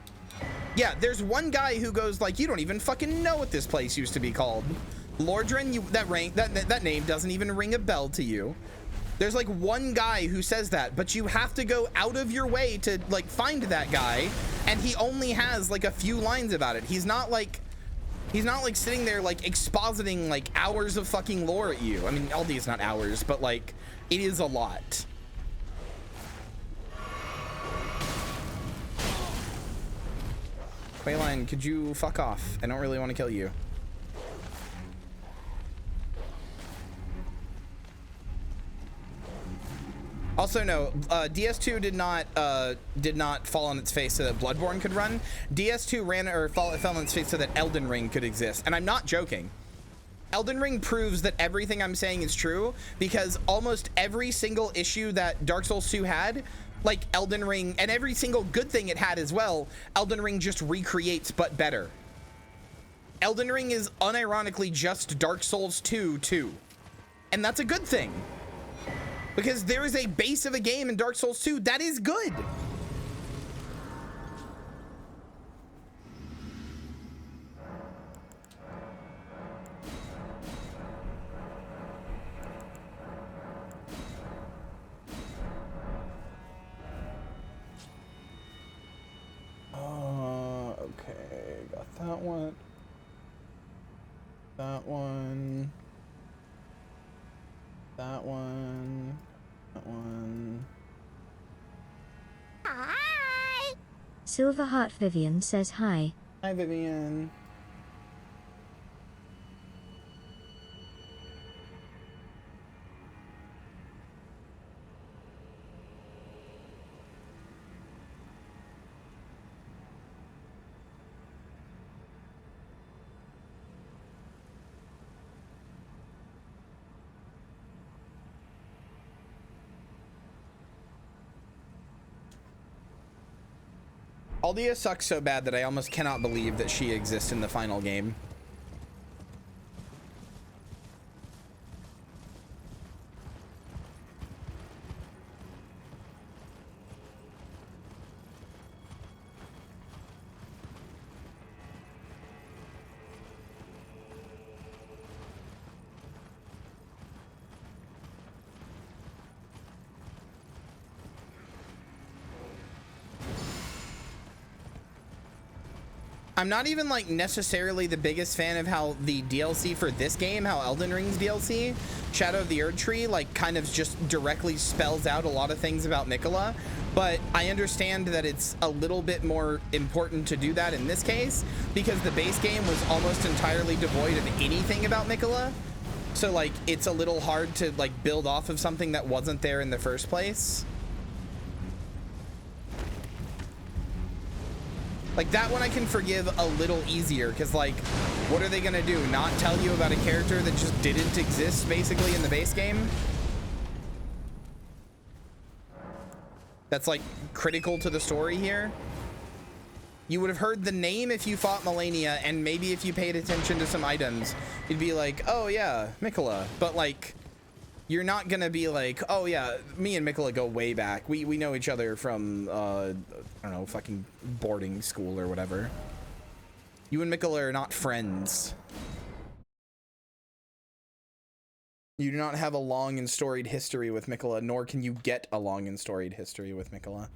Yeah, there's one guy who goes like, you don't even fucking know what this place used to be called. Lordran, that name doesn't even ring a bell to you. There's like one guy who says that, but you have to go out of your way to like find that guy, and he only has like a few lines about it. He's not like sitting there like expositing like hours of fucking lore at you. I mean, Aldi is not hours, but like it is a lot. Quayline, could you fuck off? I don't really want to kill you. Also, no, DS2 did not fall on its face so that Bloodborne could run. DS2 fell on its face so that Elden Ring could exist, and I'm not joking. Elden Ring proves that everything I'm saying is true, because almost every single issue that Dark Souls 2 had, like Elden Ring, and every single good thing it had as well, Elden Ring just recreates, but better. Elden Ring is unironically just Dark Souls 2 too, and that's a good thing. Because there is a base of a game in Dark Souls 2 that is good. Okay, got that one. That one. That one. That one. Hi! Silverheart Vivian says hi. Hi, Vivian. Aldia sucks so bad that I almost cannot believe that she exists in the final game. I'm not even like necessarily the biggest fan of how the DLC for this game, how Elden Ring's DLC, Shadow of the Erd Tree, like kind of just directly spells out a lot of things about Miquella, but I understand that it's a little bit more important to do that in this case because the base game was almost entirely devoid of anything about Miquella. So like it's a little hard to like build off of something that wasn't there in the first place. Like that one I can forgive a little easier because like what are they gonna do, not tell you about a character that just didn't exist basically in the base game? That's like critical to the story here. You would have heard the name if you fought Melania, and maybe if you paid attention to some items you'd be like, oh yeah, Miquella. But like you're not gonna be like, oh yeah, me and Miquella go way back. We know each other from I don't know, fucking boarding school or whatever. You and Mikola are not friends. You do not have a long and storied history with Mikola, nor can you get a long and storied history with Mikola.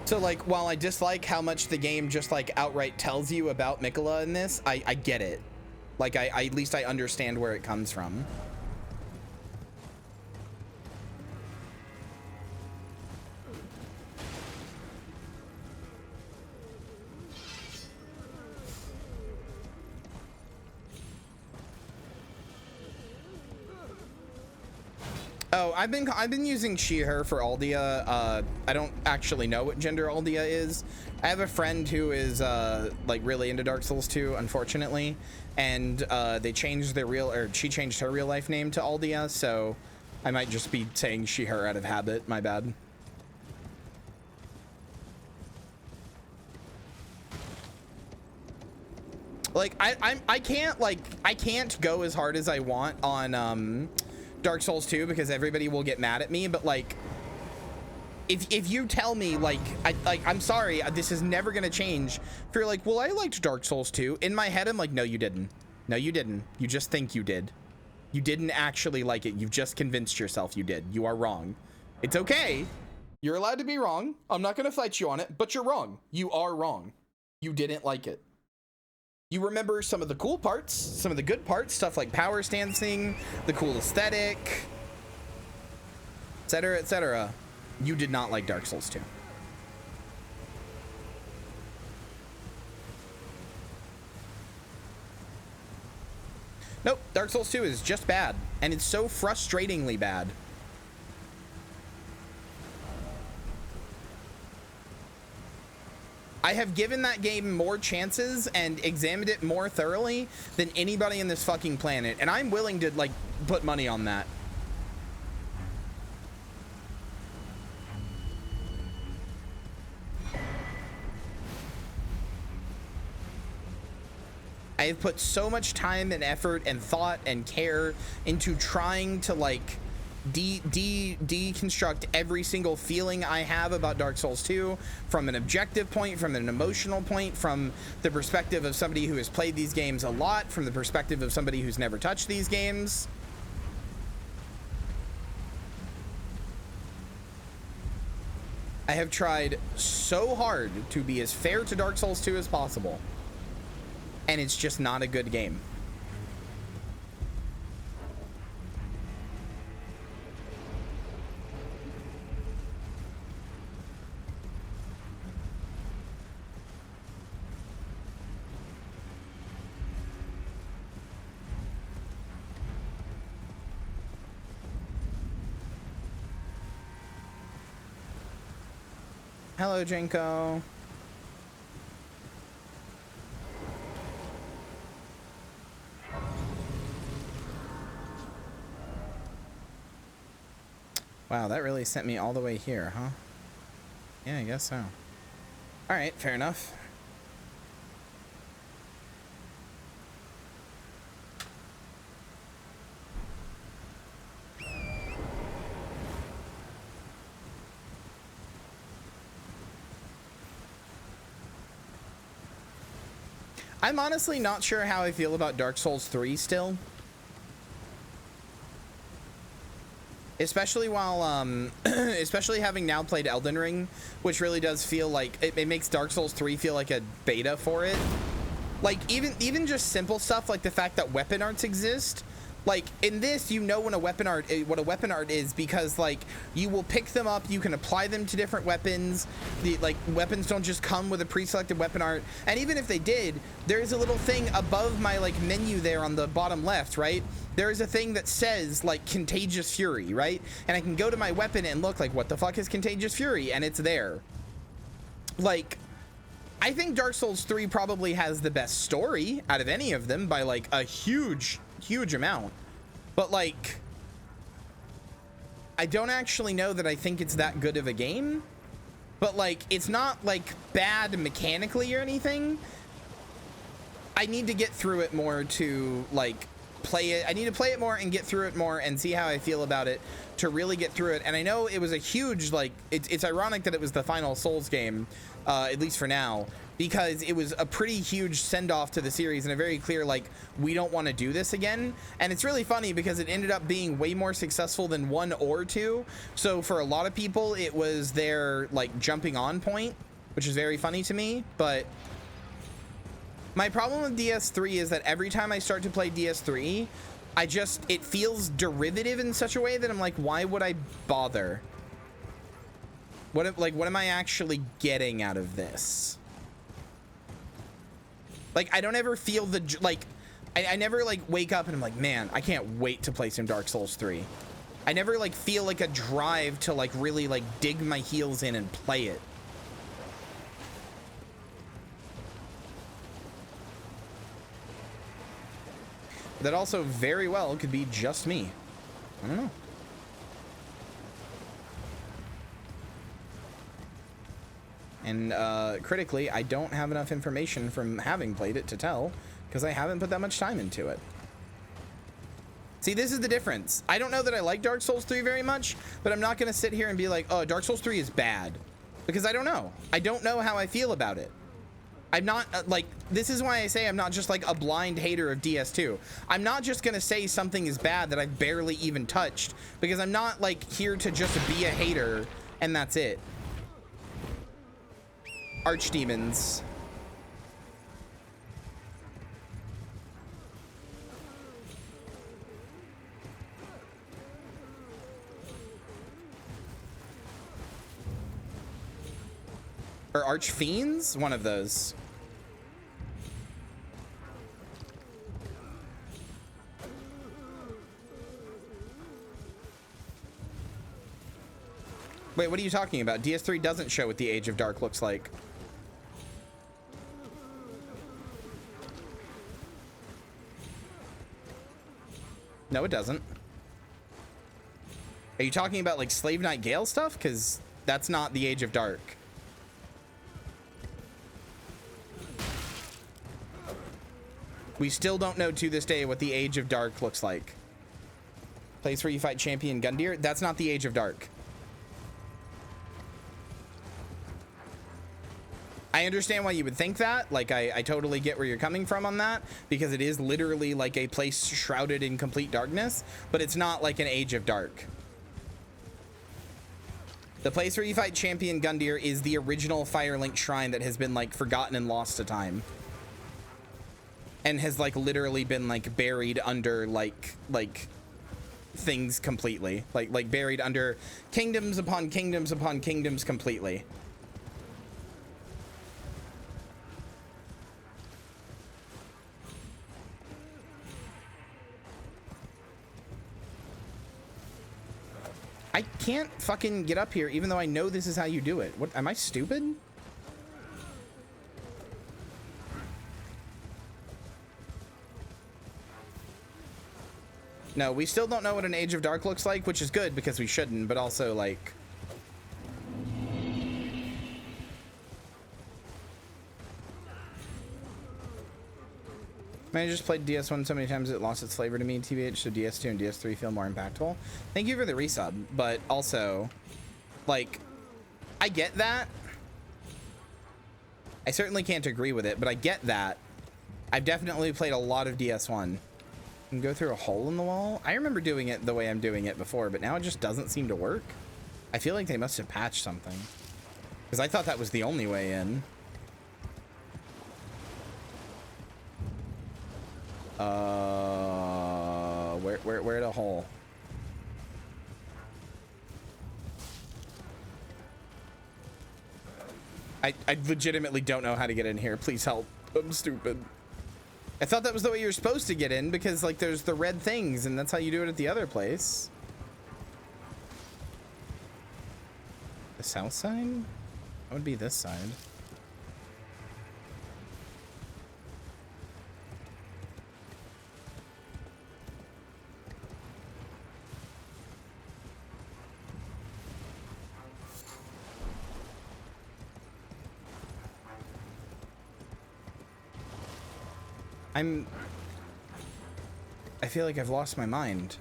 So, like, while I dislike how much the game just, like, outright tells you about Mikola in this, I get it. Like, at least I understand where it comes from. Oh, I've been using she/her for Aldia. I don't actually know what gender Aldia is. I have a friend who is like really into Dark Souls 2, unfortunately, and they changed she changed her real life name to Aldia, so I might just be saying she/her out of habit. My bad. Like I can't go as hard as I want on Dark Souls 2 because everybody will get mad at me, but like if you tell me like I'm sorry, this is never gonna change. If you're like, well, I liked Dark Souls 2, in my head I'm like, no you didn't. No you didn't. You just think you did. You didn't actually like it. You've just convinced yourself you did. You are wrong. It's okay. You're allowed to be wrong. I'm not gonna fight you on it, but you're wrong. You are wrong. You didn't like it. You remember some of the cool parts, some of the good parts, stuff like power stancing, the cool aesthetic, etc., etc. You did not like Dark Souls 2. Nope, Dark Souls 2 is just bad, and it's so frustratingly bad. I have given that game more chances and examined it more thoroughly than anybody in this fucking planet, and I'm willing to like put money on that. I have put so much time and effort and thought and care into trying to like deconstruct every single feeling I have about Dark Souls 2 from an objective point, from an emotional point, from the perspective of somebody who has played these games a lot, from the perspective of somebody who's never touched these games. I have tried so hard to be as fair to Dark Souls 2 as possible, and it's just not a good game. Hello, Jenko. Wow, that really sent me all the way here, huh? Yeah, I guess so. All right, fair enough. I'm honestly not sure how I feel about Dark Souls 3 still. Especially while, especially having now played Elden Ring, which really does feel like, it makes Dark Souls 3 feel like a beta for it. Like, even just simple stuff like the fact that weapon arts exist. Like, in this, you know what a weapon art is because, like, you will pick them up, you can apply them to different weapons. Like, weapons don't just come with a pre-selected weapon art. And even if they did, there's a little thing above my, like, menu there on the bottom left, right? There is a thing that says, like, Contagious Fury, right? And I can go to my weapon and look, like, what the fuck is Contagious Fury? And it's there. Like, I think Dark Souls 3 probably has the best story out of any of them by, like, a huge amount, but like I don't actually know that I think it's that good of a game, but like it's not like bad mechanically or anything. I need to get through it more to like play it. I need to play it more and get through it more and see how I feel about it to really get through it. And I know it was a huge, like, it's ironic that it was the final Souls game, at least for now, because it was a pretty huge send-off to the series and a very clear, like, we don't want to do this again. And it's really funny because it ended up being way more successful than 1 or 2. So for a lot of people, it was their, like, jumping on point, which is very funny to me. But my problem with DS3 is that every time I start to play DS3, it feels derivative in such a way that I'm like, why would I bother? What am I actually getting out of this? Like, I don't ever feel I never like wake up and I'm like, man, I can't wait to play some Dark Souls 3. I never like feel like a drive to like really like dig my heels in and play it. That also very well could be just me. I don't know. And critically, I don't have enough information from having played it to tell, because I haven't put that much time into it. See, this is the difference. I don't know that I like Dark Souls 3 very much, but I'm not going to sit here and be like, oh, Dark Souls 3 is bad. Because I don't know. I don't know how I feel about it. I'm not, this is why I say I'm not just like a blind hater of DS2. I'm not just going to say something is bad that I've barely even touched, because I'm not like here to just be a hater and that's it. Archdemons. Or archfiends? One of those. Wait, what are you talking about? DS3 doesn't show what the Age of Dark looks like. No, it doesn't. Are you talking about like Slave Knight Gale stuff? Because that's not the Age of Dark. We still don't know to this day what the Age of Dark looks like. Place where you fight Champion Gundyr? That's not the Age of Dark. I understand why you would think that. Like, I totally get where you're coming from on that, because it is literally like a place shrouded in complete darkness, but it's not like an Age of Dark. The place where you fight Champion Gundyr is the original Firelink shrine that has been like forgotten and lost to time. And has like literally been like buried under like things completely. Like buried under kingdoms upon kingdoms upon kingdoms completely. I can't fucking get up here even though I know this is how you do it. What, am I stupid? No, we still don't know what an Age of Dark looks like, which is good because we shouldn't, but also like... Man, I just played DS1 so many times it lost its flavor to me, TBH, so DS2 and DS3 feel more impactful. Thank you for the resub, but also, like, I get that. I certainly can't agree with it, but I get that. I've definitely played a lot of DS1. And go through a hole in the wall? I remember doing it the way I'm doing it before, but now it just doesn't seem to work. I feel like they must have patched something, because I thought that was the only way in. Where the hole? I legitimately don't know how to get in here. Please help. I'm stupid. I thought that was the way you're supposed to get in, because like there's the red things and that's how you do it at the other place. The south side? That would be this side. I feel like I've lost my mind.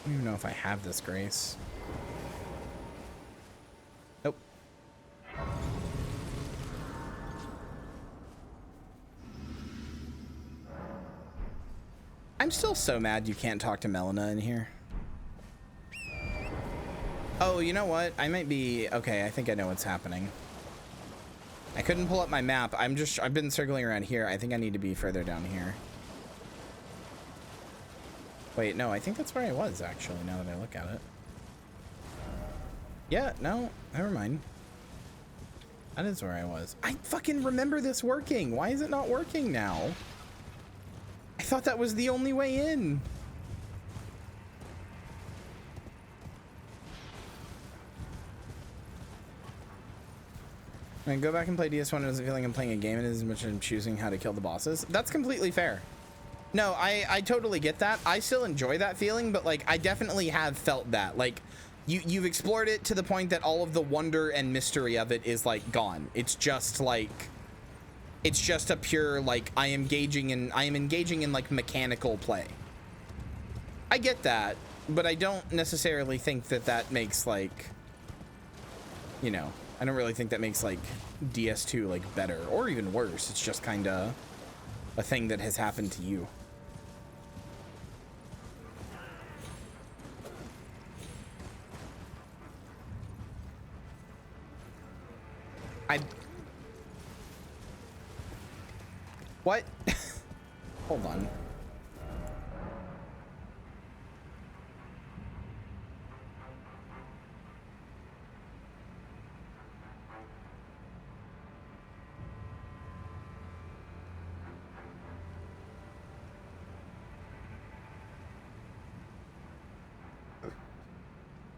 I don't even know if I have this grace. Nope. I'm still so mad you can't talk to Melina in here. Oh, you know what? I might be... Okay, I think I know what's happening. I couldn't pull up my map. I've been circling around here. I think I need to be further down here. Wait, no, I think that's where I was, actually, now that I look at it. Yeah, no, never mind. That is where I was. I fucking remember this working. Why is it not working now? I thought that was the only way in. I go back and play DS1. It doesn't feel like I'm playing a game. It is as much as I'm choosing how to kill the bosses. That's completely fair. No, I totally get that. I still enjoy that feeling, but like I definitely have felt that. Like you've explored it to the point that all of the wonder and mystery of it is like gone. It's just like it's just a pure like I am engaging in like mechanical play. I get that, but I don't necessarily think that that makes like, you know, I don't really think that makes like DS2 like better or even worse. It's just kind of a thing that has happened to you. What? Hold on.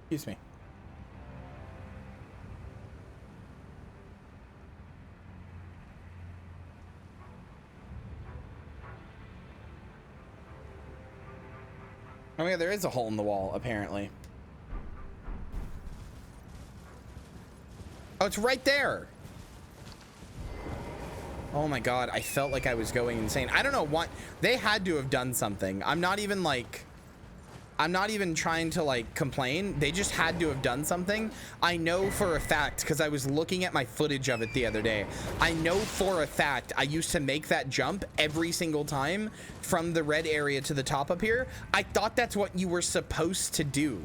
Excuse me. Oh yeah, there is a hole in the wall, apparently. Oh, it's right there. Oh my god, I felt like I was going insane. I don't know what they had to have done something. I'm not even trying to like complain. They just had to have done something. I know for a fact because I was looking at my footage of it the other day. I know for a fact I used to make that jump every single time from the red area to the top up here. I thought that's what you were supposed to do.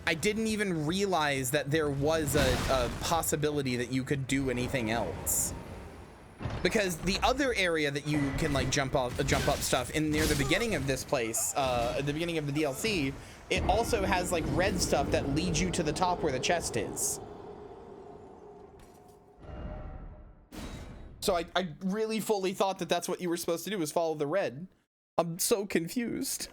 I didn't even realize that there was a possibility that you could do anything else. Because the other area that you can like jump up stuff in near the beginning of this place, at the beginning of the DLC, it also has like red stuff that leads you to the top where the chest is. So I really fully thought that that's what you were supposed to do, was follow the red. I'm so confused.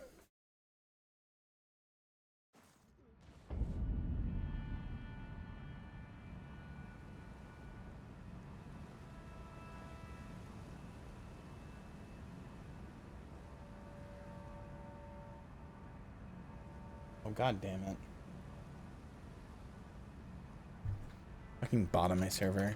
Oh, god damn it. Fucking bot on my server.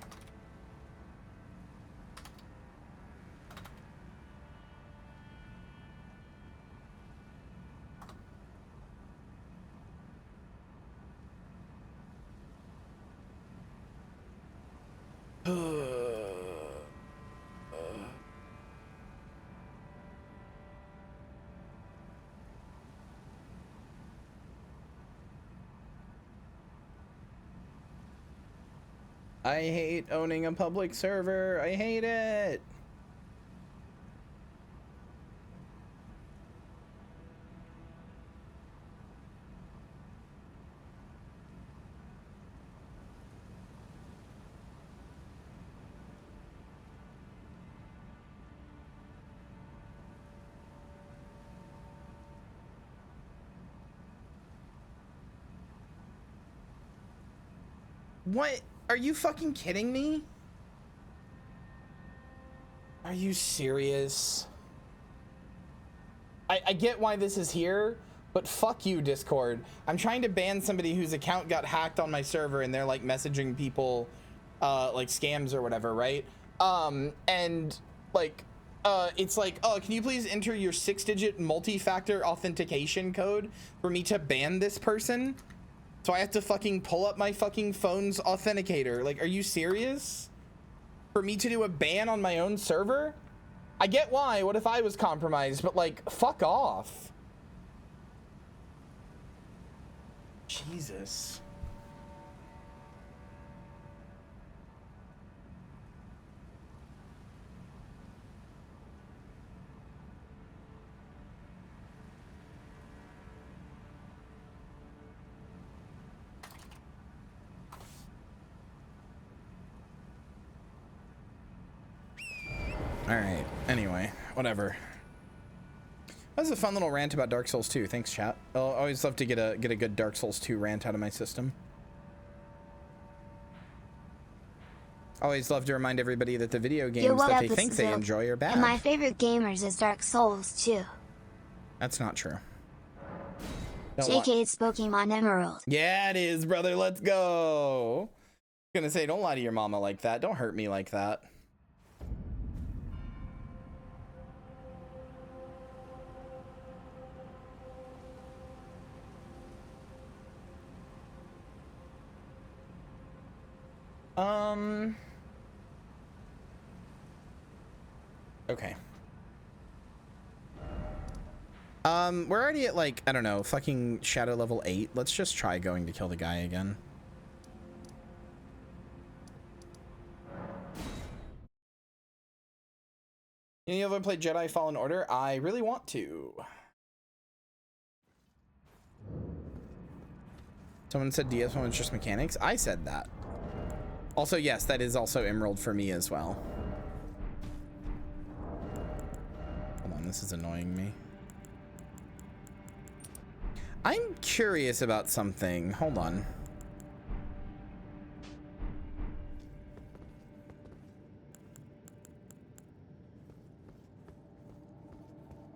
I hate owning a public server. I hate it. What? Are you fucking kidding me? Are you serious? I get why this is here, but fuck you, Discord. I'm trying to ban somebody whose account got hacked on my server and they're like messaging people like scams or whatever, right? And like it's like, oh, can you please enter your 6-digit multi-factor authentication code for me to ban this person? So I have to fucking pull up my fucking phone's authenticator. Like, are you serious? For me to do a ban on my own server? I get why. What if I was compromised? But like, fuck off. Jesus. All right. Anyway, whatever. That was a fun little rant about Dark Souls 2. Thanks, chat. I'll always love to get a good Dark Souls 2 rant out of my system. Always love to remind everybody that the video games that they think they enjoy are bad. And my favorite gamers is Dark Souls 2. That's not true. JK, it's Pokemon Emerald. Yeah, it is, brother. Let's go. I'm gonna say, don't lie to your mama like that. Don't hurt me like that. Okay. We're already at like, I don't know, fucking shadow level 8. Let's just try going to kill the guy again. You ever played Jedi Fallen Order? I really want to. Someone said DS1 was just mechanics. I said that. Also, yes, that is also Emerald for me as well. Hold on, this is annoying me. I'm curious about something. Hold on.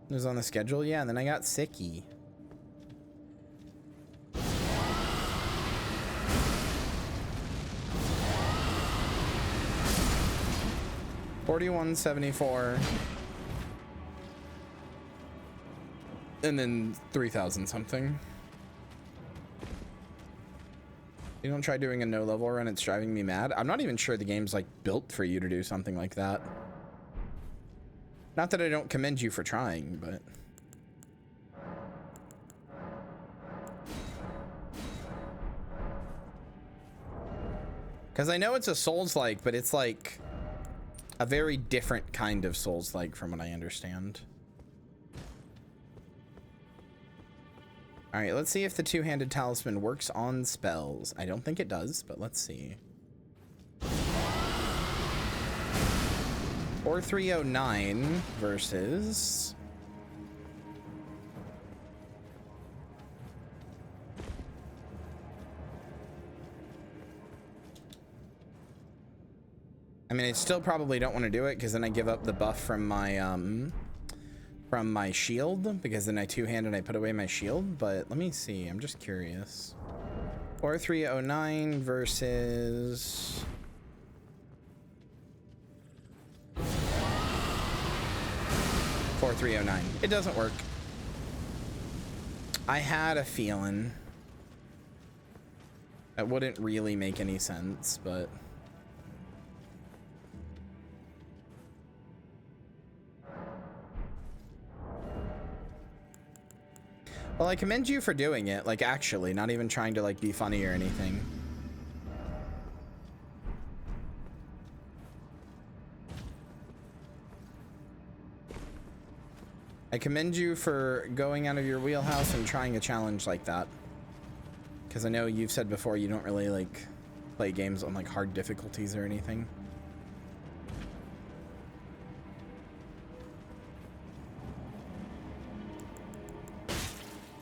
It was on the schedule? Yeah, and then I got sicky. $41.74 and then 3,000 something. You don't try doing a no level run, it's driving me mad. I'm not even sure the game's like built for you to do something like that. Not that I don't commend you for trying, but because I know it's a Souls-like, but it's like a very different kind of Souls-like from what I understand. All right, let's see if the two-handed talisman works on spells. I don't think it does, but let's see. 4309 versus I mean, I still probably don't want to do it because then I give up the buff from my shield, because then I two-hand and I put away my shield. But let me see. I'm just curious. 4309 versus 4309. It doesn't work. I had a feeling that wouldn't really make any sense, but well, I commend you for doing it, like actually, not even trying to like be funny or anything. I commend you for going out of your wheelhouse and trying a challenge like that. Because I know you've said before you don't really like play games on like hard difficulties or anything.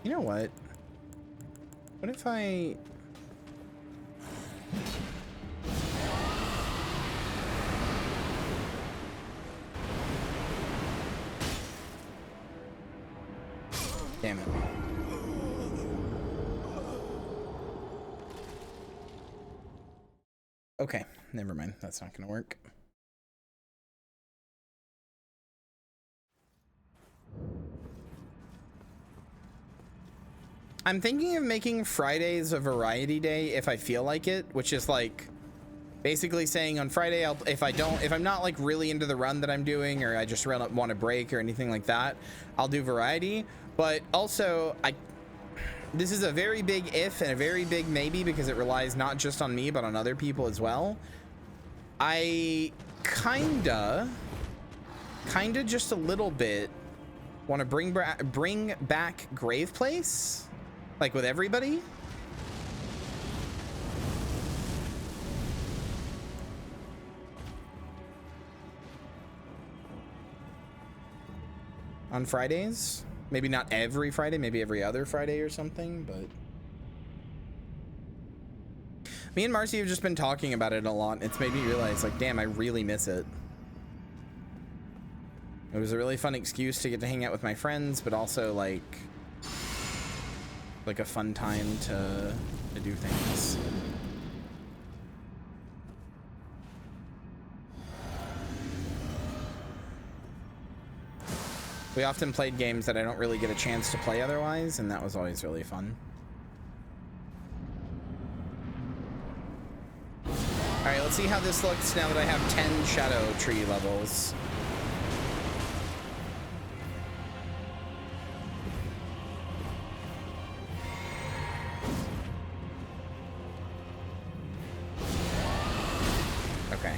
You know what? What if I... Damn it. Okay, never mind. That's not gonna work. I'm thinking of making Fridays a variety day if I feel like it, which is like basically saying on Friday, if I'm not like really into the run that I'm doing, or I just want a break or anything like that, I'll do variety. But also, this is a very big if and a very big maybe, because it relies not just on me, but on other people as well. I kinda just a little bit want to bring back Grave Place, like with everybody. On Fridays, maybe not every Friday, maybe every other Friday or something, but me and Marcy have just been talking about it a lot. It's made me realize, like, damn, I really miss it. It was a really fun excuse to get to hang out with my friends, but also like a fun time to do things. We often played games that I don't really get a chance to play otherwise, and that was always really fun. All right, let's see how this looks now that I have 10 shadow tree levels. Okay.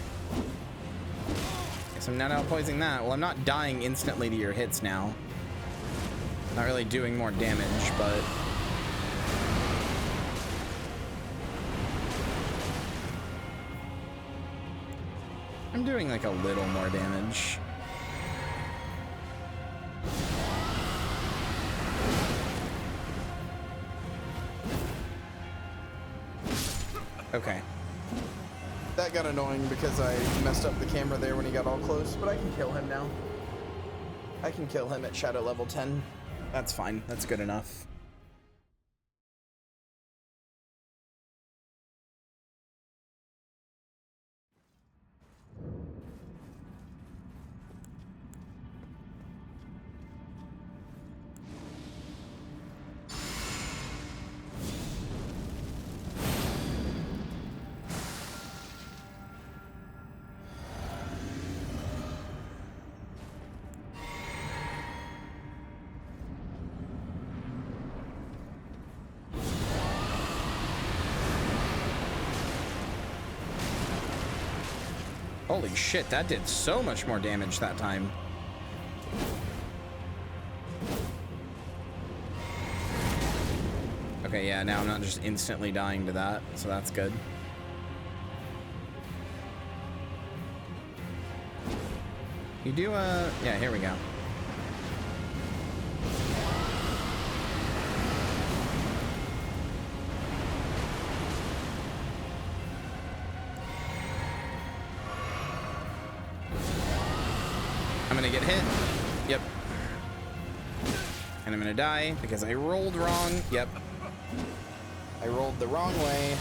Guess I'm not outpoising that. Well, I'm not dying instantly to your hits now. Not really doing more damage, but I'm doing like a little more damage. Okay. That got annoying because I messed up the camera there when he got all close, but I can kill him now. I can kill him at shadow level 10. That's fine. That's good enough. Holy shit, that did so much more damage that time. Okay, yeah, now I'm not just instantly dying to that, so that's good. You do, yeah, here we go. I'm gonna get hit. Yep. And I'm gonna die because I rolled wrong. Yep. I rolled the wrong way.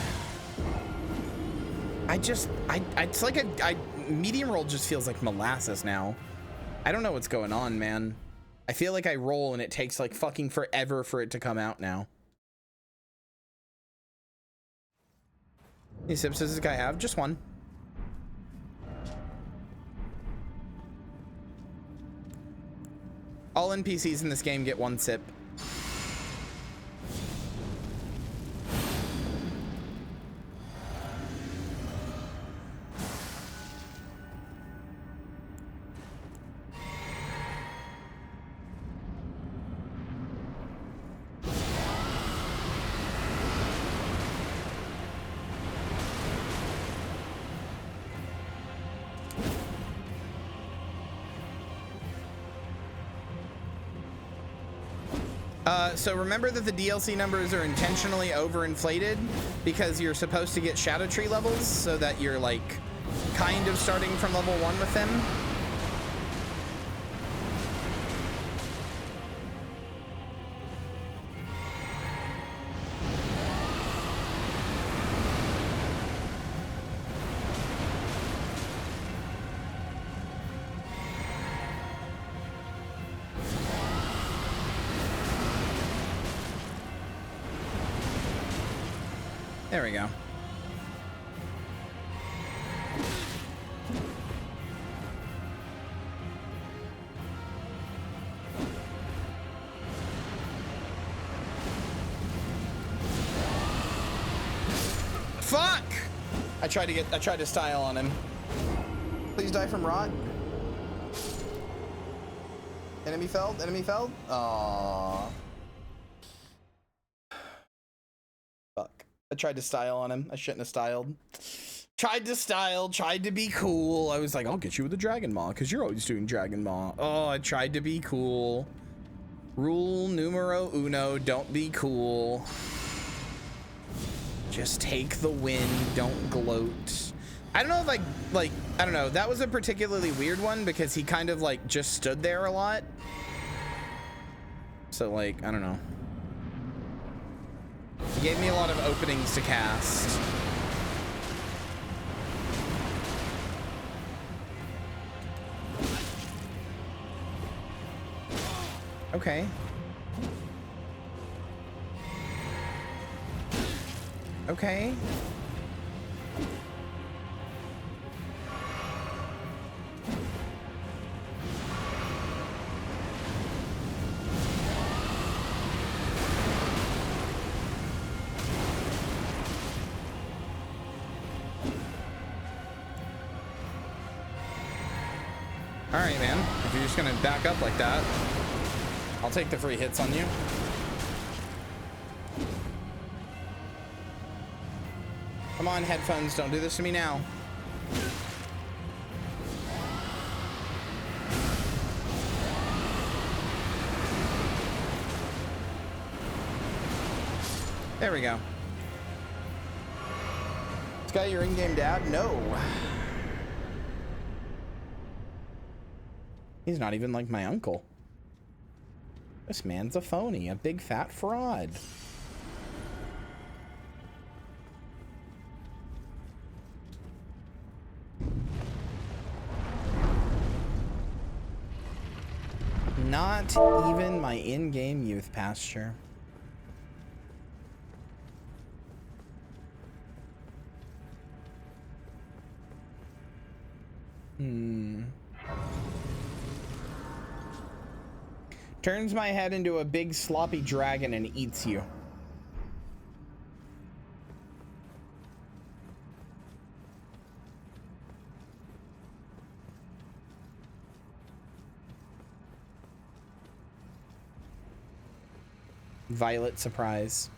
It's like medium roll just feels like molasses now. I don't know what's going on, man. I feel like I roll and it takes like fucking forever for it to come out now. How many sips does this guy have? Just one. All NPCs in this game get one sip. So remember that the DLC numbers are intentionally overinflated because you're supposed to get Shadow Tree levels so that you're like kind of starting from level 1 with them. There we go. Fuck! I tried to style on him. Please die from rot. Enemy felled, enemy felled. Aww. Fuck. I tried to style on him. I shouldn't have styled. Tried to style, tried to be cool. I was like, I'll get you with the Dragon Maw, because you're always doing Dragon Maw. Oh, I tried to be cool. Rule numero uno, don't be cool. Just take the win, don't gloat. I don't know if I don't know. That was a particularly weird one because he kind of like just stood there a lot. So like, I don't know. He gave me a lot of openings to cast. Okay. Okay. All right, man. If you're just gonna back up like that, I'll take the free hits on you. Come on, headphones, don't do this to me now. There we go. This guy your in-game dad? No. He's not even like my uncle. This man's a phony, a big fat fraud. Not even my in-game youth pasture. Turns my head into a big sloppy dragon and eats you. Violet surprise.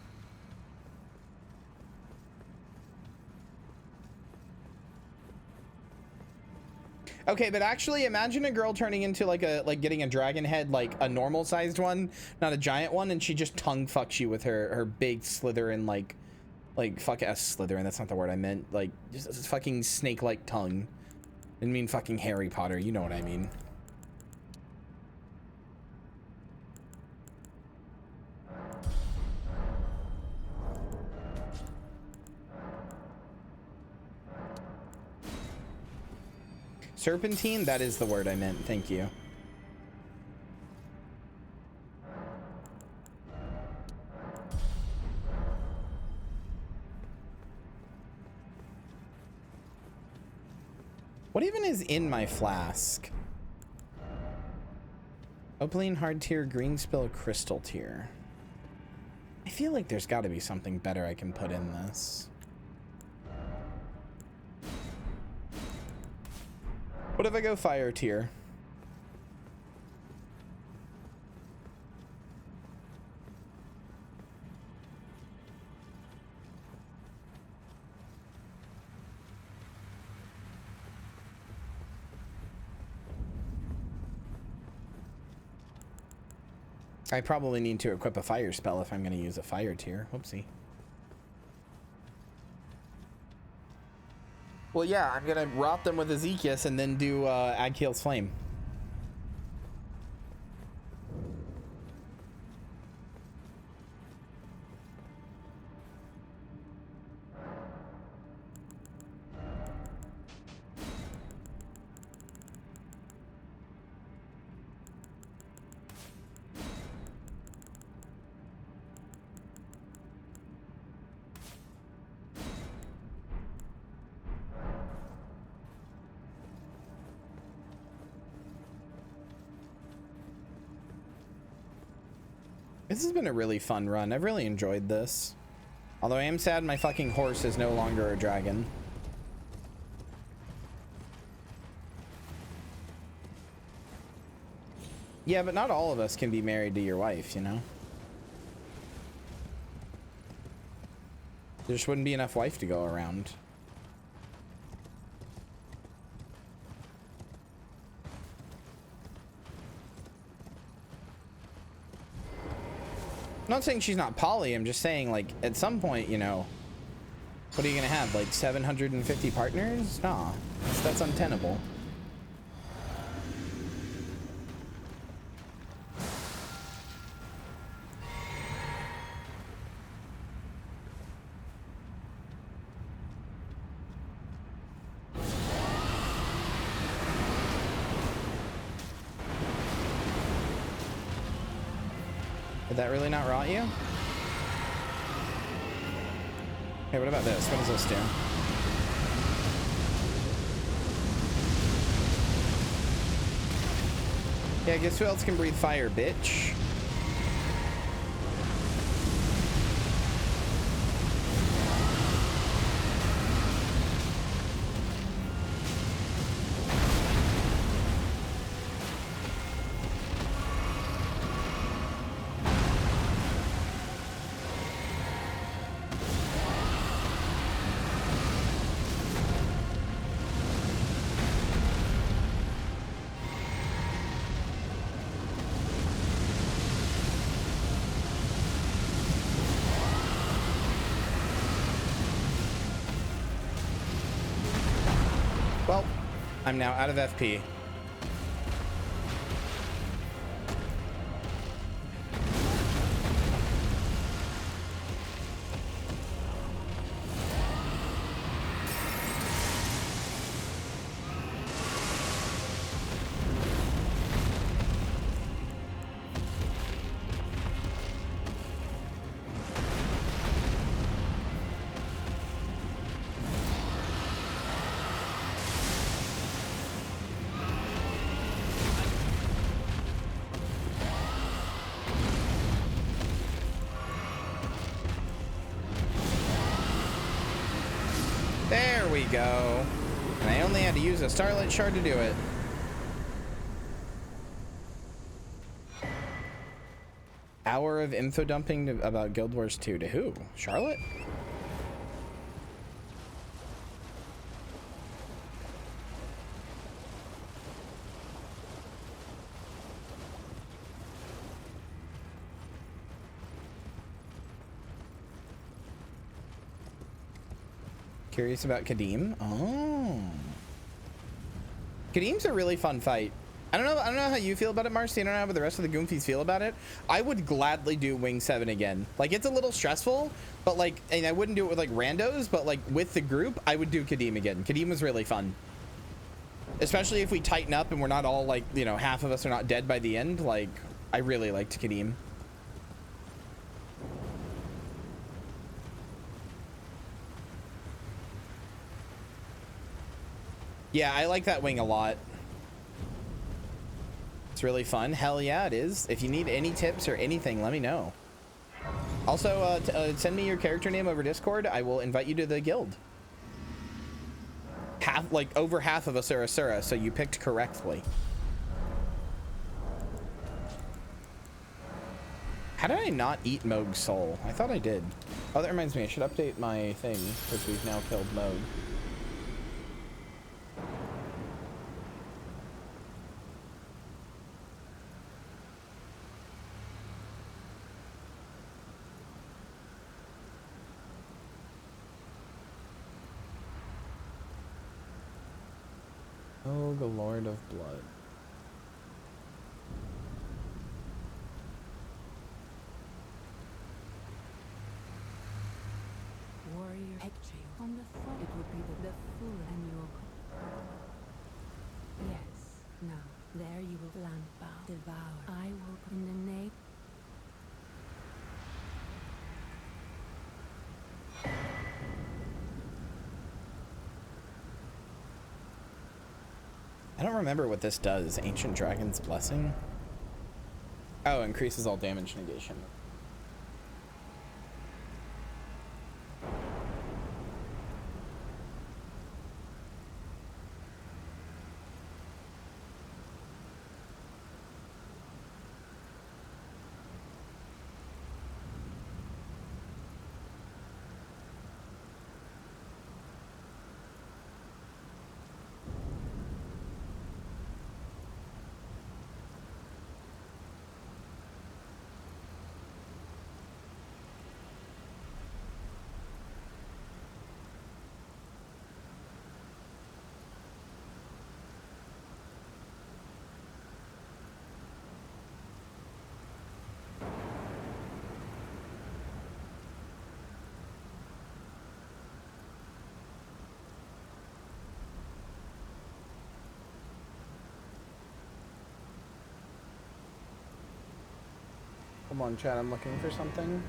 Okay, but actually imagine a girl turning into like getting a dragon head, like a normal sized one, not a giant one, and she just tongue fucks you with her big Slytherin like fuck Slytherin, that's not the word I meant. Like just a fucking snake-like tongue. Didn't mean fucking Harry Potter, you know what I mean. Serpentine? That is the word I meant. Thank you. What even is in my flask? Opaline hard tier, green spill, crystal tier. I feel like there's got to be something better I can put in this. What if I go fire tier? I probably need to equip a fire spell if I'm going to use a fire tier. Whoopsie. Well, yeah, I'm gonna rot them with Ezekias and then do Agkiel's Flame. This has been a really fun run. I've really enjoyed this. Although I am sad my fucking horse is no longer a dragon. Yeah, but not all of us can be married to your wife, you know? There just wouldn't be enough wife to go around. I'm not saying she's not poly, I'm just saying, like, at some point, you know, what are you gonna have, like 750 partners? Nah, that's untenable. Did that really not rot you? Hey, what about this? What does this do? Yeah, guess who else can breathe fire, bitch? Well, I'm now out of FP. There we go. And I only had to use a Starlight Shard to do it. Hour of info dumping about Guild Wars 2 to who? Charlotte? Curious about Kadim? Oh. Kadim's a really fun fight. I don't know how you feel about it, Marcy. I don't know how the rest of the Goomfies feel about it. I would gladly do Wing 7 again. Like, it's a little stressful, but like, and I wouldn't do it with like randos, but like with the group, I would do Kadim again. Kadim was really fun. Especially if we tighten up and we're not all like, you know, half of us are not dead by the end. Like, I really liked Kadim. Yeah, I like that wing a lot. It's really fun. Hell yeah, it is. If you need any tips or anything, let me know. Also, send me your character name over Discord. I will invite you to the guild. Over half of us are Asura, so you picked correctly. How did I not eat Moog's soul? I thought I did. Oh, that reminds me. I should update my thing because we've now killed Moog. Oh, the Lord of Blood. Warrior exhale on the front. It would be the full annual. Yes. Now, there you will land bow. Devour. I will in the name. I don't remember what this does. Ancient Dragon's Blessing? Oh, increases all damage negation. Come on, chat. I'm looking for something.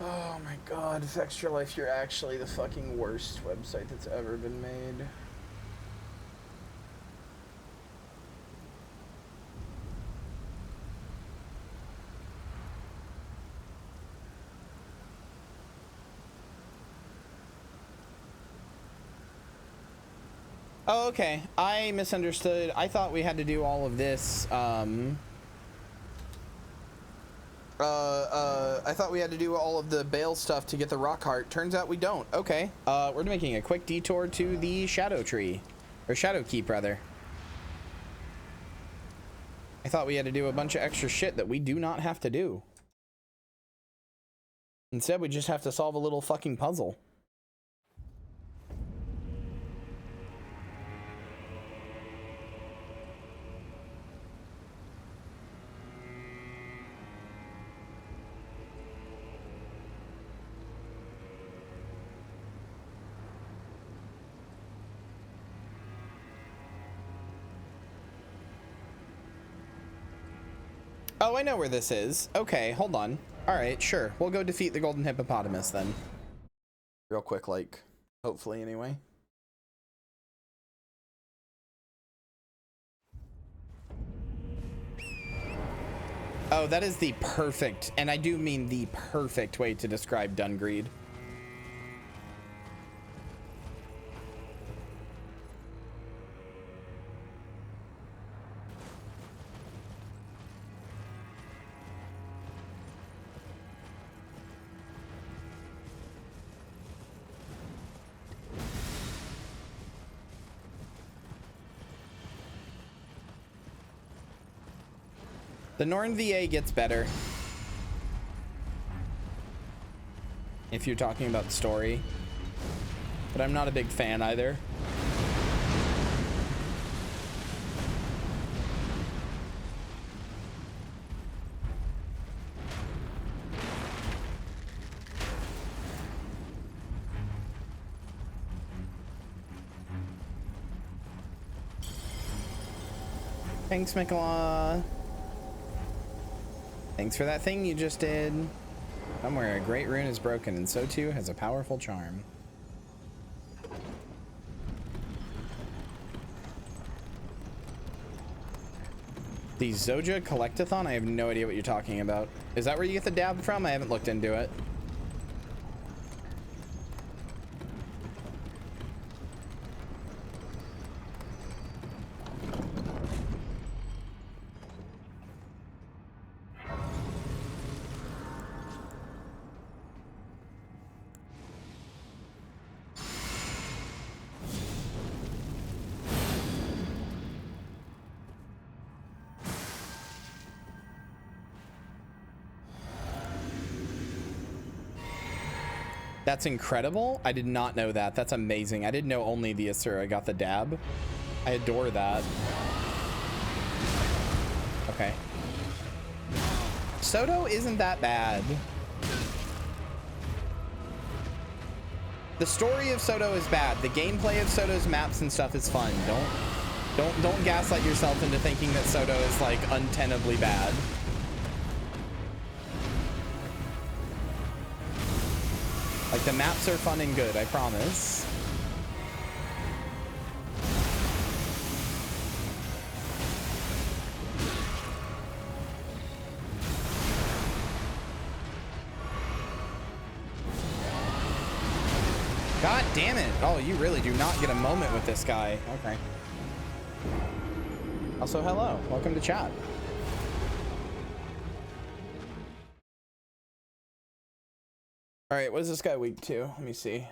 Oh my god, if Extra Life, you're actually the fucking worst website that's ever been made. Oh, okay. I misunderstood. I thought we had to do all of this, I thought we had to do all of the Bale stuff to get the rock heart. Turns out we don't. Okay. We're making a quick detour to the Shadow Tree. Or Shadow Keep, rather. I thought we had to do a bunch of extra shit that we do not have to do. Instead, we just have to solve a little fucking puzzle. Oh, I know where this is. Okay, hold on. All right, sure. We'll go defeat the golden hippopotamus then. Real quick, like, hopefully anyway. Oh, that is the perfect, and I do mean the perfect way to describe Dungreed. The Norn VA gets better. If you're talking about the story. But I'm not a big fan either. Thanks, Mikala. Thanks for that thing you just did. Somewhere a great rune is broken, and so too has a powerful charm. The Zoja Collectathon? I have no idea what you're talking about. Is that where you get the dab from? I haven't looked into it. That's incredible. I did not know that. That's amazing. I didn't know only the Asura got the dab. I adore that. Okay. Soto isn't that bad. The story of Soto is bad. The gameplay of Soto's maps and stuff is fun. Don't gaslight yourself into thinking that Soto is like untenably bad. Like, the maps are fun and good, I promise. God damn it. Oh, you really do not get a moment with this guy. Okay. Also, hello. Welcome to chat. All right, what is this guy weak to? Let me see.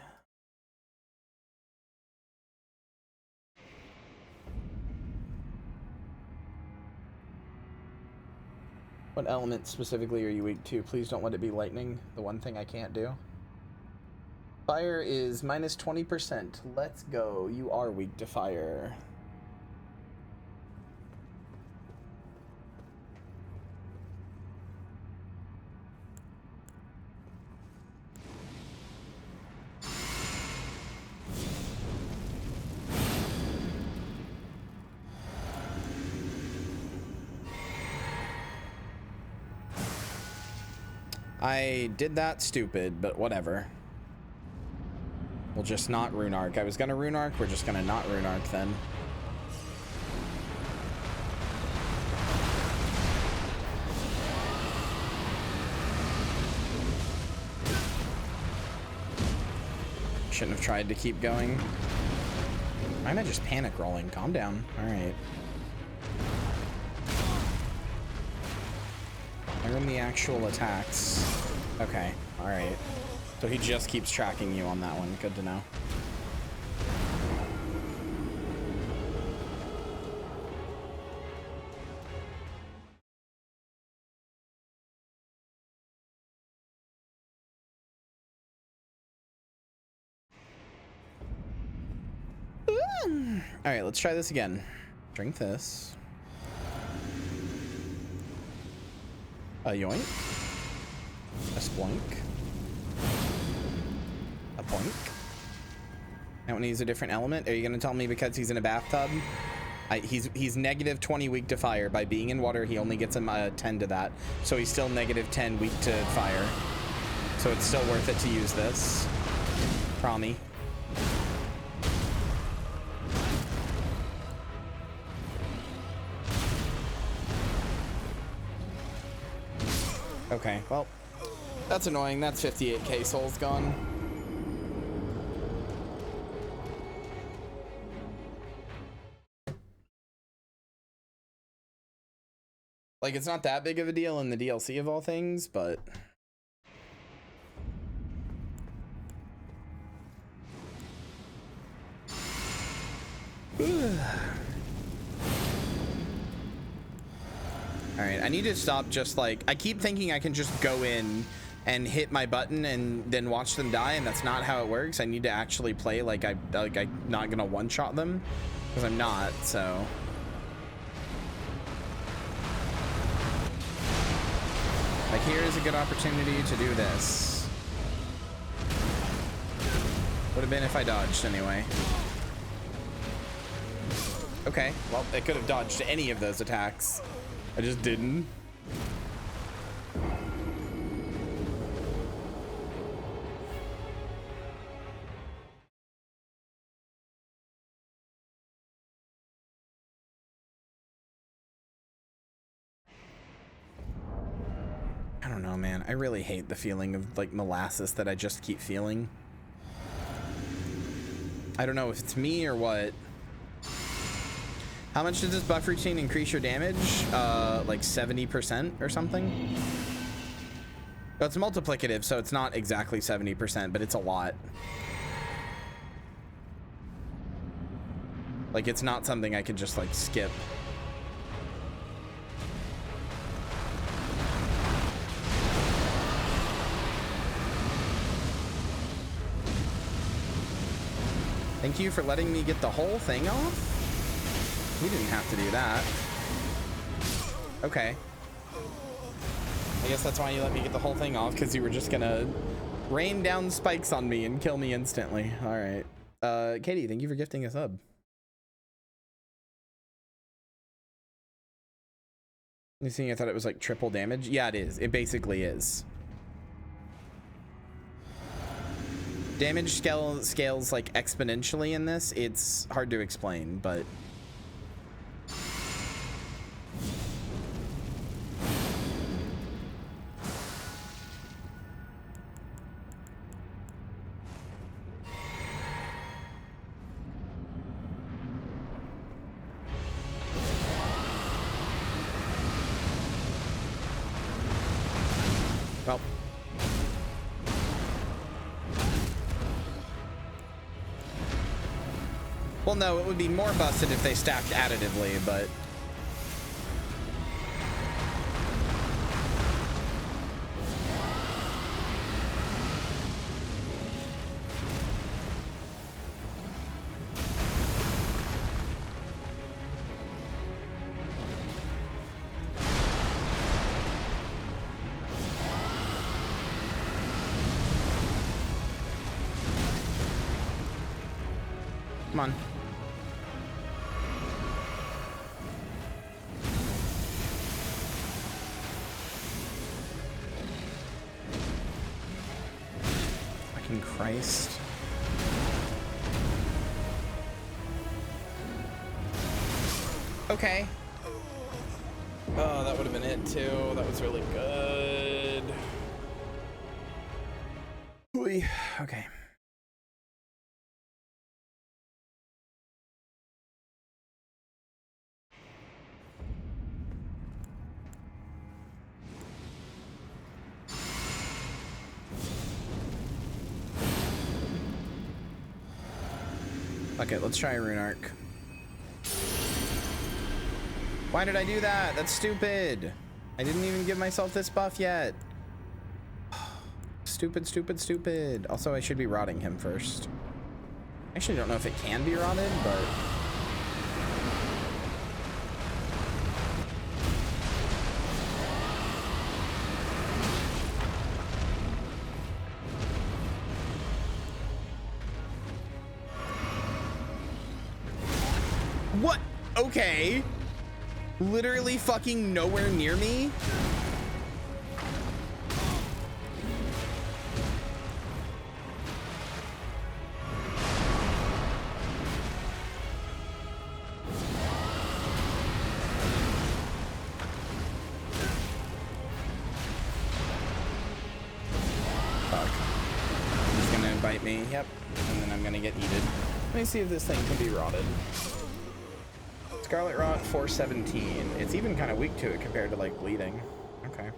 What element specifically are you weak to? Please don't let it be lightning, the one thing I can't do. Fire is minus 20%. Let's go. You are weak to fire. I did that stupid, but whatever. We'll just not rune arc. I was gonna rune arc, we're just gonna not rune arc then. Shouldn't have tried to keep going. Why am I just panic rolling? Calm down. All right. Learn the actual attacks. Okay. All right. So he just keeps tracking you on that one. Good to know. All right, let's try this again. Drink this. A yoink. A sploink. A boink. I want to use a different element. Are you going to tell me because he's in a bathtub? He's negative 20 weak to fire. By being in water, he only gets a 10 to that. So he's still negative 10 weak to fire. So it's still worth it to use this. Promi. Okay, well, that's annoying. That's 58k souls gone. Like, it's not that big of a deal in the DLC of all things, but... Alright, I need to stop just like... I keep thinking I can just go in and hit my button and then watch them die, and that's not how it works. I need to actually play like I'm not gonna one-shot them, because I'm not, so... Like, here is a good opportunity to do this. Would have been if I dodged anyway. Okay, well, I could have dodged any of those attacks. I just didn't. I don't know, man. I really hate the feeling of like molasses that I just keep feeling. I don't know if it's me or what. How much does this buff routine increase your damage? Like 70% or something? Oh, it's multiplicative, so it's not exactly 70%, but it's a lot. Like, it's not something I could just like skip. Thank you for letting me get the whole thing off. We didn't have to do that. Okay. I guess that's why you let me get the whole thing off, because you were just gonna rain down spikes on me and kill me instantly. All right. Katie, thank you for gifting a sub. You see, I thought it was like triple damage. Yeah, it is. It basically is. Damage scales like exponentially in this. It's hard to explain, but... Well, no, it would be more busted if they stacked additively, but... Come on. fucking Christ. Okay. Oh, that would have been it too. That was really good. Okay. Okay, let's try a rune arc. Why did I do that? That's stupid. I didn't even give myself this buff yet. Stupid, stupid, stupid. Also, I should be rotting him first. I actually don't know if it can be rotted, but... What? Okay. Literally fucking nowhere near me. Fuck. He's gonna bite me. Yep. And then I'm gonna get eaten. Let me see if this thing can be rotted. Scarlet Rot 417. It's even kind of weak to it compared to like bleeding. Okay.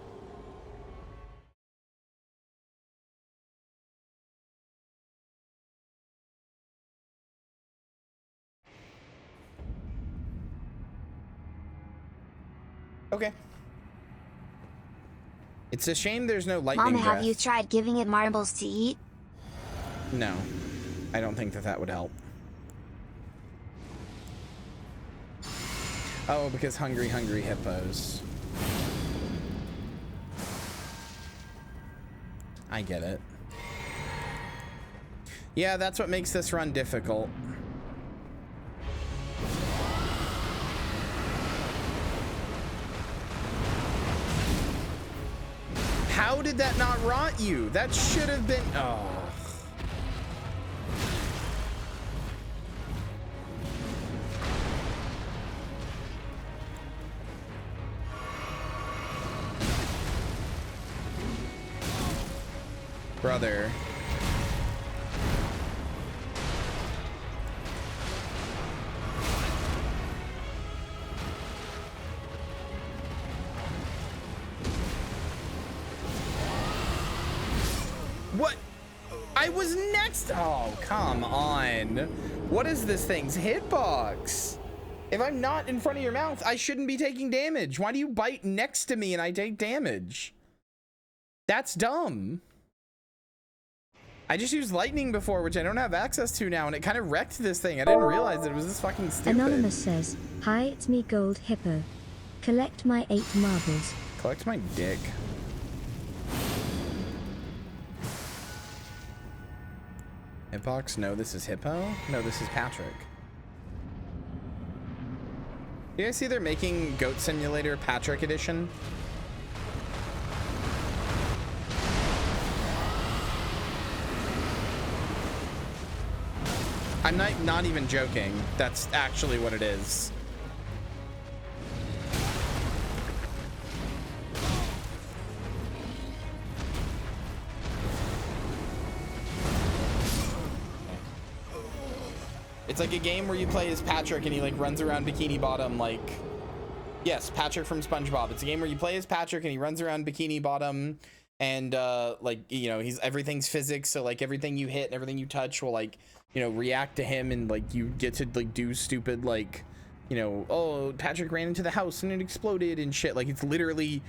Okay. It's a shame there's no lightning Mom, breath. have you tried giving it marbles to eat? No. I don't think that would help. Oh, because hungry hippos. I get it. Yeah, that's what makes this run difficult. How did that not rot you? That should have been... Oh. Brother. What? I was next. Oh, come on. What is this thing's hitbox? If I'm not in front of your mouth, I shouldn't be taking damage. Why do you bite next to me and I take damage? That's dumb. I just used lightning before, which I don't have access to now, and it kind of wrecked this thing. I didn't realize that it was this fucking stupid. Anonymous says, "Hi, it's me, Gold Hippo. Collect my 8 marbles." Collect my dick. Hitbox? No, this is Hippo? No, this is Patrick. You guys see they're making Goat Simulator Patrick Edition? I'm not even joking. That's actually what it is. It's like a game where you play as Patrick and he like runs around Bikini Bottom like... Yes, Patrick from SpongeBob. It's a game where you play as Patrick and he runs around Bikini Bottom and like, you know, everything's physics, so like everything you hit and everything you touch will like, you know, react to him, and like you get to like do stupid like, you know, oh, Patrick ran into the house and it exploded and shit. Like it's literally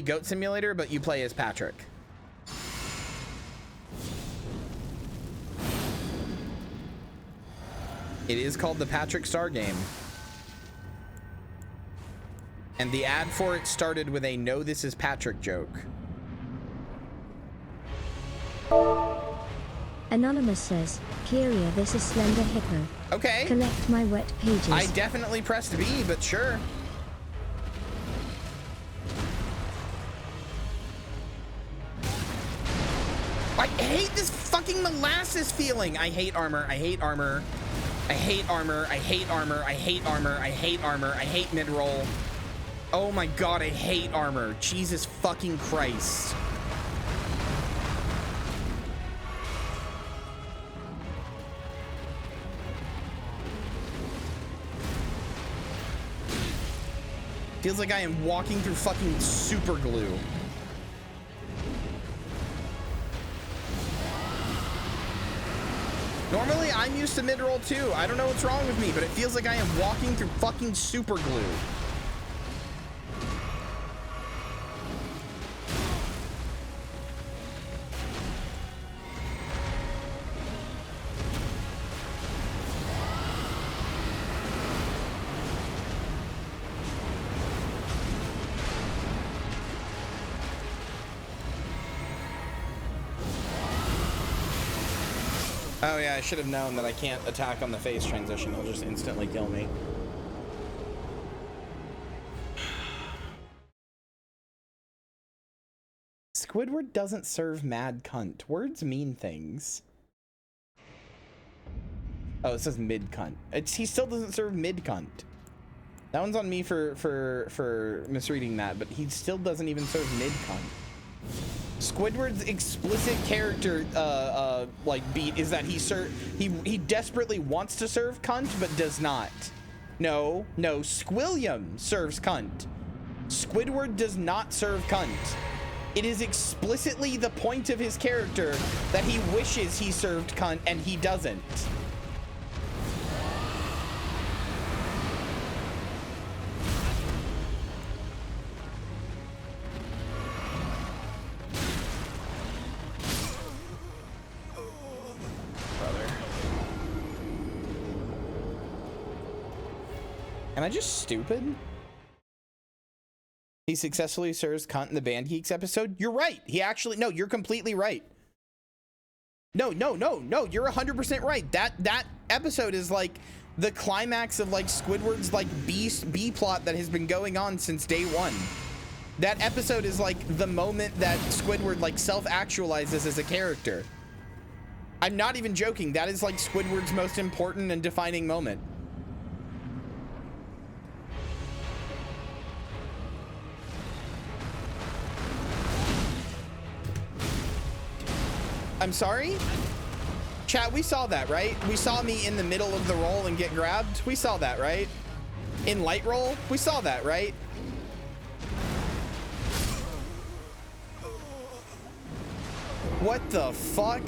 Goat Simulator, but you play as Patrick. It is called the Patrick Star Game. And the ad for it started with a "No, this is Patrick" joke. Anonymous says, "Kyria, this is Slender Hippo. Okay. Collect my wet pages." I definitely pressed B, but sure. I hate this fucking molasses feeling. I hate armor. I hate armor. I hate armor. I hate armor. I hate armor. I hate armor. I hate mid-roll. Oh my god, I hate armor. Jesus fucking Christ. Feels like I am walking through fucking super glue. Normally, I'm used to mid-roll too. I don't know what's wrong with me, but it feels like I am walking through fucking super glue. Oh yeah, I should have known that I can't attack on the phase transition. He'll just instantly kill me. Squidward doesn't serve mad cunt. Words mean things. Oh, it says mid cunt. He still doesn't serve mid cunt. That one's on me for misreading that, but he still doesn't even serve mid cunt. Squidward's explicit character like beat is that he desperately wants to serve cunt but does not. No, Squilliam serves cunt. Squidward does not serve cunt. It is explicitly the point of his character that he wishes he served cunt and he doesn't. Am I just stupid? He successfully serves cunt in the Band Geeks episode. You're right. He actually, no, you're completely right. No, you're 100% right. That episode is like the climax of like Squidward's like B plot that has been going on since day one. That episode is like the moment that Squidward like self-actualizes as a character. I'm not even joking. That is like Squidward's most important and defining moment. I'm sorry? Chat, we saw that, right? We saw me in the middle of the roll and get grabbed. We saw that, right? In light roll, we saw that, right? What the fuck?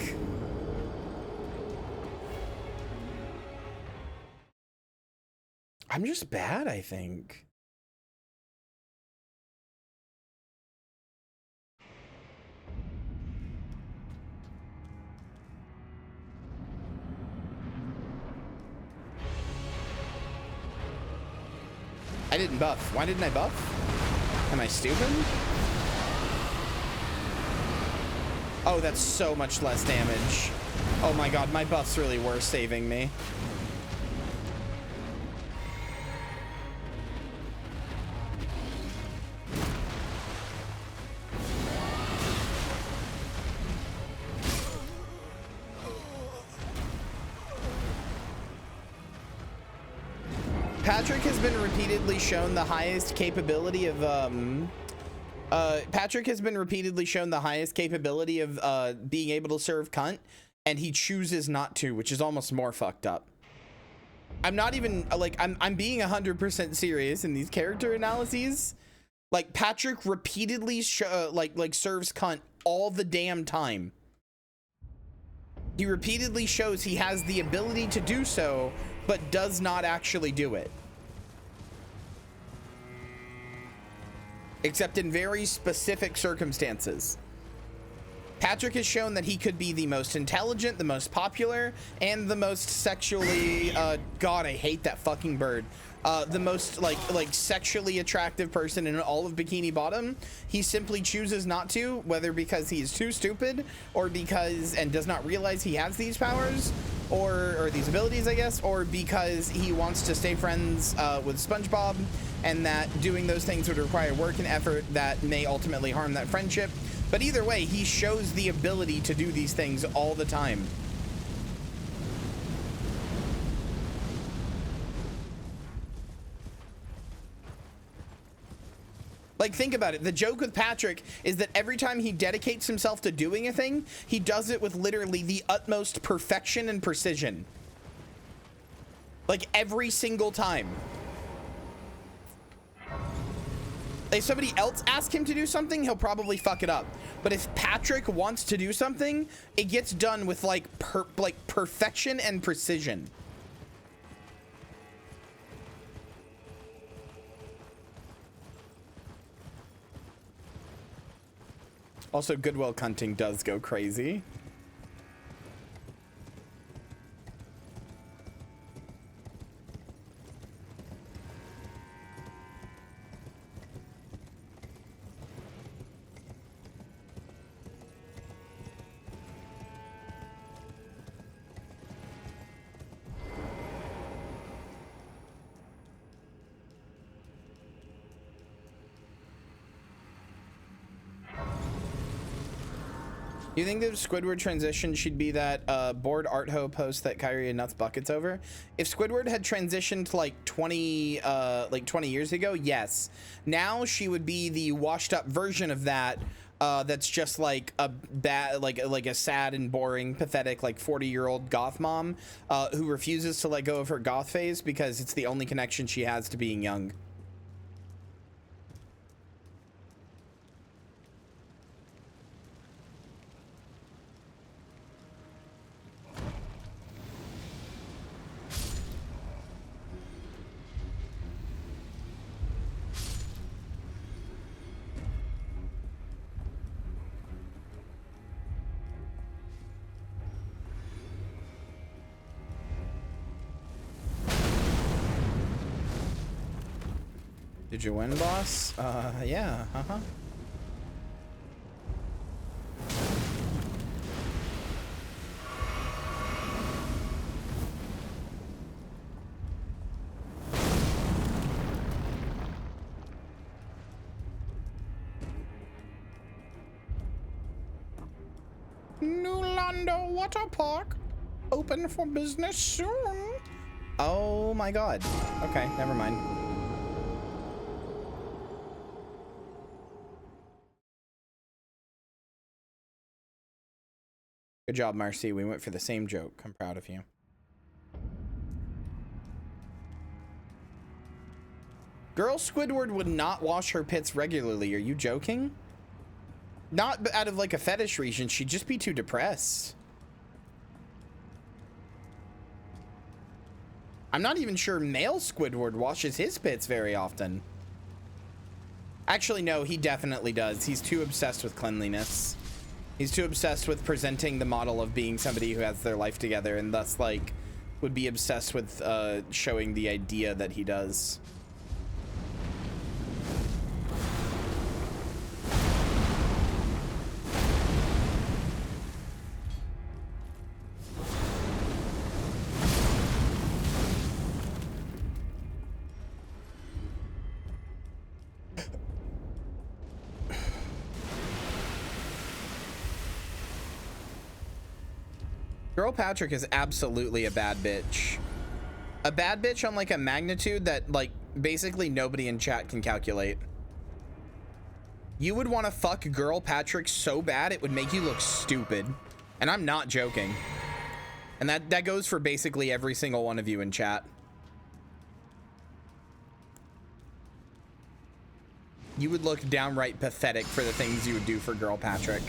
I'm just bad, I think. I didn't buff. Why didn't I buff? Am I stupid? Oh, that's so much less damage. Oh my god, my buffs really were saving me. Patrick has been repeatedly shown the highest capability of being able to serve cunt, and he chooses not to, which is almost more fucked up. I'm not even like I'm being 100% serious in these character analyses. Like Patrick repeatedly serves cunt all the damn time. He repeatedly shows he has the ability to do so, but does not actually do it. Except in very specific circumstances. Patrick has shown that he could be the most intelligent, the most popular, and the most sexually, God, I hate that fucking bird. The most like sexually attractive person in all of Bikini Bottom. He simply chooses not to, whether because he is too stupid or because and does not realize he has these powers or these abilities, I guess, or because he wants to stay friends with SpongeBob, and that doing those things would require work and effort that may ultimately harm that friendship. But either way, he shows the ability to do these things all the time. Like, think about it. The joke with Patrick is that every time he dedicates himself to doing a thing, he does it with literally the utmost perfection and precision. Like, every single time. If somebody else asks him to do something, he'll probably fuck it up. But if Patrick wants to do something, it gets done with like perfection and precision. Also, Goodwill Hunting does go crazy. You think the Squidward transition should be that bored art ho post that Kyria nuts buckets over? If Squidward had transitioned to like 20 years ago, yes. Now she would be the washed up version of that. That's just like a bad, like a sad and boring, pathetic, like 40-year-old goth mom who refuses to let go of her goth phase because it's the only connection she has to being young. Did you win, boss? Yeah, New Lando Water Park, open for business soon. Oh my god. Okay, never mind. Good job, Marcy. We went for the same joke. I'm proud of you. Girl Squidward would not wash her pits regularly. Are you joking? Not out of like a fetish reason. She'd just be too depressed. I'm not even sure male Squidward washes his pits very often. Actually, no, he definitely does. He's too obsessed with cleanliness. He's too obsessed with presenting the model of being somebody who has their life together and thus like would be obsessed with showing the idea that he does. Girl Patrick is absolutely a bad bitch. A bad bitch on like a magnitude that like basically nobody in chat can calculate. You would want to fuck Girl Patrick so bad it would make you look stupid. And I'm not joking. And that goes for basically every single one of you in chat. You would look downright pathetic for the things you would do for Girl Patrick.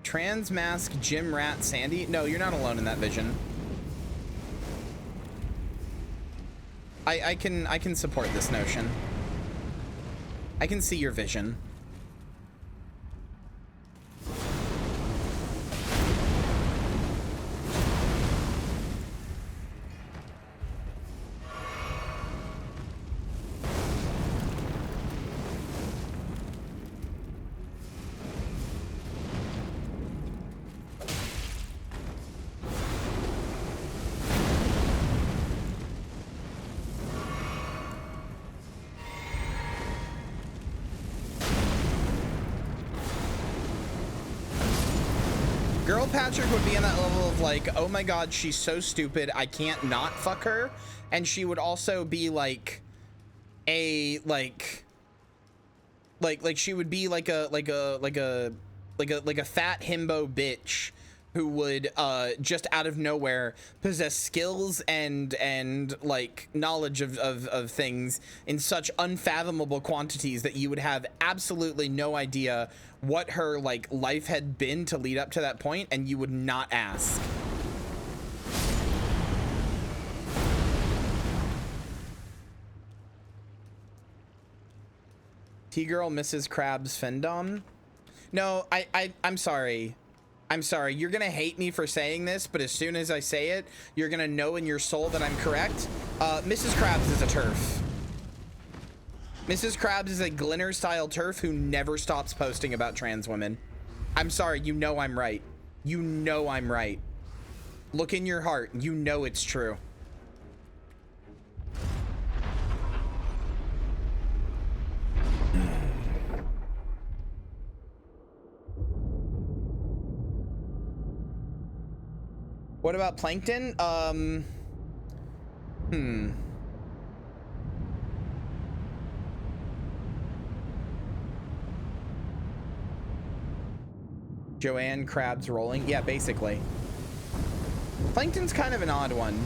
Trans mask Jim Rat Sandy? No, you're not alone in that vision. I can support this notion. I can see your vision. Girl Patrick would be on that level of like, oh my god, she's so stupid, I can't not fuck her. And she would also be like a like she would be like a fat himbo bitch who would just out of nowhere possess skills and like knowledge of things in such unfathomable quantities that you would have absolutely no idea what her like life had been to lead up to that point, and you would not ask. T-girl Mrs. Krabs Fendom. No, I'm sorry. I'm sorry. You're gonna hate me for saying this, but as soon as I say it, you're gonna know in your soul that I'm correct. Mrs. Krabs is a turf. Mrs. Krabs is a Glinner-style turf who never stops posting about trans women. I'm sorry. You know I'm right. You know I'm right. Look in your heart. You know it's true. What about Plankton? Joanne Krabs rolling. Yeah, basically. Plankton's kind of an odd one.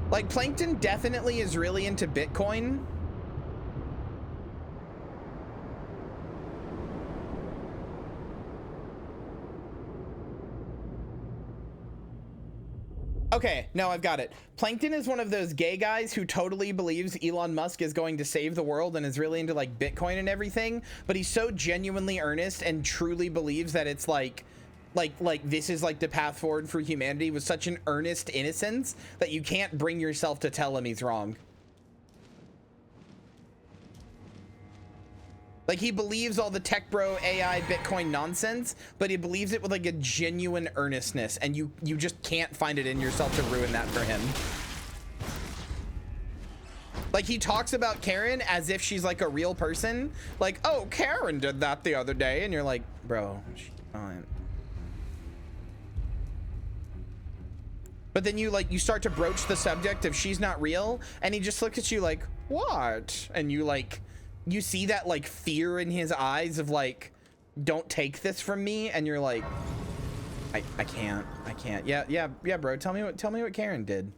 Like, Plankton definitely is really into Bitcoin. Okay, no, I've got it. Plankton is one of those gay guys who totally believes Elon Musk is going to save the world and is really into like Bitcoin and everything, but he's so genuinely earnest and truly believes that it's like this is like the path forward for humanity with such an earnest innocence that you can't bring yourself to tell him he's wrong. Like, he believes all the tech bro AI Bitcoin nonsense, but he believes it with like a genuine earnestness, and you just can't find it in yourself to ruin that for him. Like, he talks about Karen as if she's like a real person. Like, oh, Karen did that the other day, and you're like, bro, she's fine. But then you start to broach the subject of she's not real, and he just looks at you like, what? And you like, you see that like fear in his eyes of like, don't take this from me, and you're like, I can't. Yeah, bro, tell me what Karen did.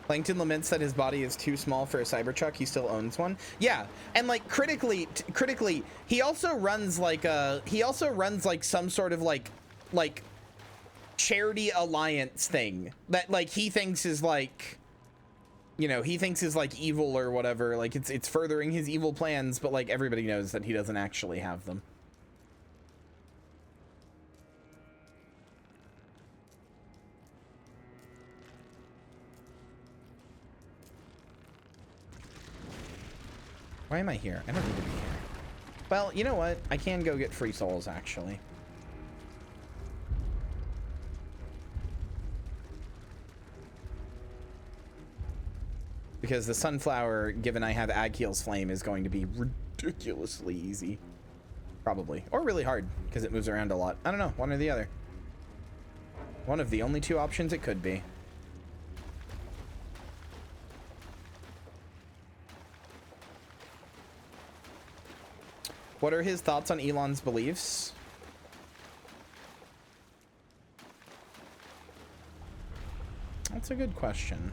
Plankton laments that his body is too small for a Cybertruck. He still owns one. Yeah, and like critically, he also runs like some sort of like charity alliance thing that like he thinks is like, you know, he thinks is like evil or whatever. Like it's furthering his evil plans, but like everybody knows that he doesn't actually have them. Why am I here? I don't need to be here. Well, you know what? I can go get free souls, actually. Because the sunflower, given I have Agheel's flame, is going to be ridiculously easy. Probably. Or really hard, because it moves around a lot. I don't know. One or the other. One of the only two options it could be. What are his thoughts on Elon's beliefs? That's a good question.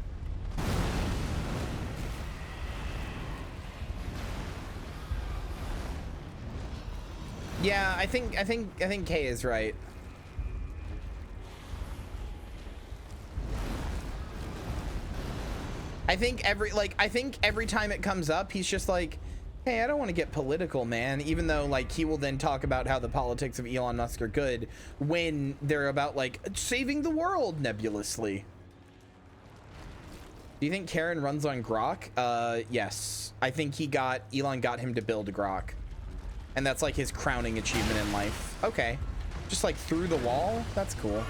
Yeah, I think Kay is right. I think every time it comes up, he's just like, hey, I don't want to get political, man, even though like he will then talk about how the politics of Elon Musk are good when they're about like saving the world nebulously. Do you think Karen runs on Grok? Yes. I think Elon got him to build Grok. And that's like his crowning achievement in life. Okay. Just like through the wall? That's cool.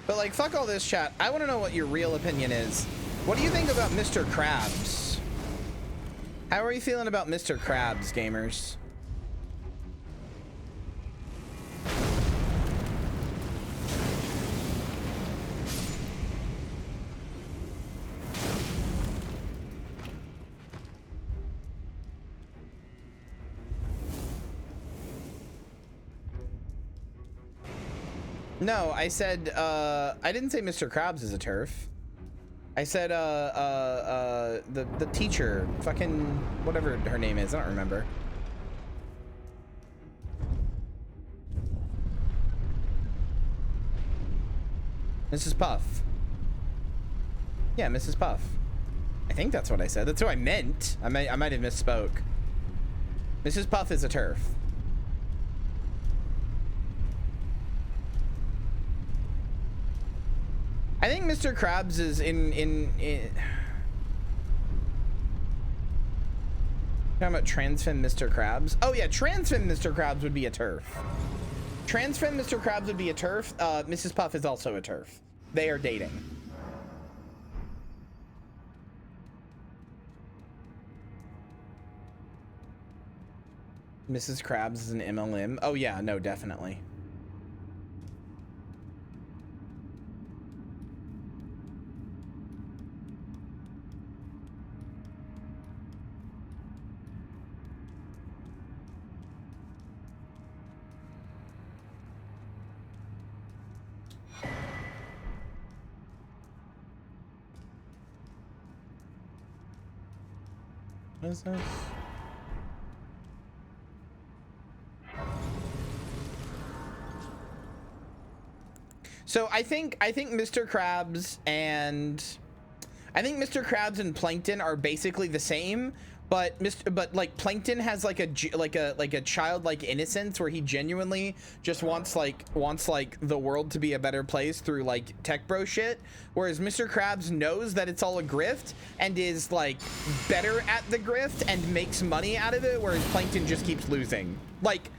But like, fuck all this chat. I want to know what your real opinion is. What do you think about Mr. Krabs? How are you feeling about Mr. Krabs, gamers? No, I said, I didn't say Mr. Krabs is a turf. I said, the teacher, fucking, whatever her name is, I don't remember. Mrs. Puff. Yeah, Mrs. Puff. I think that's what I said. That's who I meant. I might have misspoke. Mrs. Puff is a turf. I think Mr. Krabs is in talking about transfem Mr. Krabs. Oh yeah, transfem Mr. Krabs would be a turf. Transfem Mr. Krabs would be a turf. Mrs. Puff is also a turf. They are dating. Mrs. Krabs is an MLM. Oh yeah, no, definitely. What is this? So I think Mr. Krabs and Plankton are basically the same, but like Plankton has like a childlike innocence where he genuinely just wants the world to be a better place through like tech bro shit, whereas Mr. Krabs knows that it's all a grift and is like better at the grift and makes money out of it, whereas Plankton just keeps losing. Like,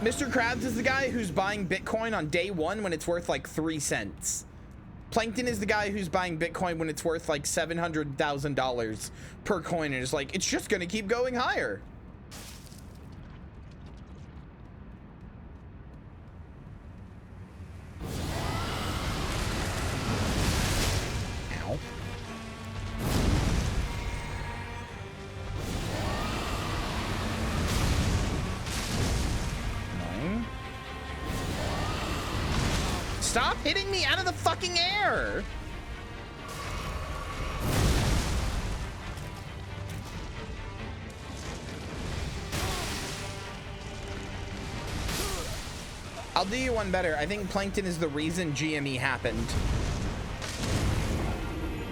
Mr. Krabs is the guy who's buying Bitcoin on day one when it's worth like 3 cents. Plankton is the guy who's buying Bitcoin when it's worth like $700,000 per coin and is like, it's just gonna keep going higher. Ow. Stop hitting me out of the fucking air! I'll do you one better. I think Plankton is the reason GME happened.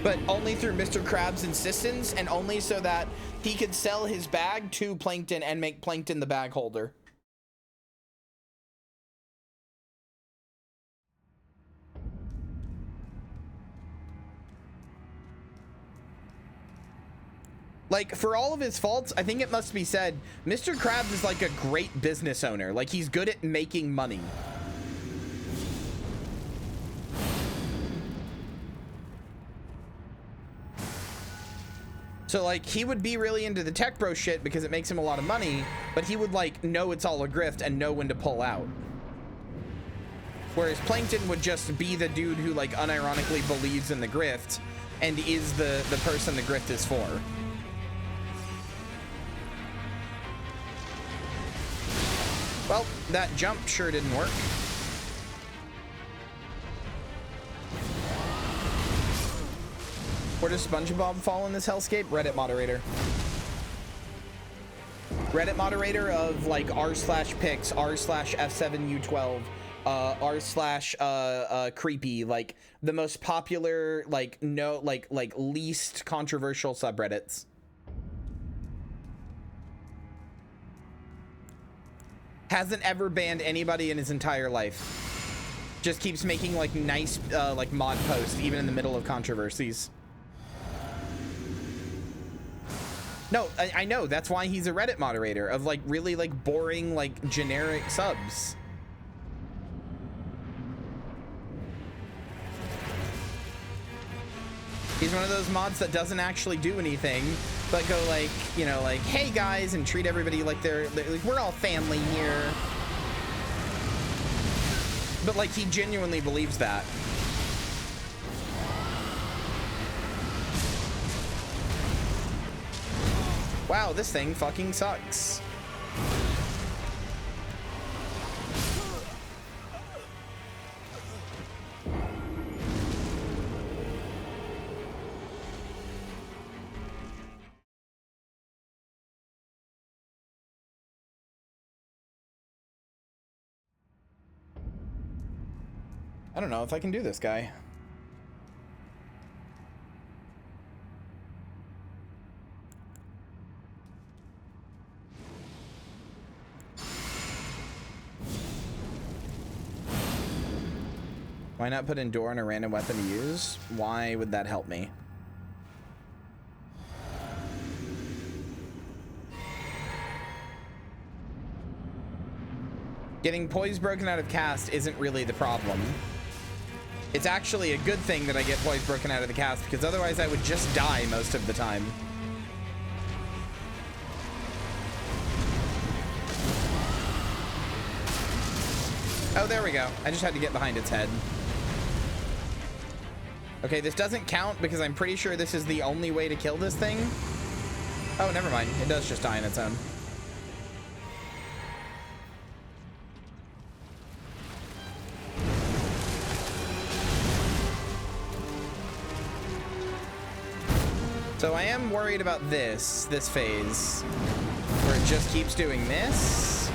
But only through Mr. Krabs' insistence, and only so that he could sell his bag to Plankton and make Plankton the bag holder. Like, for all of his faults, I think it must be said, Mr. Krabs is like a great business owner. Like, he's good at making money. So, like, he would be really into the tech bro shit because it makes him a lot of money, but he would, like, know it's all a grift and know when to pull out. Whereas Plankton would just be the dude who, like, unironically believes in the grift and is the person the grift is for. Well, that jump sure didn't work. Where does SpongeBob fall in this hellscape? Reddit moderator. Reddit moderator of like r/pics, r/f7u12, r/creepy, like the most popular, like least controversial subreddits. Hasn't ever banned anybody in his entire life. Just keeps making like nice like mod posts even in the middle of controversies. No, I know, that's why he's a Reddit moderator of like really like boring like generic subs. He's one of those mods that doesn't actually do anything, but go like, you know, like, hey guys, and treat everybody like they're like, we're all family here. But like, he genuinely believes that. Wow, this thing fucking sucks. I don't know if I can do this guy. Why not put Endure on a random weapon to use? Why would that help me? Getting poise broken out of cast isn't really the problem. It's actually a good thing that I get poise broken out of the cast, because otherwise I would just die most of the time. Oh, there we go. I just had to get behind its head. Okay, this doesn't count because I'm pretty sure this is the only way to kill this thing. Oh, never mind. It does just die on its own. So I am worried about this phase, where it just keeps doing this.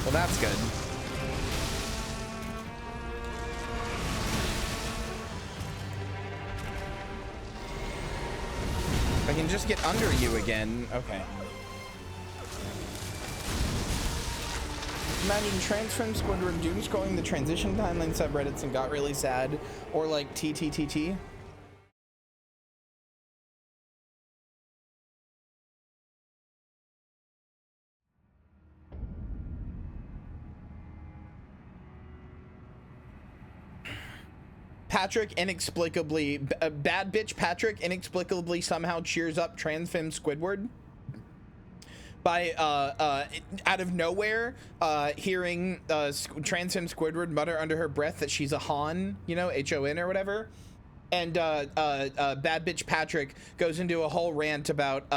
Well, that's good. I can just get under you again. Okay. Imagine Transform Squidward doom scrolling the transition timeline subreddits and got really sad, or like TTTT. Patrick inexplicably, bad bitch Patrick inexplicably somehow cheers up Transfem Squidward by out of nowhere hearing Transfem Squidward mutter under her breath that she's a Han, you know, H-O-N or whatever. And bad bitch Patrick goes into a whole rant about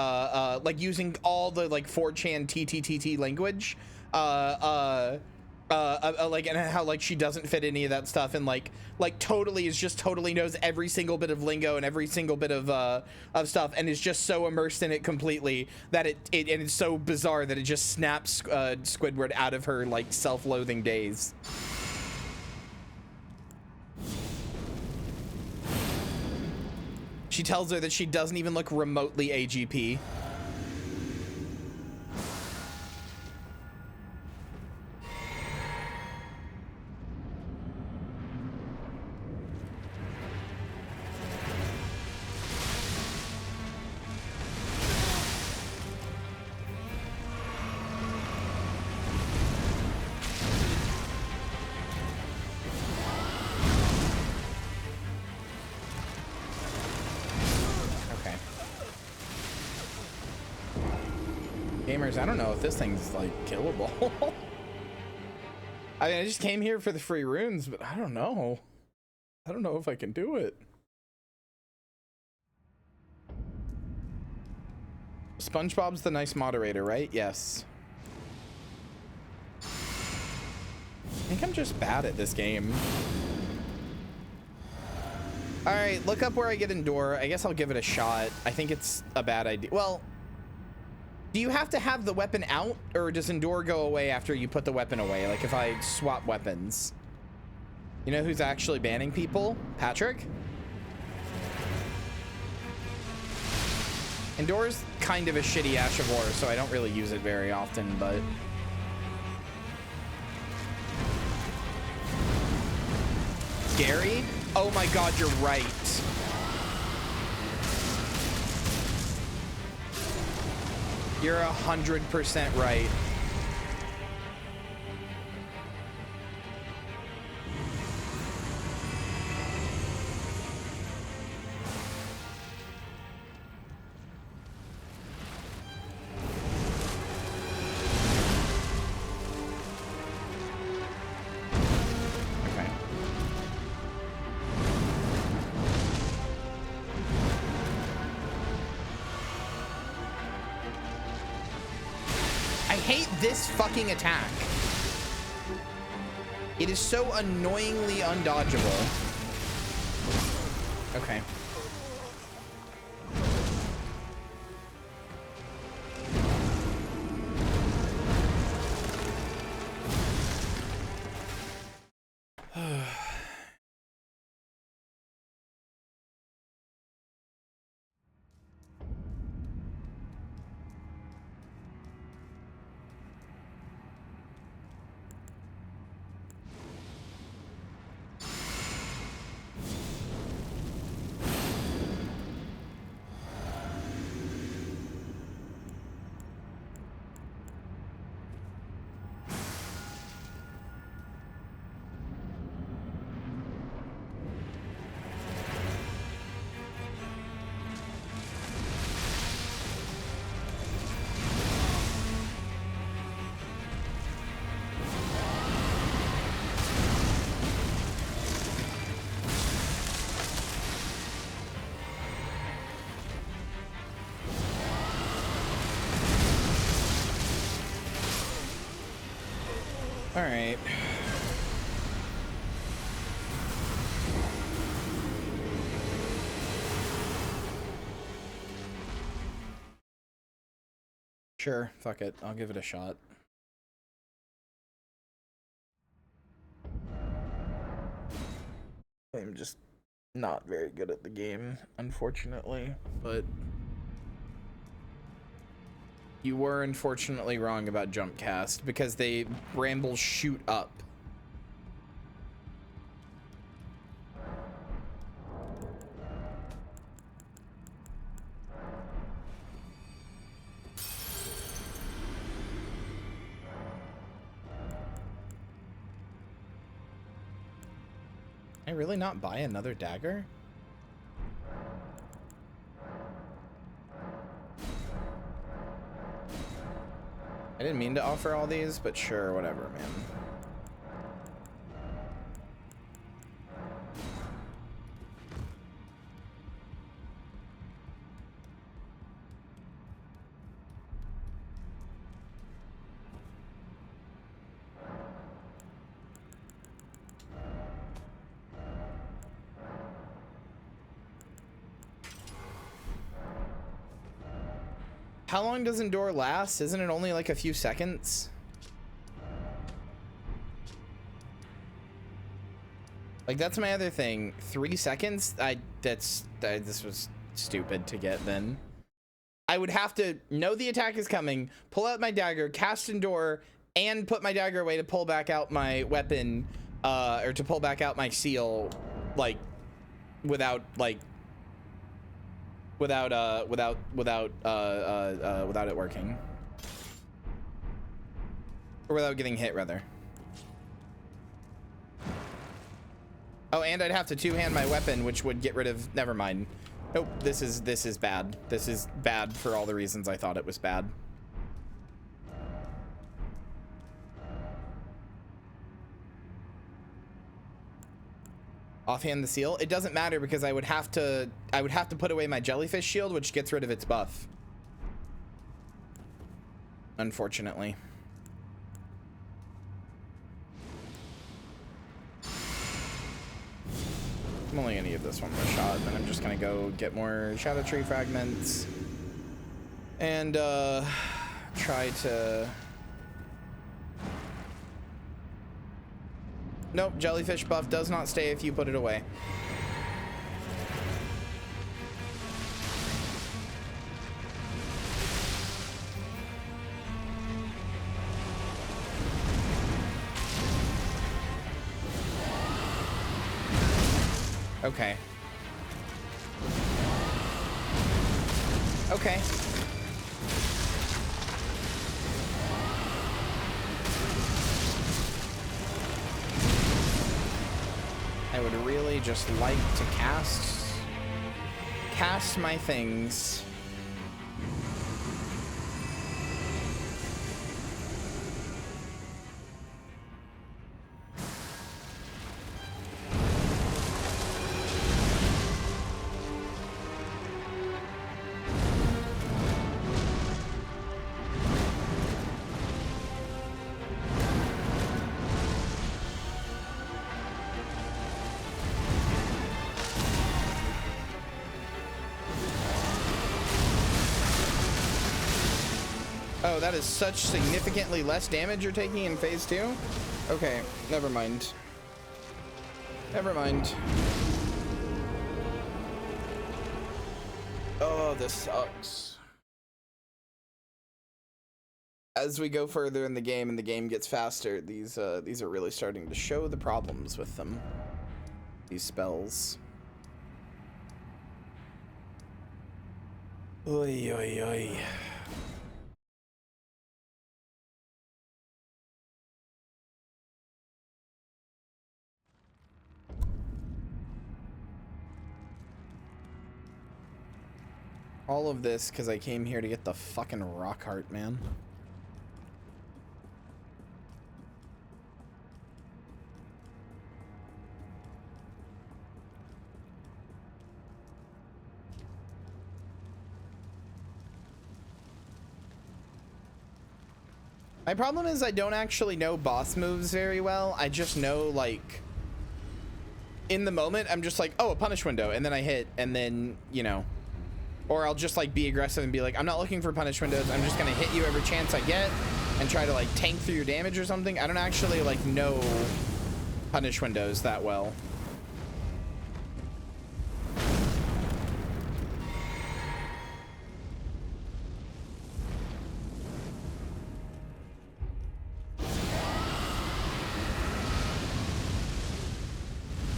like using all the like 4chan TTTT language, like, and how like she doesn't fit any of that stuff, and like totally is just totally knows every single bit of lingo and every single bit of stuff, and is just so immersed in it completely that and it's so bizarre that it just snaps Squidward out of her like self-loathing days. She tells her that she doesn't even look remotely AGP. I don't know if this thing's like killable. I mean, I just came here for the free runes, but I don't know. I don't know if I can do it. SpongeBob's the nice moderator, right? Yes. I think I'm just bad at this game. All right, look up where I get Endure. I guess I'll give it a shot. I think it's a bad idea. Well, do you have to have the weapon out, or does Endure go away after you put the weapon away? Like if I swap weapons. You know who's actually banning people? Patrick? Endure's kind of a shitty Ash of War, so I don't really use it very often, but... Gary? Oh my god, you're right. You're 100% right. I hate this fucking attack. It is so annoyingly undodgeable. Okay. All right. Sure, fuck it. I'll give it a shot. I'm just not very good at the game, unfortunately, but you were unfortunately wrong about jump cast because they brambles shoot up. Can I really not buy another dagger? I didn't mean to offer all these, but sure, whatever, man. How long does Endure last? Isn't it only like a few seconds? Like, that's my other thing. 3 seconds? This was stupid to get then. I would have to know the attack is coming, pull out my dagger, cast Endure, and put my dagger away to pull back out my weapon, or to pull back out my seal, like, without it working. Or without getting hit, rather. Oh, and I'd have to two-hand my weapon, which would get rid of... Never mind. Nope, this is bad. This is bad for all the reasons I thought it was bad. Offhand the seal? It doesn't matter because I would have to put away my jellyfish shield, which gets rid of its buff. Unfortunately. I'm only gonna give this one more shot, and then I'm just gonna go get more Shadow Tree fragments and try to... Nope, jellyfish buff does not stay if you put it away. Okay. Okay. I would really just like to cast my things. Oh, that is such significantly less damage you're taking in phase 2? Okay, never mind. Never mind. Oh, this sucks. As we go further in the game and the game gets faster, these are really starting to show the problems with them. These spells. Oy, oy, oy. All of this because I came here to get the fucking rock heart, man. My problem is I don't actually know boss moves very well. I just know, like, in the moment, I'm just like, oh, a punish window, and then I hit, and then, you know. Or I'll just like be aggressive and be like, I'm not looking for punish windows. I'm just gonna hit you every chance I get and try to like tank through your damage or something. I don't actually like know punish windows that well.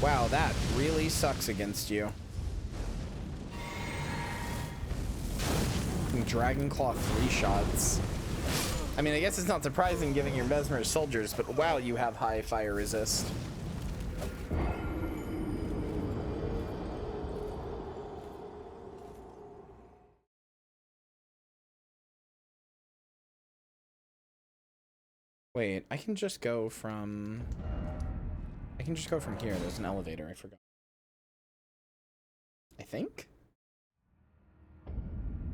Wow, that really sucks against you. Dragon Claw 3 shots. I mean, I guess it's not surprising given your Mesmer soldiers, but wow, you have high fire resist. Wait, I can just go from here. There's an elevator, I forgot.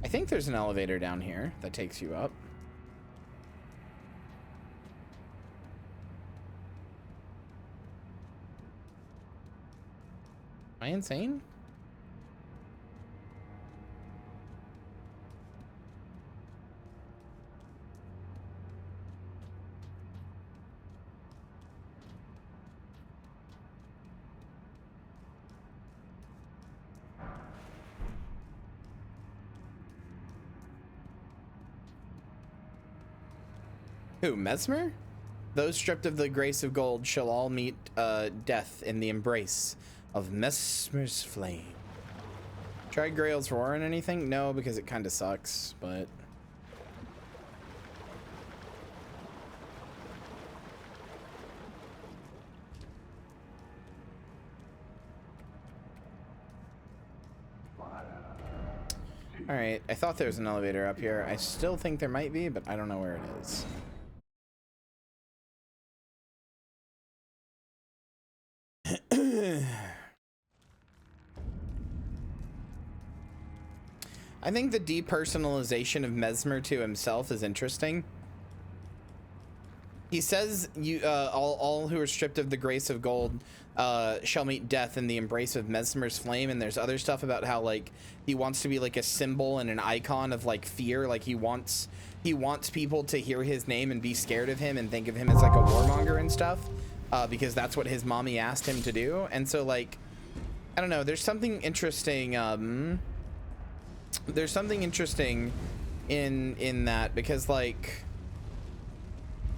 I think there's an elevator down here that takes you up. Am I insane? Who, Mesmer? Those stripped of the grace of gold shall all meet death in the embrace of Mesmer's flame. Tried Grail's Roar and anything? No, because it kind of sucks, but... Alright, I thought there was an elevator up here. I still think there might be, but I don't know where it is. I think the depersonalization of Mesmer to himself is interesting. He says all who are stripped of the grace of gold shall meet death in the embrace of Mesmer's flame, and there's other stuff about how like he wants to be like a symbol and an icon of like fear, like he wants people to hear his name and be scared of him and think of him as like a warmonger and stuff, because that's what his mommy asked him to do. And so like I don't know, there's something interesting in that, because like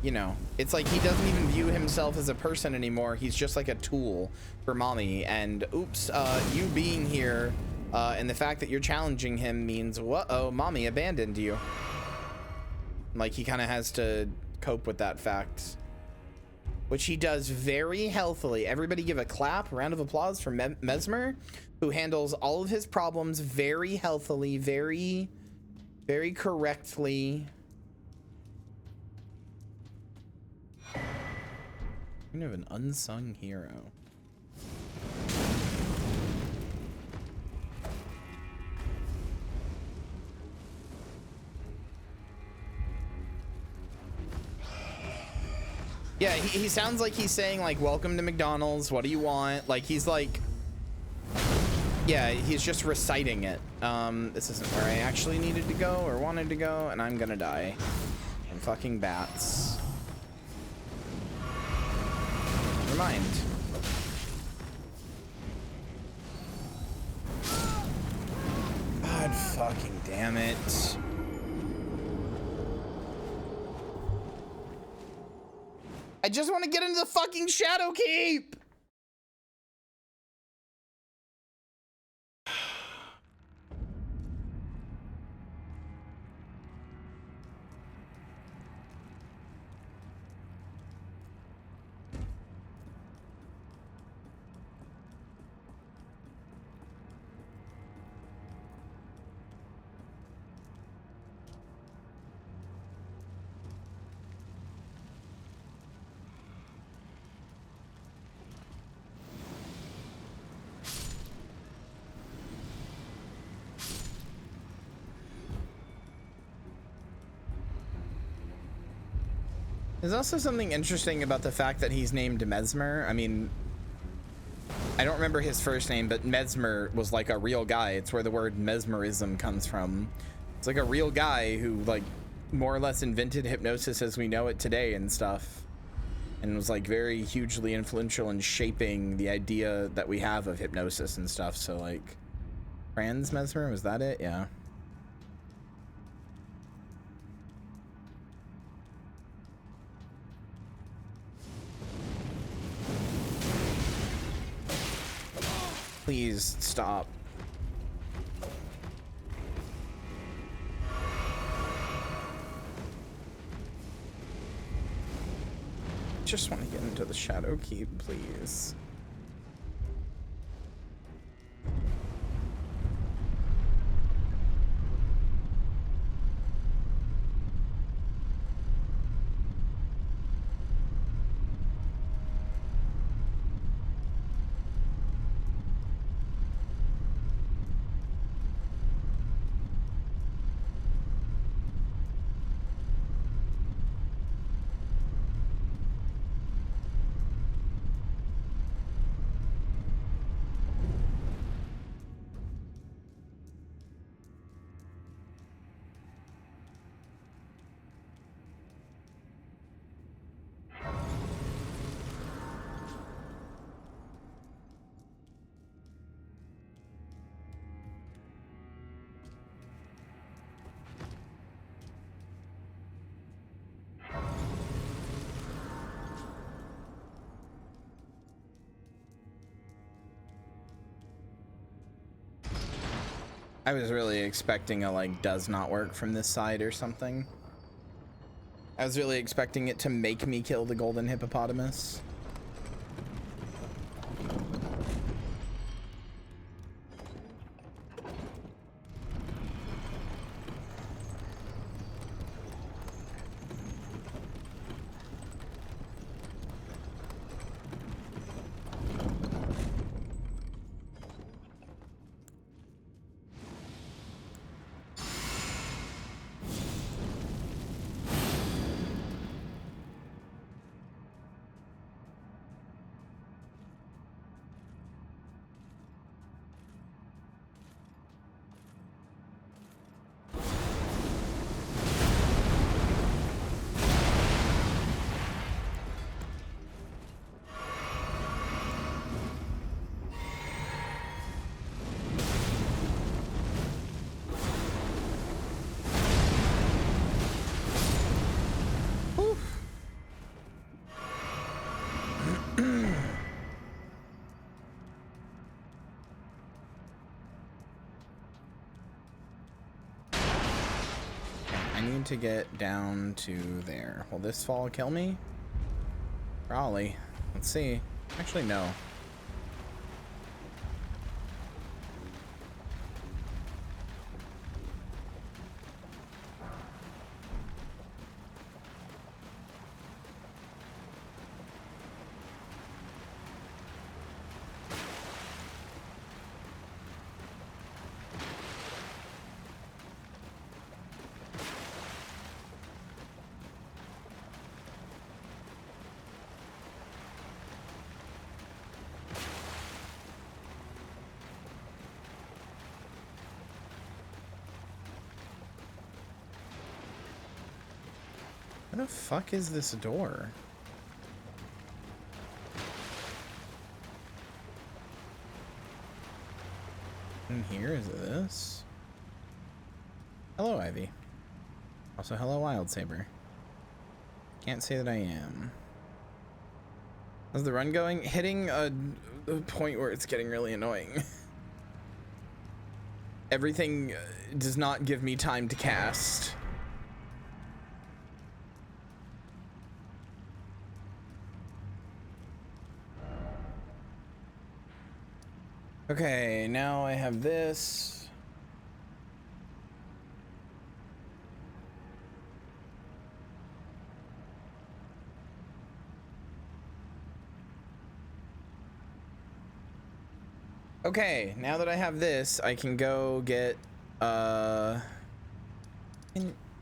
you know, it's like he doesn't even view himself as a person anymore. He's just like a tool for mommy. And oops, you being here and the fact that you're challenging him means, whoa, mommy abandoned you. Like, he kind of has to cope with that fact, which he does very healthily. Everybody give a clap, round of applause for Mesmer, who handles all of his problems very healthily, very, very correctly. Kind of an unsung hero. Yeah, he sounds like he's saying, like, welcome to McDonald's, what do you want? Like, he's like, yeah, he's just reciting it. This isn't where I actually needed to go or wanted to go, and I'm gonna die. And fucking bats. Never mind. God fucking damn it. I just want to get into the fucking Shadow Keep. There's also something interesting about the fact that he's named Mesmer. I mean, I don't remember his first name, but Mesmer was like a real guy. It's where the word mesmerism comes from. It's like a real guy who, like, more or less invented hypnosis as we know it today and stuff, and was like very hugely influential in shaping the idea that we have of hypnosis and stuff. So, like, Franz Mesmer, was that it? Yeah. Please stop. Just want to get into the Shadow Keep, please. I was really expecting a, like, does not work from this side or something. I was really expecting it to make me kill the golden hippopotamus. I need to get down to there. Will this fall kill me? Probably. Let's see. Actually, no. Where the fuck is this door? In here, is it this? Hello, Ivy. Also, hello, Wild Saber. Can't say that I am. How's the run going? Hitting a point where it's getting really annoying. Everything does not give me time to cast. Okay, now I have this. Okay, now that I have this, I can go get, and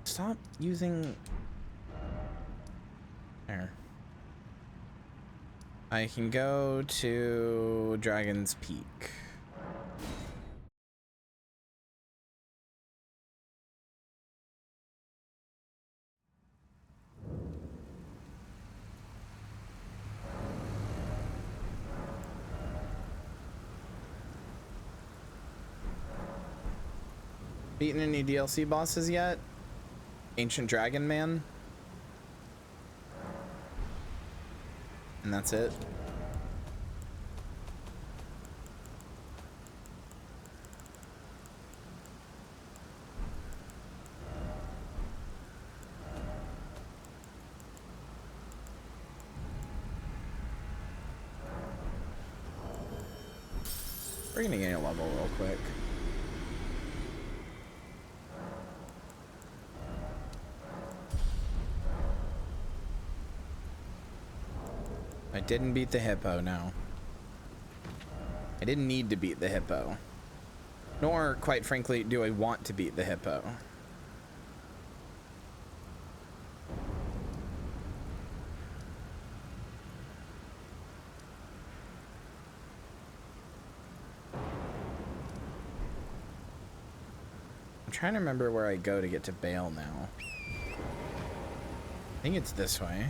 stop using, there. I can go to Dragon's Peak. Beaten any DLC bosses yet? Ancient Dragon Man. And that's it. We're gonna gain a level real quick. I didn't beat the hippo, no. I didn't need to beat the hippo. Nor, quite frankly, do I want to beat the hippo. I'm trying to remember where I go to get to Bale now. I think it's this way.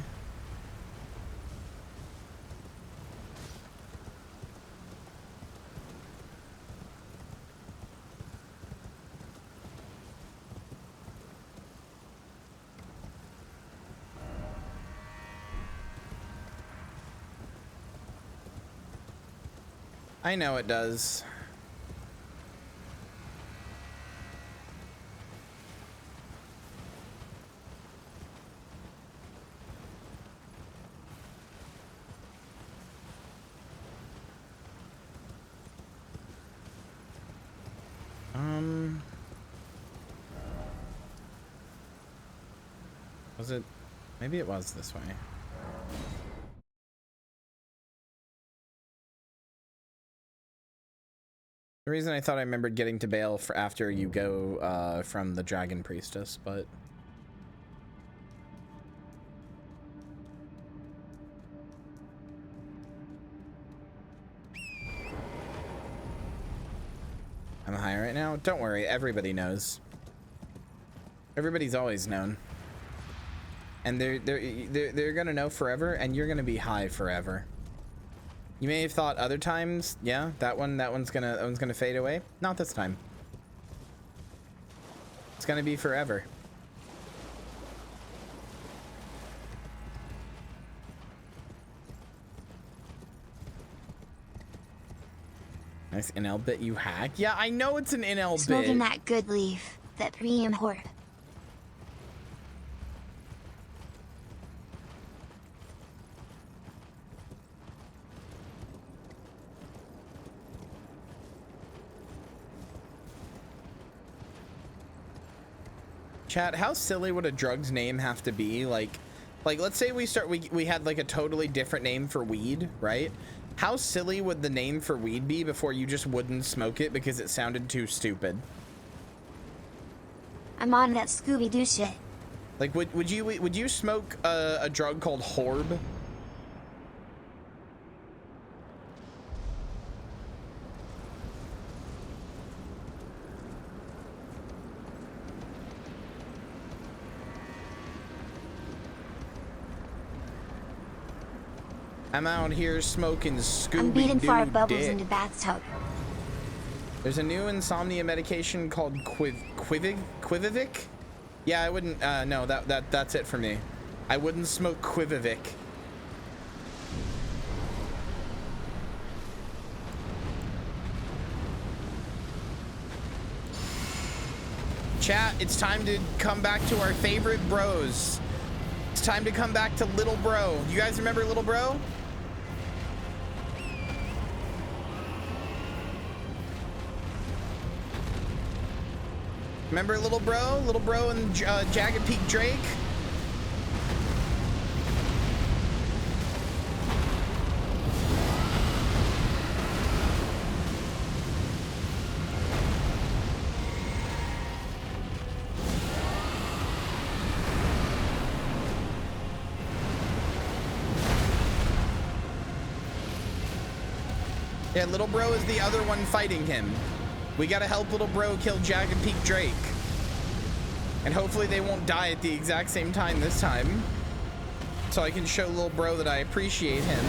I know it does. Was it? Maybe it was this way. The reason I thought I remembered getting to Bale for after you go from the Dragon Priestess, but I'm high right now. Don't worry, everybody knows. Everybody's always known, and they're gonna know forever, and you're gonna be high forever. You may have thought other times, yeah, that one's gonna fade away. Not this time. It's gonna be forever. Nice NL bit you hack. Yeah, I know it's an NL Smoking bit. that good leaf, that premium herb. Chat, how silly would a drug's name have to be? Like let's say we had like a totally different name for weed, right? How silly would the name for weed be before you just wouldn't smoke it because it sounded too stupid? I'm on that Scooby-Doo shit. Like, would you smoke a drug called Horb? I'm out here smoking Scooby-Doo I'm beating fart bubbles dick. into bathtub. There's a new insomnia medication called Quivivic. Yeah, I wouldn't. No, that's it for me. I wouldn't smoke Quivivic. Chat, it's time to come back to our favorite bros. It's time to come back to Little Bro. You guys remember Little Bro? Remember Little Bro? Little Bro and Jagged Peak Drake? Yeah, Little Bro is the other one fighting him. We gotta help Little Bro kill Jagged Peak Drake. And hopefully they won't die at the exact same time this time. So I can show Little Bro that I appreciate him.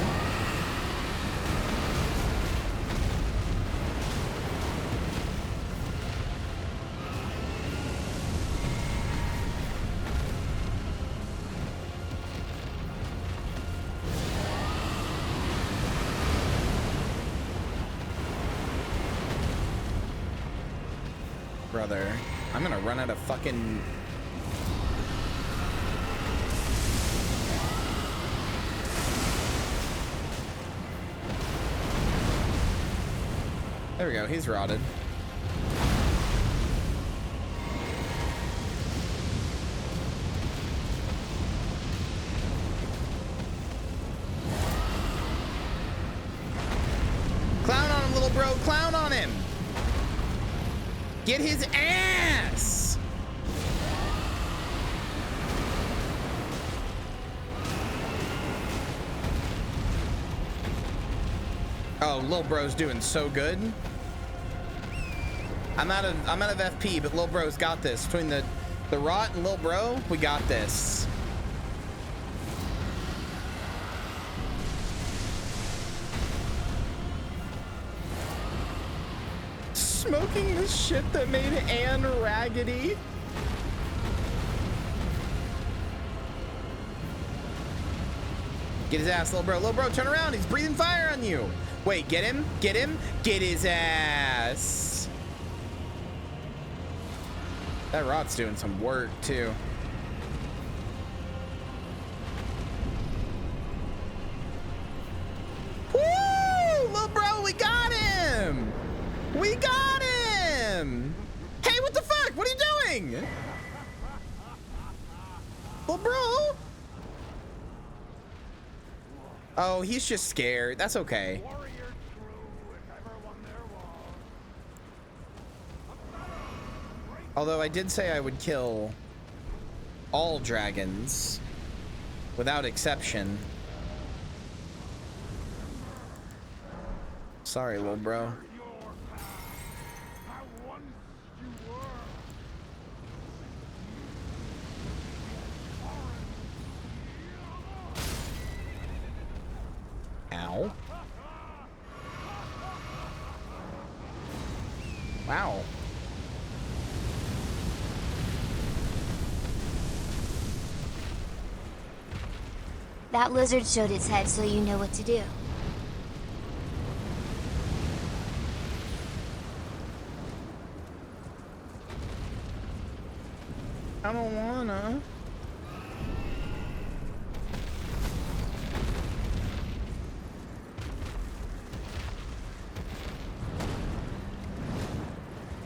Brother, I'm gonna run out of fucking... There we go, he's rotted. Clown on him, Little Bro, clown on him! Get his ass! Oh, Lil Bro's doing so good. I'm out of FP, but Lil Bro's got this. Between the rot and Lil Bro, we got this. Smoking the shit that made Anne raggedy. Get his ass, Lil Bro. Lil Bro, turn around. He's breathing fire on you. Wait, get him. Get him. Get his ass. That rot's doing some work, too. Woo! Lil Bro, we got him. We got him! Hey, what the fuck? What are you doing? Well, bro. Oh, he's just scared. That's okay. Although I did say I would kill all dragons without exception. Sorry, little bro. Ow. Wow. That lizard showed its head, so you know what to do. I don't wanna.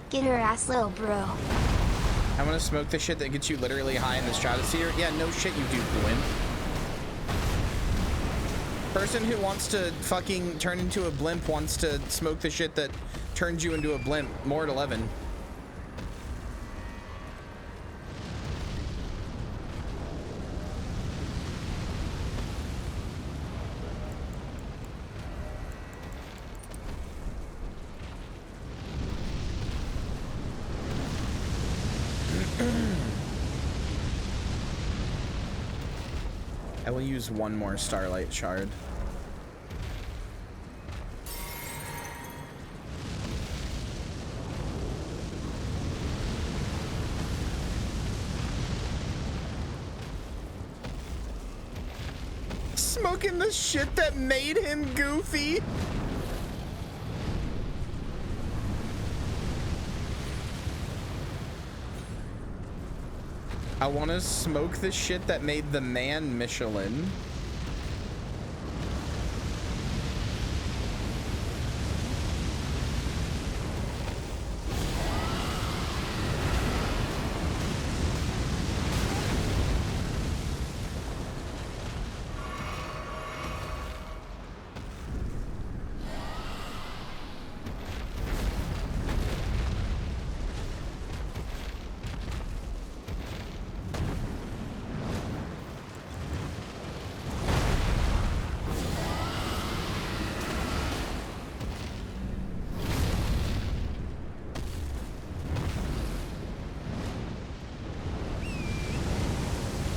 Get her ass, little bro. I want to smoke the shit that gets you literally high in the stratosphere. Yeah, no shit you do, Gwyn. Person who wants to fucking turn into a blimp wants to smoke the shit that turns you into a blimp. More at 11. I will use one more starlight shard. Smoking the shit that made him goofy. I want to smoke the shit that made the man Michelin.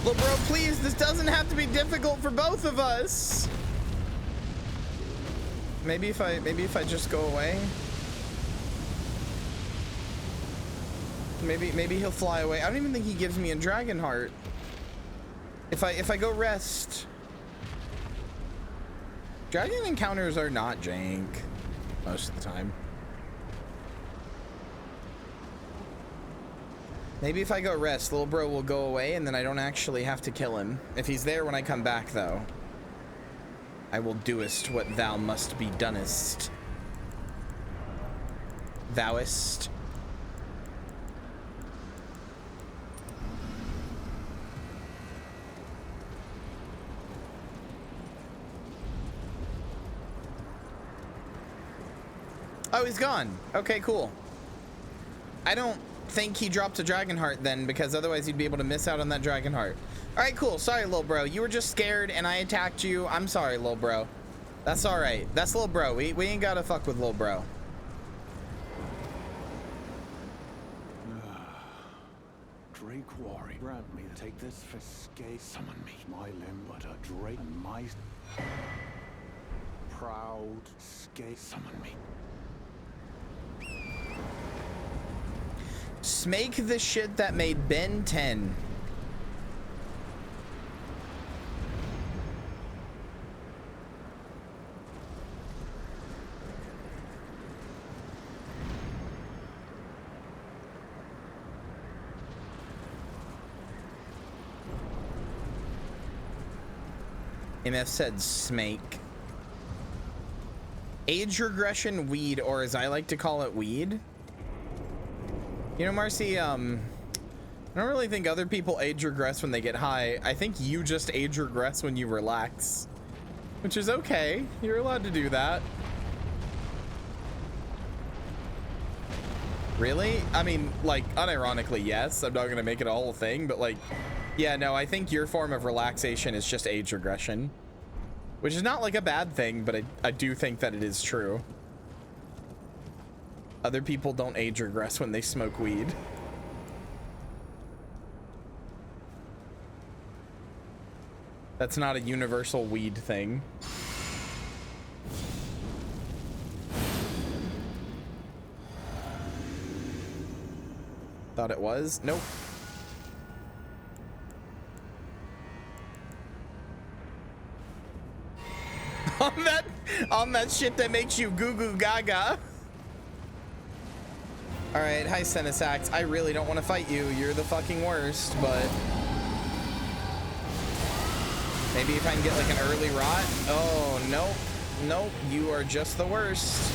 Well, bro, please, this doesn't have to be difficult for both of us. Maybe if I just go away. Maybe he'll fly away. I don't even think he gives me a dragon heart. If I go rest. Dragon encounters are not jank most of the time. Maybe if I go rest, little bro will go away and then I don't actually have to kill him. If he's there when I come back, though, I will doest what thou must be donest. Thouest. Oh, he's gone. Okay, cool. I don't think he dropped a dragon heart then, because otherwise you'd be able to miss out on that dragon heart. All right, cool. Sorry, little bro. You were just scared and I attacked you. I'm sorry, little bro. That's all right. That's little bro. We ain't gotta fuck with little bro. Drake Quarry, grant me to take this for skate. Summon me, my limb, but a Drake and my proud skate. Summon me. Smake the shit that made Ben 10. MF said smake. Age regression weed, or as I like to call it, weed. You know, Marcy, I don't really think other people age regress when they get high. I think you just age regress when you relax, which is okay. You're allowed to do that. Really? I mean, like, unironically, yes. I'm not gonna make it a whole thing, but like, yeah, no, I think your form of relaxation is just age regression, which is not like a bad thing, but I do think that it is true. Other people don't age regress when they smoke weed. That's not a universal weed thing. Thought it was? Nope. on that shit that makes you goo goo gaga. All right, hi Senesax. I really don't want to fight you. You're the fucking worst, but maybe if I can get like an early rot. Oh, nope. Nope, you are just the worst.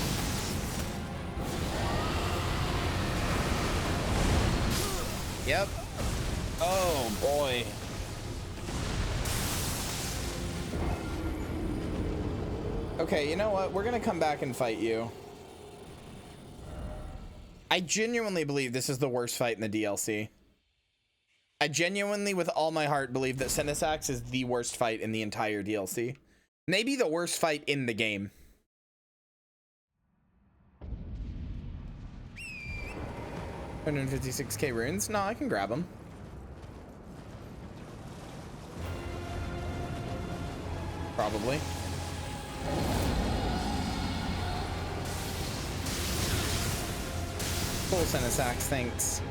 Yep. Oh boy. Okay, you know what? We're gonna come back and fight you. I genuinely believe this is the worst fight in the DLC. I genuinely, with all my heart, believe that Senesax is the worst fight in the entire DLC. Maybe the worst fight in the game. $156k runes? No, I can grab them. Probably. Full Senesax, thanks.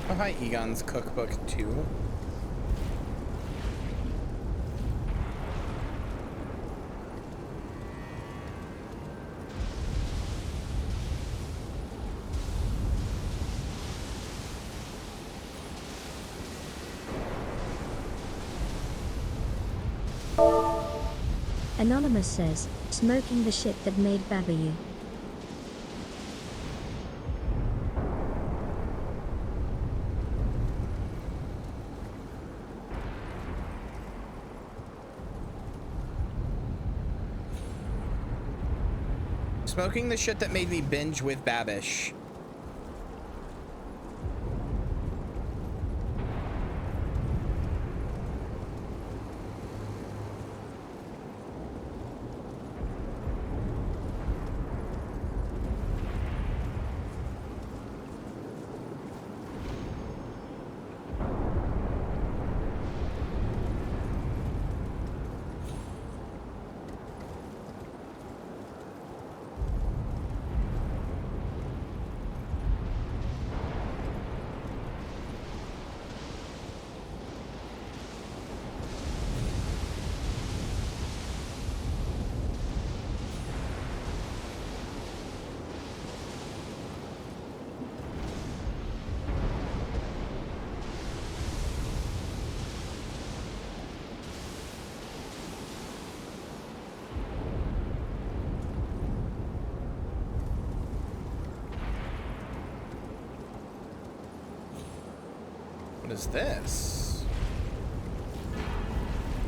Oh, hi, Egon's Cookbook 2. Anonymous says, smoking the shit that made Babayu. Smoking the shit that made me binge with Babish. What is this?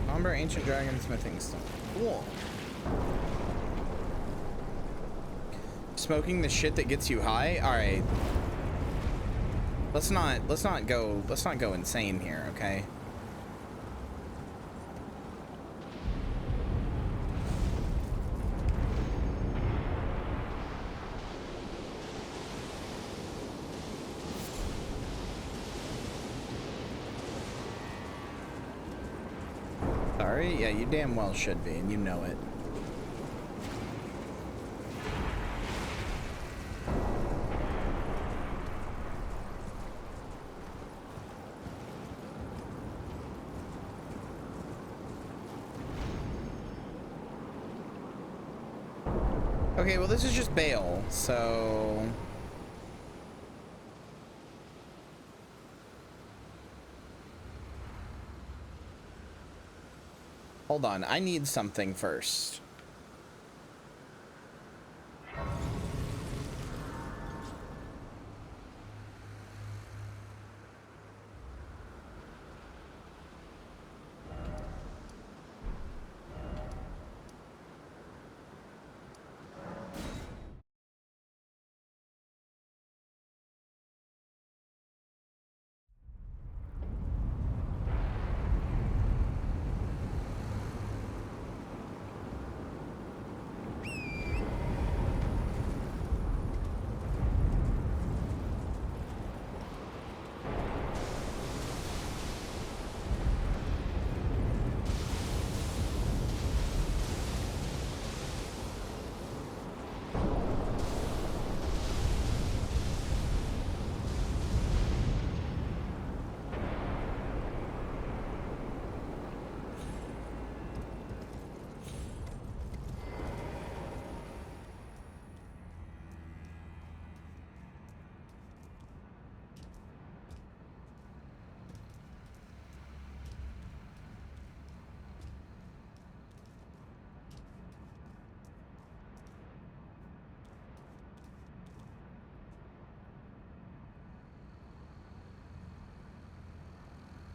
Umber Ancient Dragon Smithing Stone. Cool. Smoking the shit that gets you high? Alright. Let's not go insane here, okay? Sorry? Yeah, you damn well should be, and you know it. Okay, well this is just bail, so... Hold on, I need something first.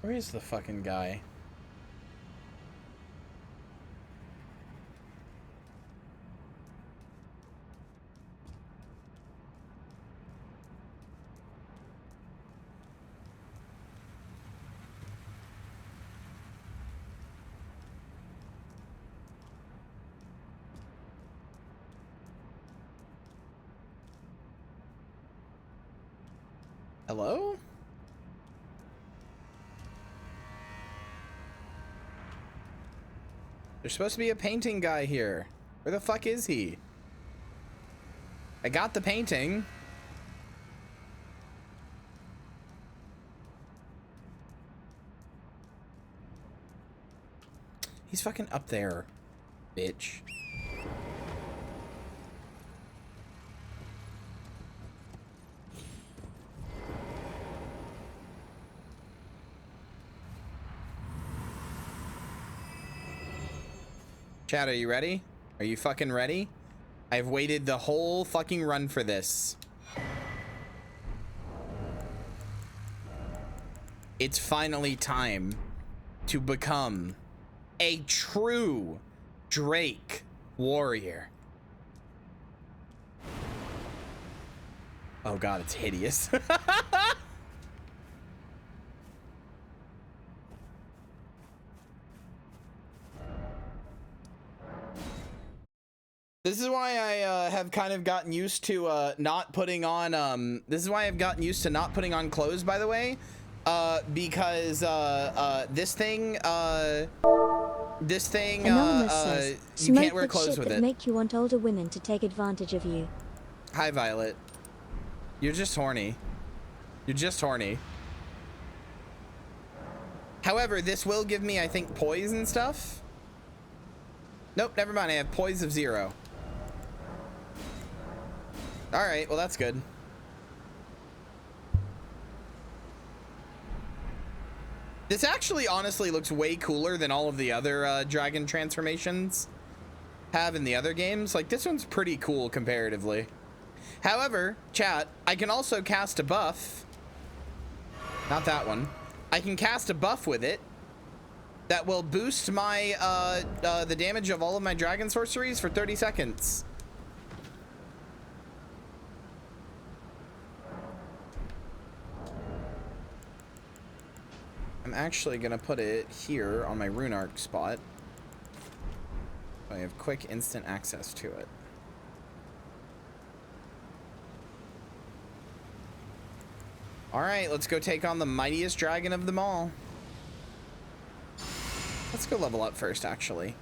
Where is the fucking guy? Hello? There's supposed to be a painting guy here. Where the fuck is he? I got the painting. He's fucking up there, bitch. Chat, are you ready? Are you fucking ready? I've waited the whole fucking run for this. It's finally time to become a true Drake warrior. Oh god, it's hideous. This is why I have kind of gotten used to not putting on this is why I've gotten used to not putting on clothes, by the way, because this thing Anonymous says, you can't wear "Smoke clothes shit with that it." make you want older women to take advantage of you. Hi, Violet. You're just horny. You're just horny. However, this will give me, I think, poise and stuff. Nope, never mind. I have poise of 0. All right, well, that's good. This actually honestly looks way cooler than all of the other dragon transformations have in the other games. Like, this one's pretty cool comparatively. However, chat, I can also cast a buff. Not that one. I can cast a buff with it that will boost my the damage of all of my dragon sorceries for 30 seconds. I'm actually gonna put it here on my rune arc spot. So I have quick instant access to it. All right, let's go take on the mightiest dragon of them all. Let's go level up first, actually.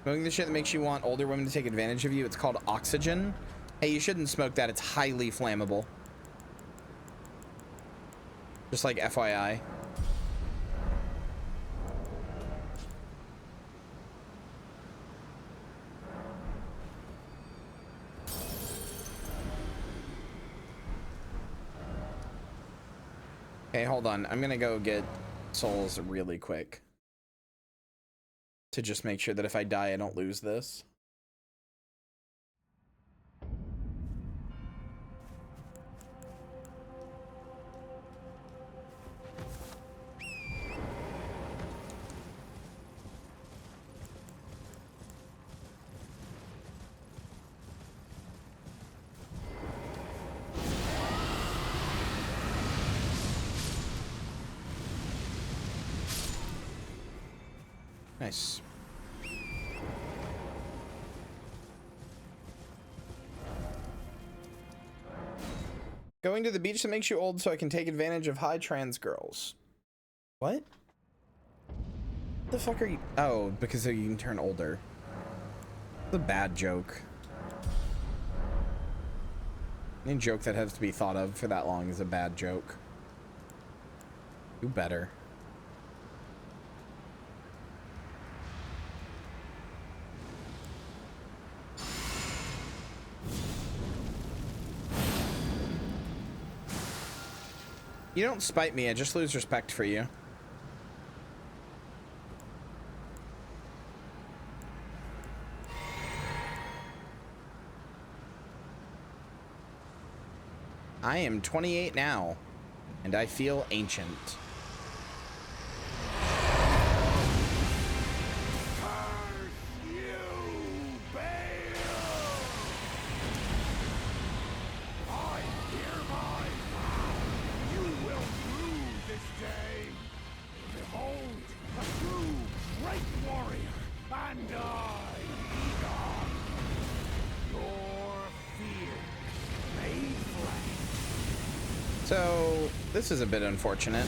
Smoking the shit that makes you want older women to take advantage of you. It's called oxygen. Hey, you shouldn't smoke that. It's highly flammable. Just like FYI. Hey, hold on. I'm gonna go get souls really quick to just make sure that if I die, I don't lose this. Nice. Going to the beach that makes you old so I can take advantage of high trans girls. What? The fuck are you? Oh, because you can turn older. It's a bad joke. Any joke that has to be thought of for that long is a bad joke. Do better. You don't spite me, I just lose respect for you. I am 28 now, and I feel ancient. So, this is a bit unfortunate.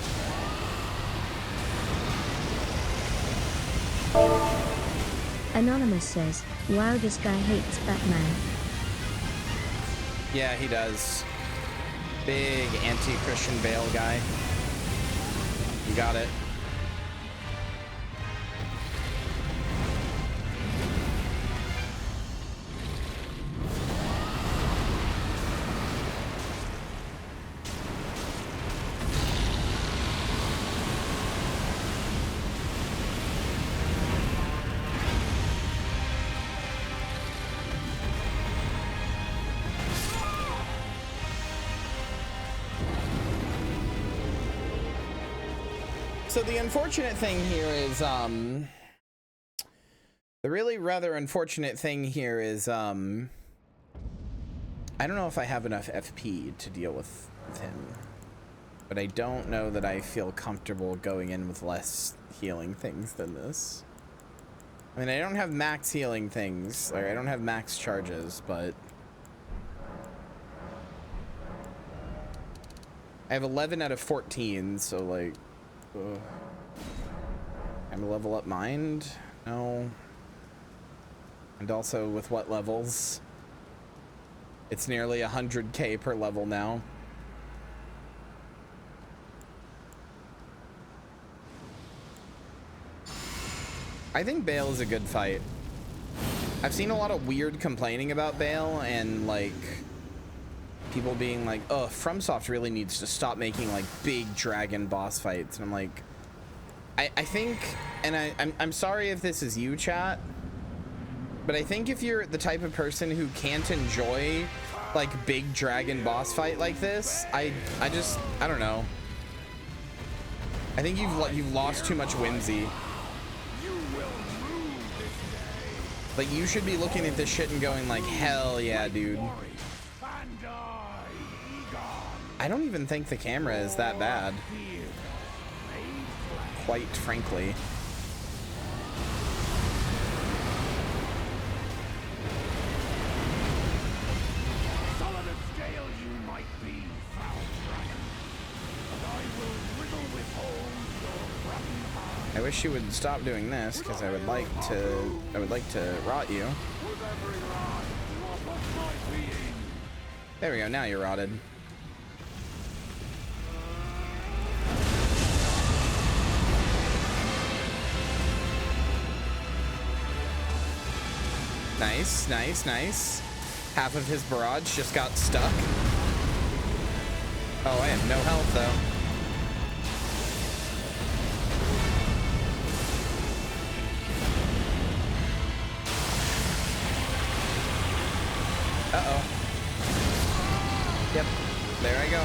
Anonymous says, wow, this guy hates Batman. Yeah, he does. Big anti-Christian Bale guy. You got it. So the unfortunate thing here is, the really rather unfortunate thing here is, I don't know if I have enough FP to deal with him, but I don't know that I feel comfortable going in with less healing things than this. I mean, I don't have max healing things, or I don't have max charges, but I have 11 out of 14, so like, I'm a level up mind? No. And also with what levels? It's nearly 100k per level now. I think Bale is a good fight. I've seen a lot of weird complaining about Bale and like people being like, oh, FromSoft really needs to stop making like big dragon boss fights. And I'm like, I think, and I'm sorry if this is you, chat, but I think if you're the type of person who can't enjoy like big dragon boss fight like this, I don't know. I think you've lost too much whimsy. Like, you should be looking at this shit and going like, hell yeah, dude. I don't even think the camera is that bad, quite frankly. I wish you would stop doing this, because I would like to rot you. There we go, now you're rotted. Nice, nice, nice. Half of his barrage just got stuck. Oh, I have no health though. Uh-oh. Yep, there I go.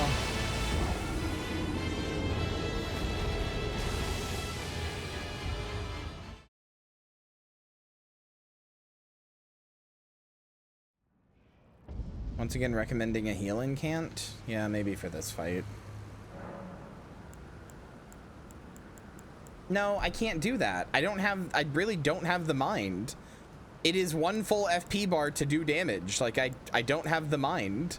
Once again, recommending a healing cant? Yeah, maybe for this fight. No, I can't do that. I really don't have the mind. It is one full FP bar to do damage. Like, I don't have the mind.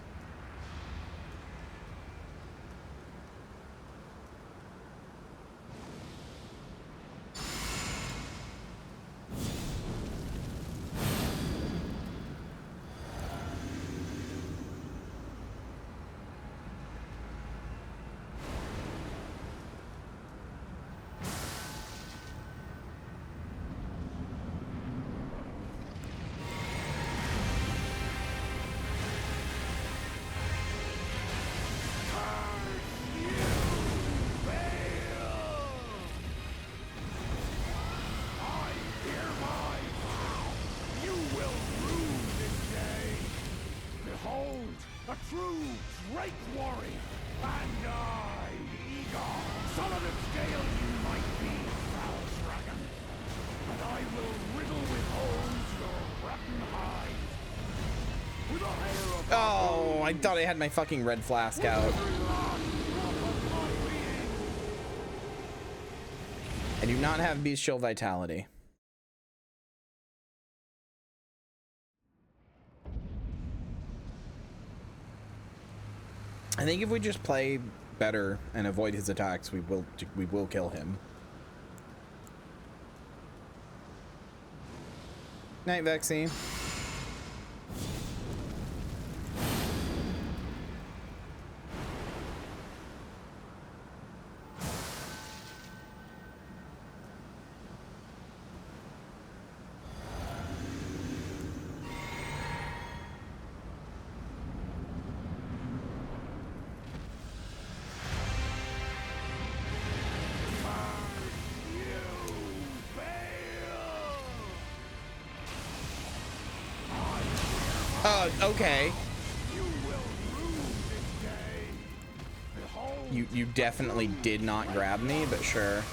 Oh, I thought I had my fucking red flask out. I do not have bestial vitality. I think if we just play better and avoid his attacks, we will kill him. Night, Vexy. Okay. You definitely did not grab me, but sure.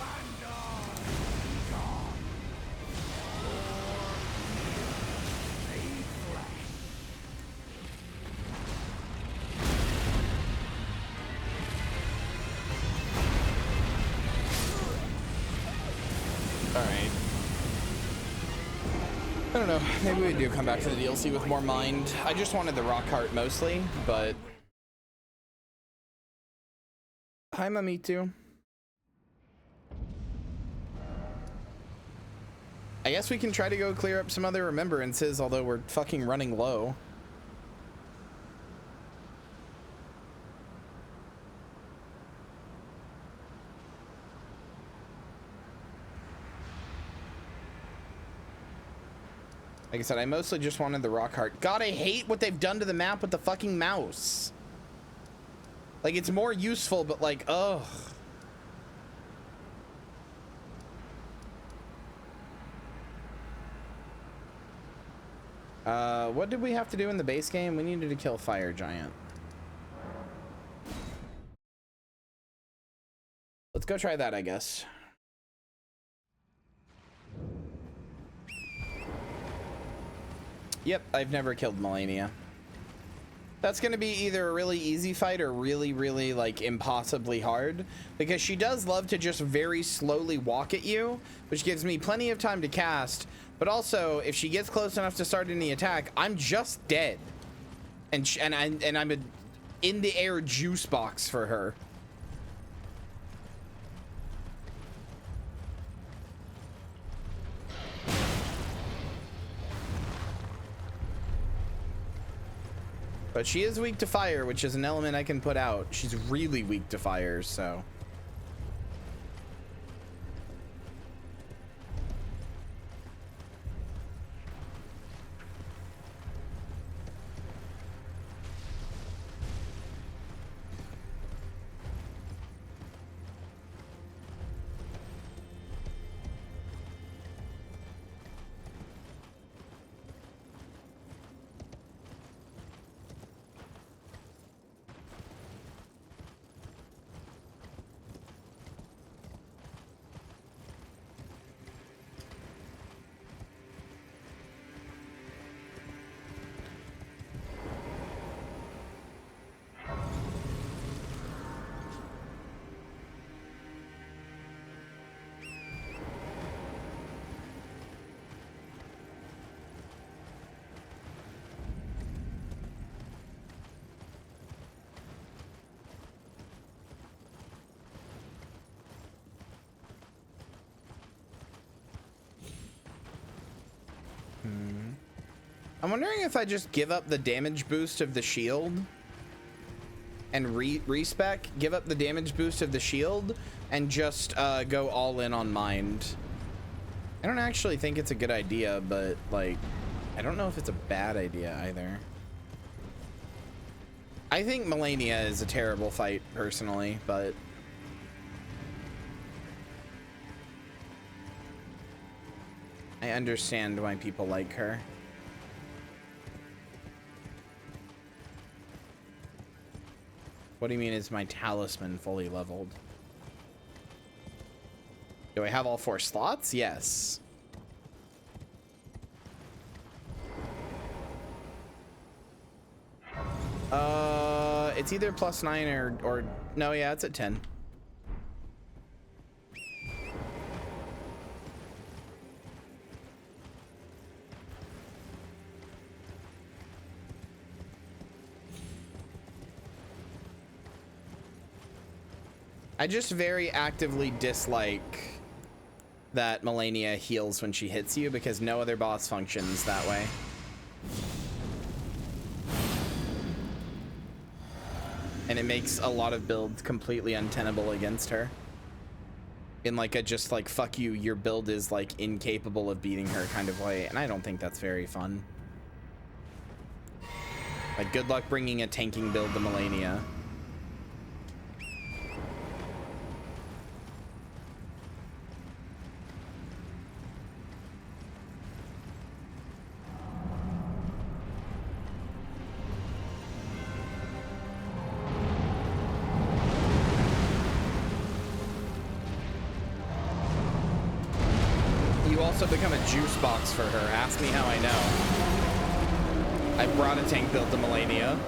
I don't know, maybe we do come back to the DLC with more mind. I just wanted the rock heart mostly, but... Hi, Mami too. I guess we can try to go clear up some other remembrances, although we're fucking running low. Like I said, I mostly just wanted the rock heart. God, I hate what they've done to the map with the fucking mouse. Like, it's more useful, but like, ugh. What did we have to do in the base game? We needed to kill Fire Giant. Let's go try that, I guess. Yep, I've never killed Melania. That's gonna be either a really easy fight or really, like, impossibly hard, because she does love to just very slowly walk at you, which gives me plenty of time to cast, but also, if she gets close enough to start any attack, I'm just dead. And I'm a in the air juice box for her. But she is weak to fire, which is an element I can put out. She's really weak to fire, so. I'm wondering if I just give up the damage boost of the shield and respec, give up the damage boost of the shield and just go all in on mind. I don't actually think it's a good idea, but like, I don't know if it's a bad idea either. I think Melania is a terrible fight personally, but I understand why people like her. What do you mean is my talisman fully leveled? Do I have all 4 slots? Yes. It's either +9 or no, yeah, it's at 10. I just very actively dislike that Melania heals when she hits you because no other boss functions that way. And it makes a lot of builds completely untenable against her. In like a just like, fuck you, your build is like incapable of beating her kind of way. And I don't think that's very fun. Like, good luck bringing a tanking build to Melania. Become a juice box for her. Ask me how I know. I brought a tank build to Melania.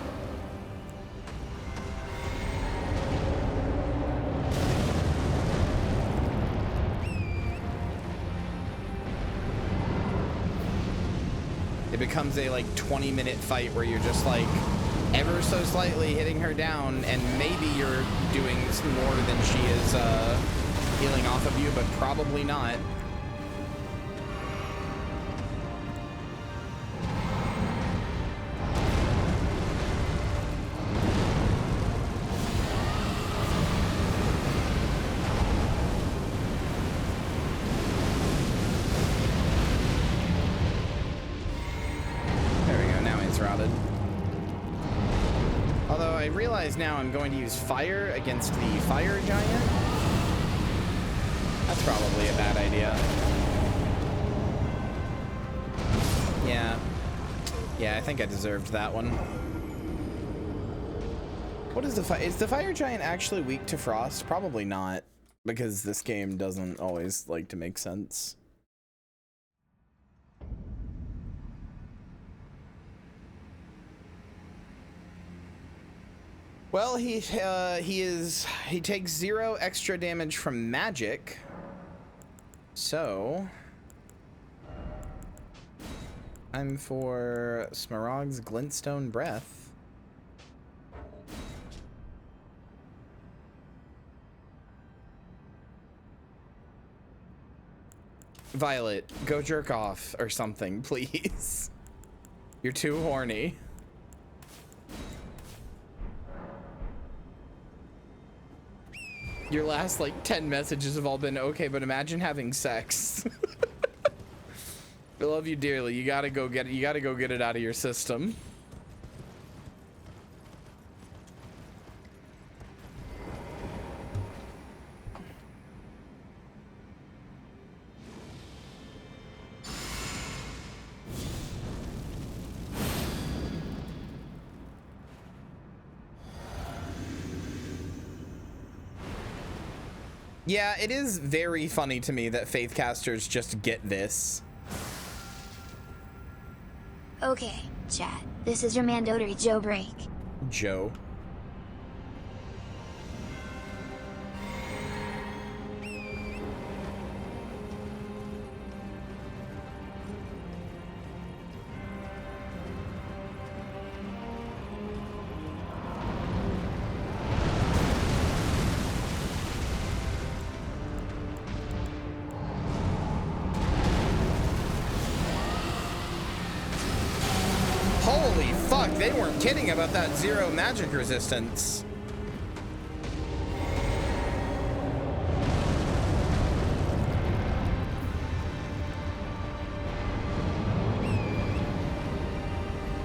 It becomes a like 20-minute fight where you're just like ever so slightly hitting her down, and maybe you're doing more than she is healing off of you, but probably not. Now I'm going to use fire against the fire giant. That's probably a bad idea. Yeah, I think I deserved that one. What is the fire? Is the fire giant actually weak to frost? Probably not, because this game doesn't always like to make sense. Well, he takes 0 extra damage from magic, so I'm for Smaragd's Glintstone Breath. Violet, go jerk off or something, please. You're too horny. Your last like 10 messages have all been okay, but imagine having sex. I love you dearly. You gotta go get it. You gotta go get it out of your system. Yeah, it is very funny to me that Faithcasters just get this. Okay, chat. This is your mandatory Joe break. Joe. fuck, they weren't kidding about that 0 magic resistance.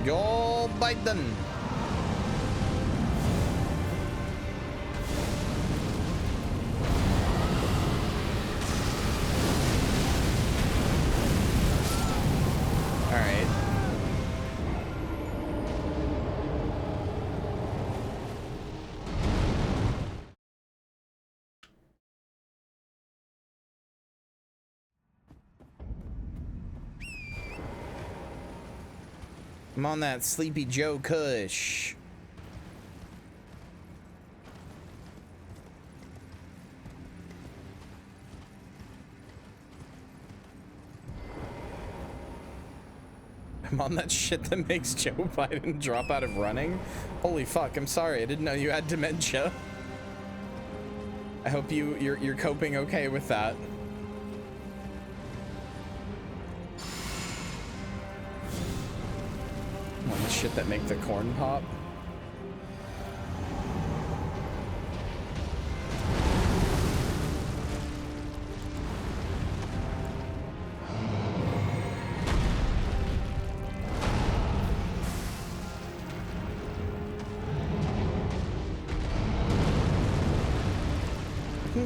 Joe Biden. All right. I'm on that Sleepy Joe Kush. I'm on that shit that makes Joe Biden drop out of running. Holy fuck, I'm sorry. I didn't know you had dementia. I hope you're coping okay with that. I'm on the shit that make the corn pop.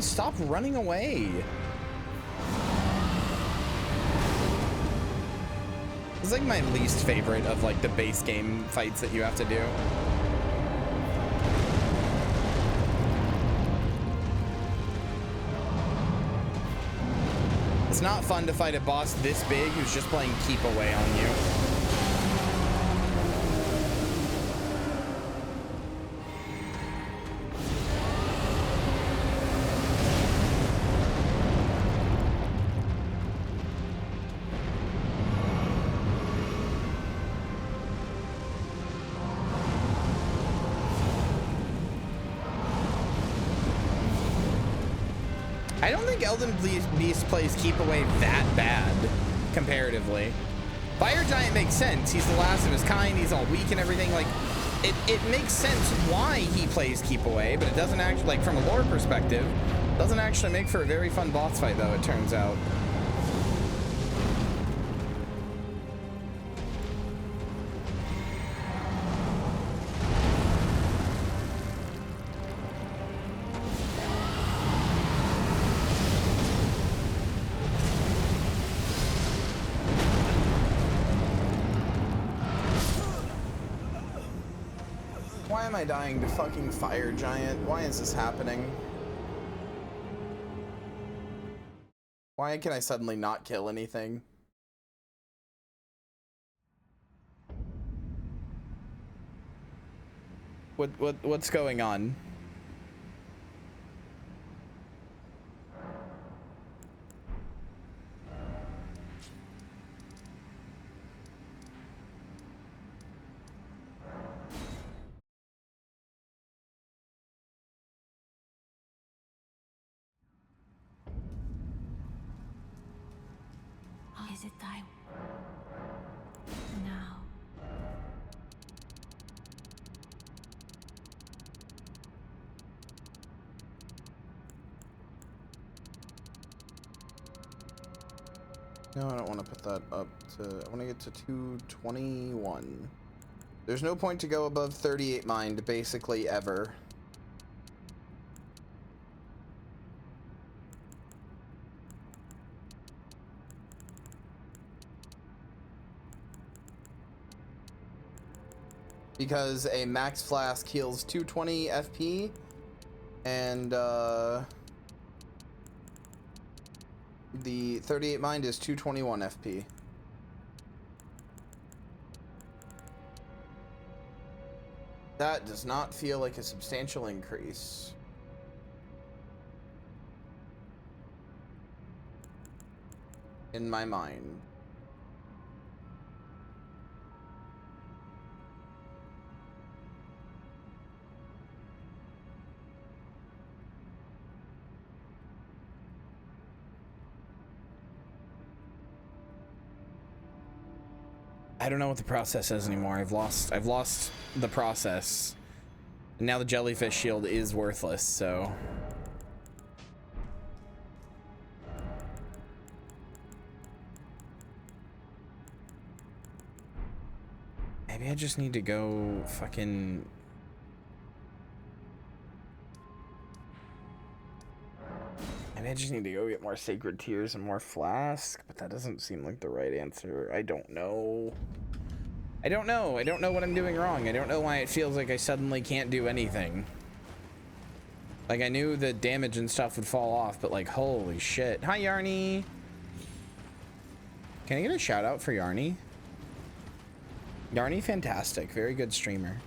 Stop running away. It's like my least favorite of like the base game fights that you have to do. It's not fun to fight a boss this big who's just playing keep away on you. I don't think Elden Beast plays keep away that bad, comparatively. Fire Giant makes sense. He's the last of his kind. He's all weak and everything. Like, it makes sense why he plays keep away, but it doesn't actually, like, from a lore perspective, doesn't actually make for a very fun boss fight, though, it turns out. Why am I dying to fucking Fire Giant? Why is this happening? Why can I suddenly not kill anything? What's going on? Is it time? Now. No, I don't want to put that up to... I want to get to 221. There's no point to go above 38 mind, basically, ever. Because a max flask heals 220 FP, and the 38 mind is 221 FP. That does not feel like a substantial increase. In my mind. I don't know what the process is anymore. I've lost the process. And now the jellyfish shield is worthless, so. Maybe I just need to go fucking. Maybe I just need to go get more sacred tears and more flask, but that doesn't seem like the right answer. I don't know. I don't know what I'm doing wrong. I don't know why it feels like I suddenly can't do anything. Like, I knew the damage and stuff would fall off, but like, holy shit. Hi, Yarny. Can I get a shout out for Yarny? Yarny, fantastic. Very good streamer.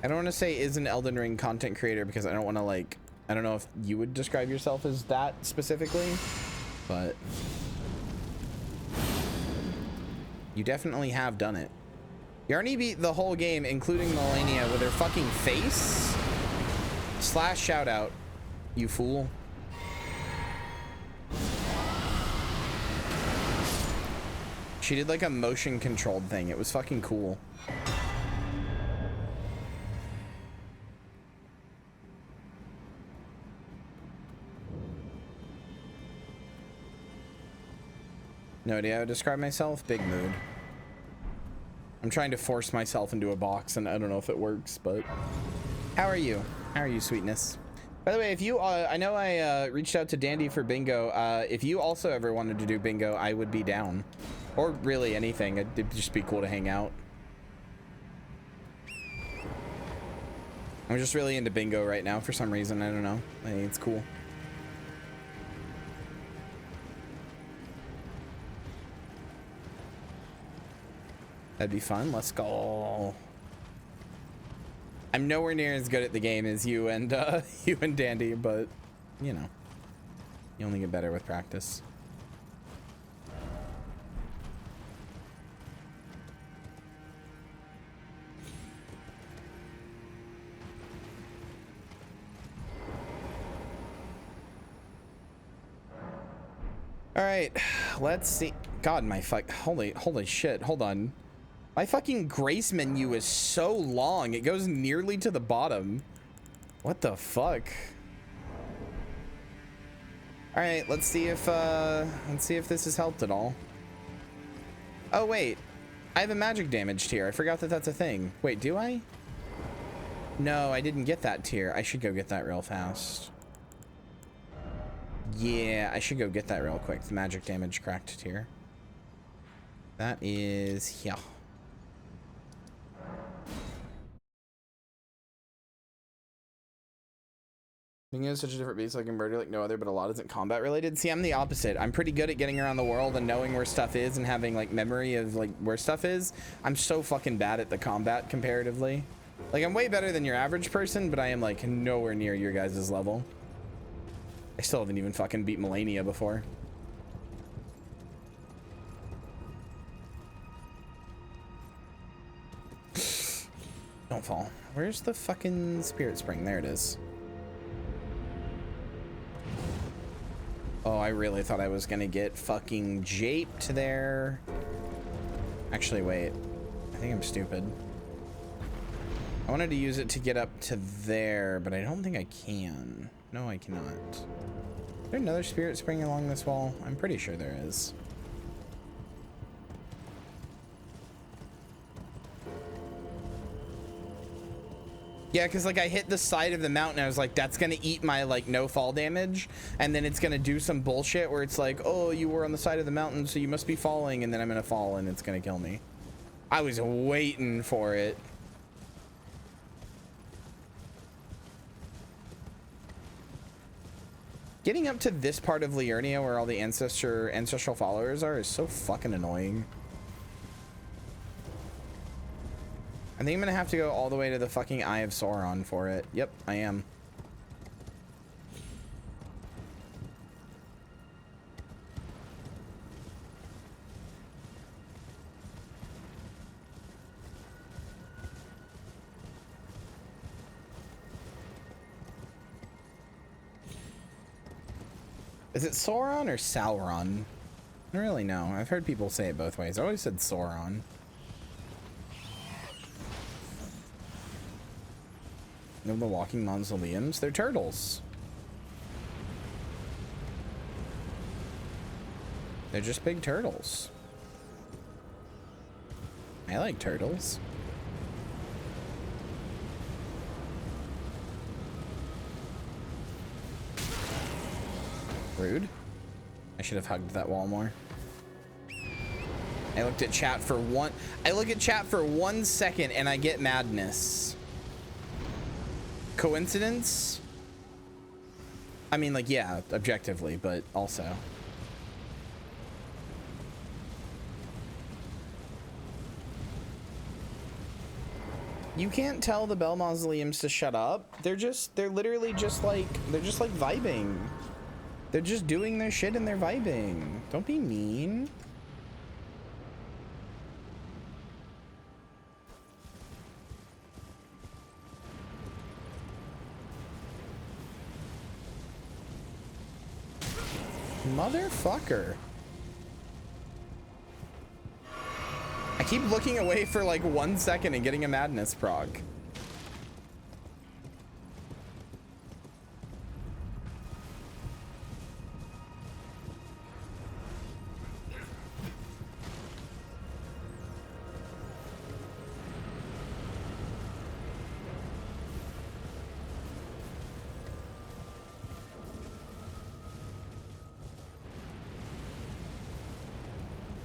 I don't want to say is an Elden Ring content creator because I don't want to like, I don't know if you would describe yourself as that specifically, but you definitely have done it. Yarny beat the whole game, including Melania, with her fucking face. / shout out, you fool. She did like a motion controlled thing. It was fucking cool. No idea how to describe myself. Big mood. I'm trying to force myself into a box and I don't know if it works, but how are you? How are you, sweetness? By the way, if you, I know I reached out to Dandy for bingo. If you also ever wanted to do bingo, I would be down. Or really anything. It'd just be cool to hang out. I'm just really into bingo right now for some reason. I don't know. I think it's cool. That'd be fun. Let's go. I'm nowhere near as good at the game as you and Dandy, but you know, you only get better with practice. All right, let's see. God, my fuck. Holy shit. Hold on. My fucking grace menu is so long. It goes nearly to the bottom. What the fuck? All right, let's see if this has helped at all. Oh wait, I have a magic damage tier. I forgot that that's a thing. Wait, do I? No, I didn't get that tier. I should go get that real fast. Yeah, I should go get that real quick. The magic damage cracked tier. That is, yeah. Bingo is such a different beast, like in murder like no other, but a lot isn't combat related. See, I'm the opposite. I'm pretty good at getting around the world and knowing where stuff is and having like memory of like where stuff is. I'm so fucking bad at the combat comparatively. Like, I'm way better than your average person, but I am like nowhere near your guys' level. I still haven't even fucking beat Melania before. Don't fall. Where's the fucking spirit spring? There it is. Oh, I really thought I was gonna get fucking japed there. Actually, wait. I think I'm stupid. I wanted to use it to get up to there, but I don't think I can. No, I cannot. Is there another spirit spring along this wall? I'm pretty sure there is. Yeah, because like I hit the side of the mountain, I was like, that's gonna eat my like no fall damage, and then it's gonna do some bullshit where it's like, oh, you were on the side of the mountain, so you must be falling, and then I'm gonna fall and it's gonna kill me. I was waiting for it. Getting up to this part of Liurnia where all the ancestral followers are is so fucking annoying. I think I'm gonna have to go all the way to the fucking Eye of Sauron for it. Yep, I am. Is it Sauron or Sauron? I don't really know. I've heard people say it both ways. I always said Sauron. No, the walking mausoleums. They're turtles. They're just big turtles. I like turtles. Rude. I should have hugged that wall more. I looked at chat for one second and I get madness. Coincidence? I mean, like, yeah, objectively, but also. You can't tell the Bell Mausoleums to shut up. They're literally just like vibing. They're just doing their shit and they're vibing. Don't be mean. Motherfucker. I keep looking away for like 1 second and getting a madness prog.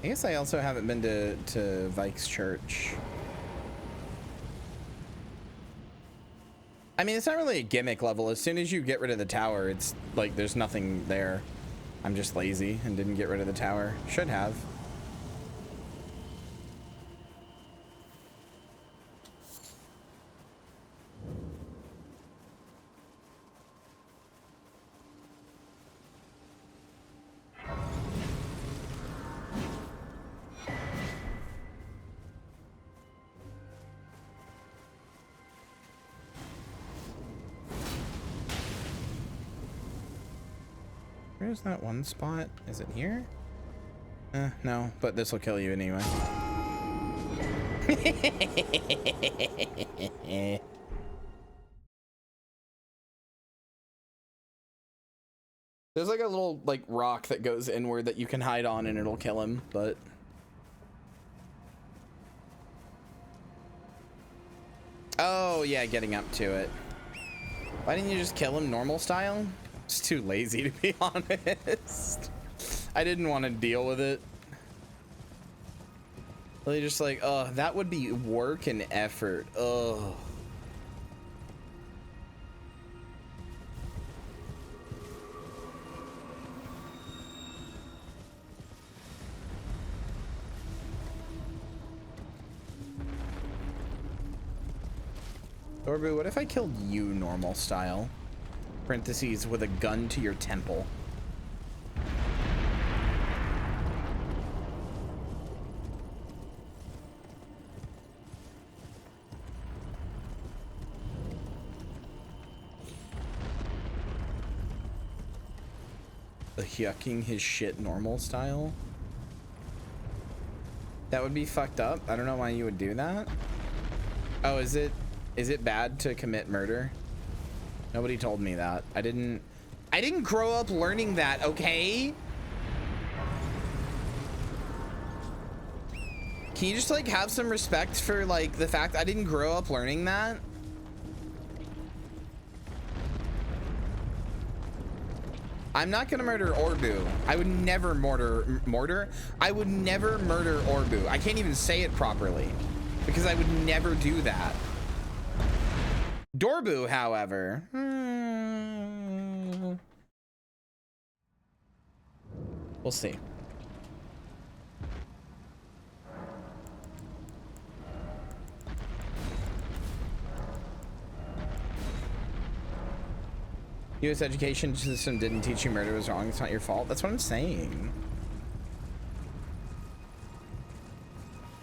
I guess I also haven't been to Vike's church. I mean, it's not really a gimmick level. As soon as you get rid of the tower, it's like there's nothing there. I'm just lazy and didn't get rid of the tower. Should have. Where's that one spot? Is it here? No, but this will kill you anyway. There's like a little like rock that goes inward that you can hide on and it'll kill him, but oh yeah, getting up to it. Why didn't you just kill him normal style? It's too lazy, to be honest. I didn't want to deal with it. Really just like, oh, that would be work and effort. Oh. Orbu, what if I killed you normal style? Parentheses, with a gun to your temple. The yucking his shit normal style? That would be fucked up. I don't know why you would do that. Oh, is it bad to commit murder? Nobody told me that. I didn't grow up learning that, okay? Can you just like have some respect for like the fact I didn't grow up learning that? I'm not gonna murder Orbu. I would never I would never murder Orbu. I can't even say it properly because I would never do that. Dorbu, however, we'll see. U.S. education system didn't teach you murder was wrong. It's not your fault. That's what I'm saying.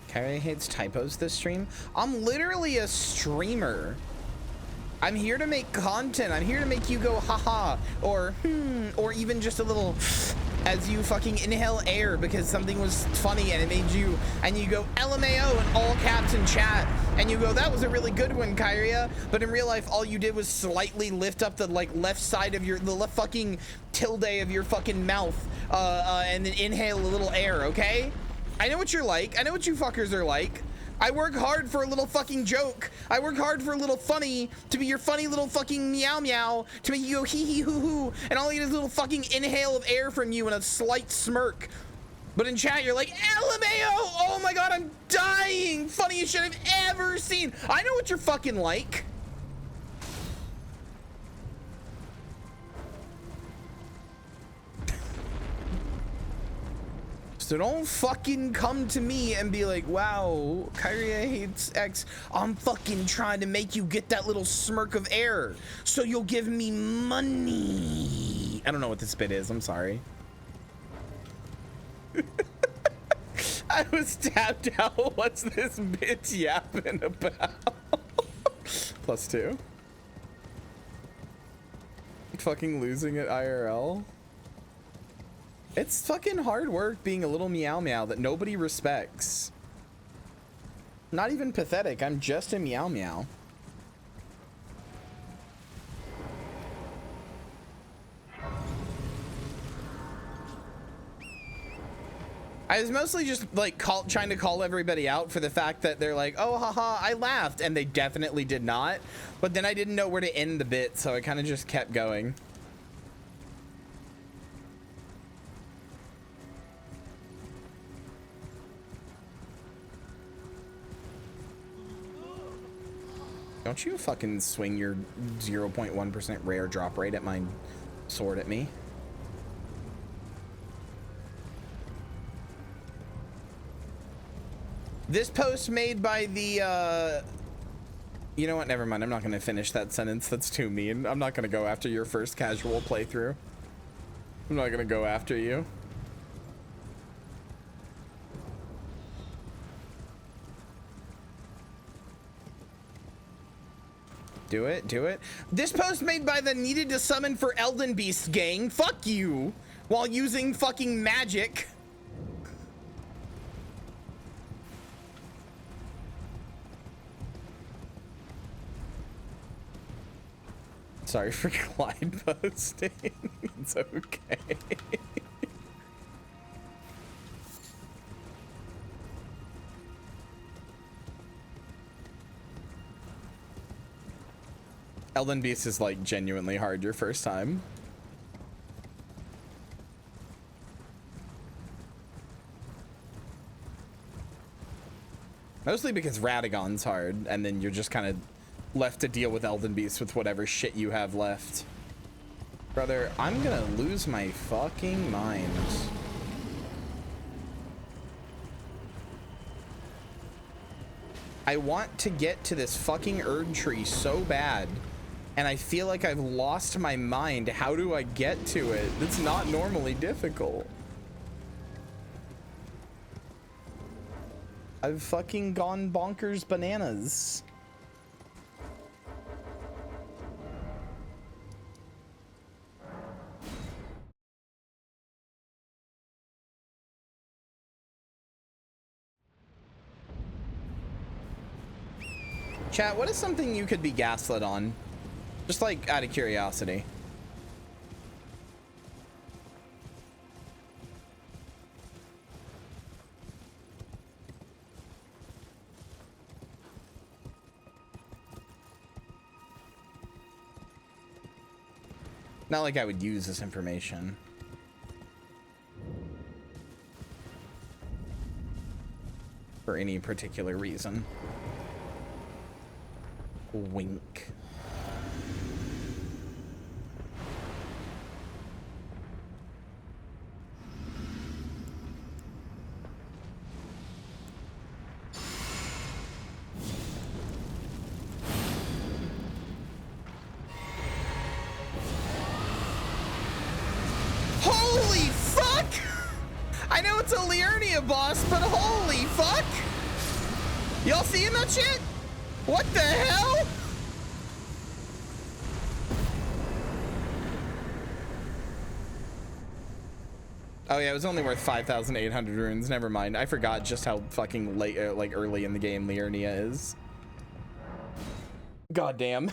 Kyria hates typos this stream. I'm literally a streamer. I'm here to make content. I'm here to make you go haha or or even just a little as you fucking inhale air because something was funny and it made you, and you go LMAO in all caps in chat, and you go, that was a really good one, Kyria, but in real life all you did was slightly lift up the like left side of the left fucking tilde of your fucking mouth and then inhale a little air. Okay, I know what you're like. I know what you fuckers are like. I work hard for a little fucking joke. I work hard for a little funny, to be your funny little fucking meow meow, to make you go hee hee hoo hoo, and all I get is a little fucking inhale of air from you and a slight smirk. But in chat, you're like, LMAO! Oh my god, I'm dying! Funniest shit I've ever seen. I know what you're fucking like. So don't fucking come to me and be like, wow, Kyria hates X. I'm fucking trying to make you get that little smirk of air so you'll give me money. I don't know what this bit is. I'm sorry. I was tapped out. What's this bitch yapping about? +2. Fucking losing at IRL. It's fucking hard work being a little meow meow that nobody respects. Not even pathetic. I'm just a meow meow. I was mostly just like trying to call everybody out for the fact that they're like, oh haha, I laughed, and they definitely did not. But then I didn't know where to end the bit, so I kind of just kept going. Don't you fucking swing your 0.1% rare drop rate at my sword at me. This post made by the, you know what? Never mind. I'm not going to finish that sentence. That's too mean. I'm not going to go after your first casual playthrough. I'm not going to go after you. Do it, do it. This post made by the needed to summon for Elden Beast gang. Fuck you. While using fucking magic. Sorry for glide posting. It's okay. Elden Beast is like genuinely hard your first time. Mostly because Radagon's hard, and then you're just kind of left to deal with Elden Beast with whatever shit you have left. Brother, I'm gonna lose my fucking mind. I want to get to this fucking Erd tree so bad, and I feel like I've lost my mind. How do I get to it? It's not normally difficult. I've fucking gone bonkers bananas. Chat, what is something you could be gaslit on? Just like out of curiosity. Not like I would use this information. For any particular reason. Wink. Holy fuck! I know it's a Liurnia boss, but holy fuck! Y'all seeing that shit? What the hell? Oh yeah, it was only worth 5,800 runes. Never mind. I forgot just how fucking late, like early in the game Liurnia is. God damn.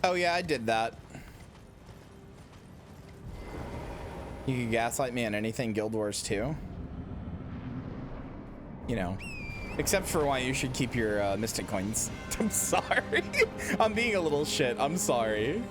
Oh yeah, I did that. You can gaslight me on anything Guild Wars 2. You know, except for why you should keep your Mystic coins. I'm sorry. I'm being a little shit. I'm sorry.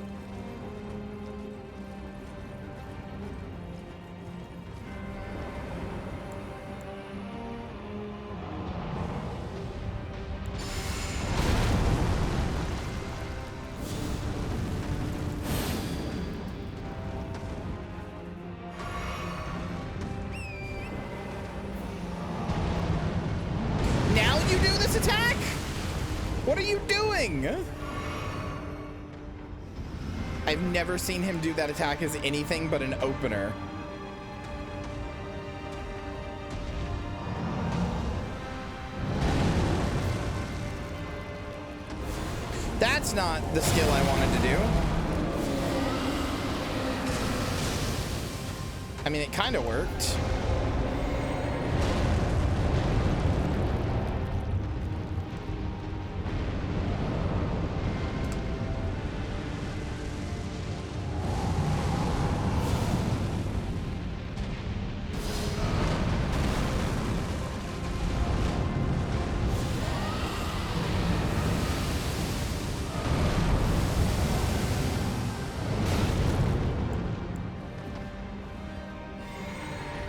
I've never seen him do that attack as anything but an opener. That's not the skill I wanted to do. I mean, it kind of worked.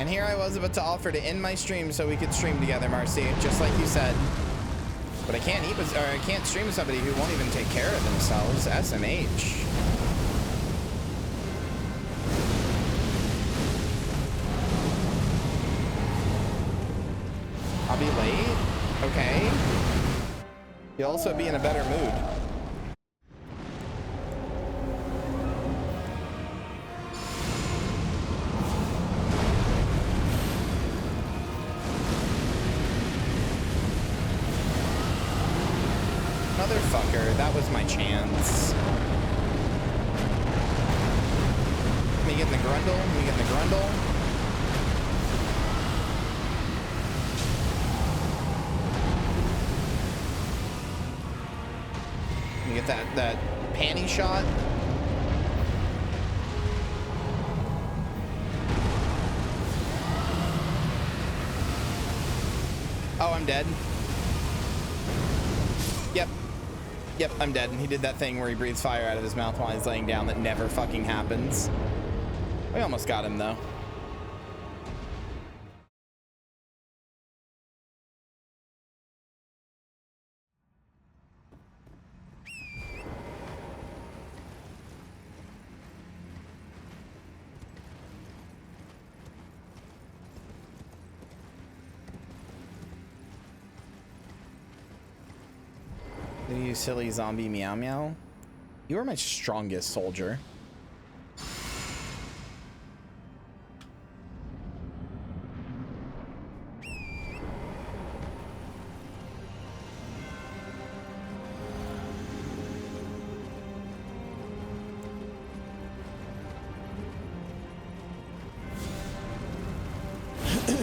Here I was about to offer to end my stream so we could stream together, Marcy, just like you said. But I can't eat with, or I can't stream with somebody who won't even take care of themselves. SMH. I'll be late. Okay. You'll also be in a better mood. Motherfucker, that was my chance. Let me get in the grundle. Let me get in the grundle. Let me get that panty shot. Oh, I'm dead. Yep, I'm dead. And he did that thing where he breathes fire out of his mouth while he's laying down that never fucking happens. We almost got him, though. You silly zombie meow meow. You are my strongest soldier.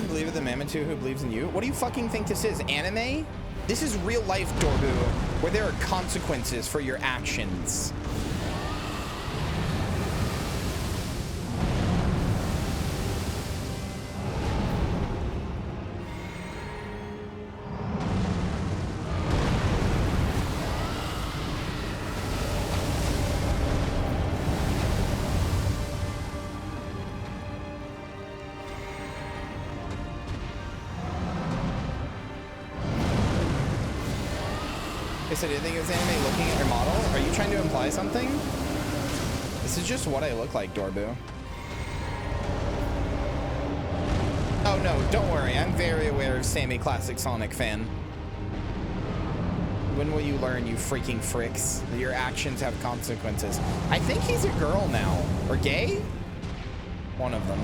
Believe in the Mammoth who believes in you. What do you fucking think this is? Anime? This is real life, Dorbu, where there are consequences for your actions. Yes, I did think it was anime. Looking at your model, are you trying to imply something? This is just what I look like, Dorbu. Oh no, don't worry. I'm very aware of Sammy Classic Sonic fan. When will you learn, you freaking fricks? Your actions have consequences. I think he's a girl now. Or gay? One of them.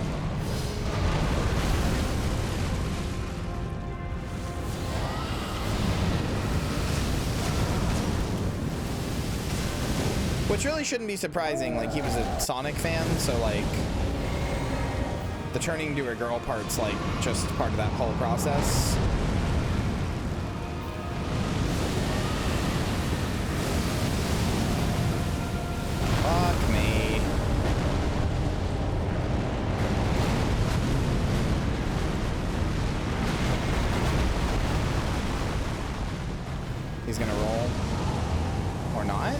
Which really shouldn't be surprising. Like, he was a Sonic fan, so like the turning to a girl part's like just part of that whole process. Fuck me. He's gonna roll. Or not?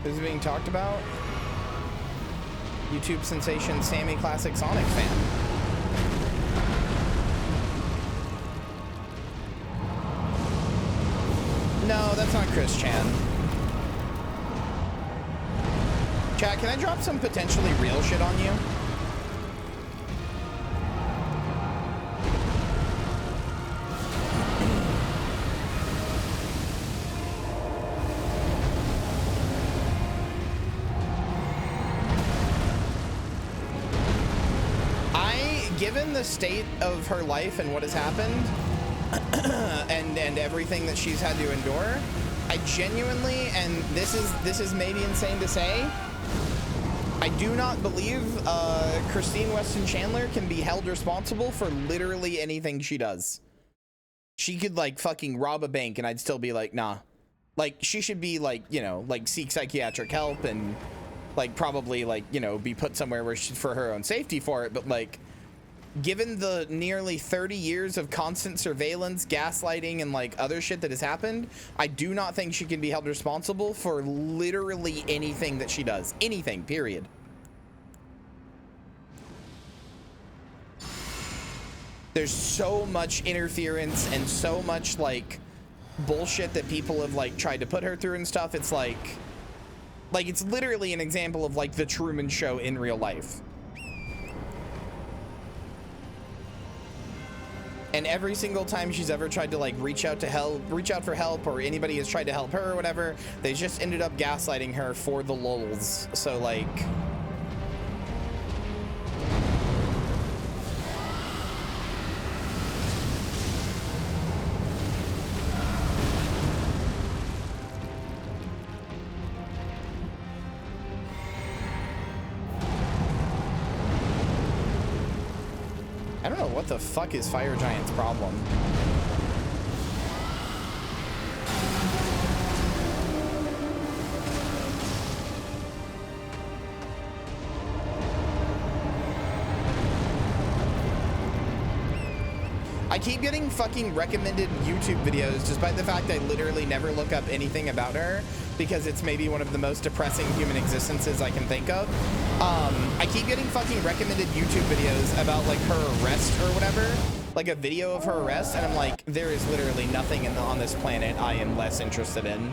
This is being talked about. YouTube sensation Sammy Classic Sonic fan. No, that's not Chris Chan. Chat, can I drop some potentially real shit on you? Given the state of her life and what has happened and everything that she's had to endure, I genuinely, and this is maybe insane to say, I do not believe Christine Weston Chandler can be held responsible for literally anything she does. She could like fucking rob a bank and I'd still be like, nah. Like, she should be like, you know, like seek psychiatric help and like probably like, you know, be put somewhere where she's for her own safety for it. But like, given the nearly 30 years of constant surveillance, gaslighting, and like other shit that has happened, I do not think she can be held responsible for literally anything that she does. Anything, period. There's so much interference and so much like bullshit that people have like tried to put her through and stuff. It's like it's literally an example of like the Truman Show in real life. And every single time she's ever tried to like reach out for help, or anybody has tried to help her or whatever, they just ended up gaslighting her for the lulz. So like, I don't know what the fuck is Fire Giant's problem. I keep getting fucking recommended YouTube videos despite the fact I literally never look up anything about her because it's maybe one of the most depressing human existences I can think of. I keep getting fucking recommended YouTube videos about like her arrest or whatever, like a video of her arrest, and I'm like, there is literally nothing on this planet I am less interested in.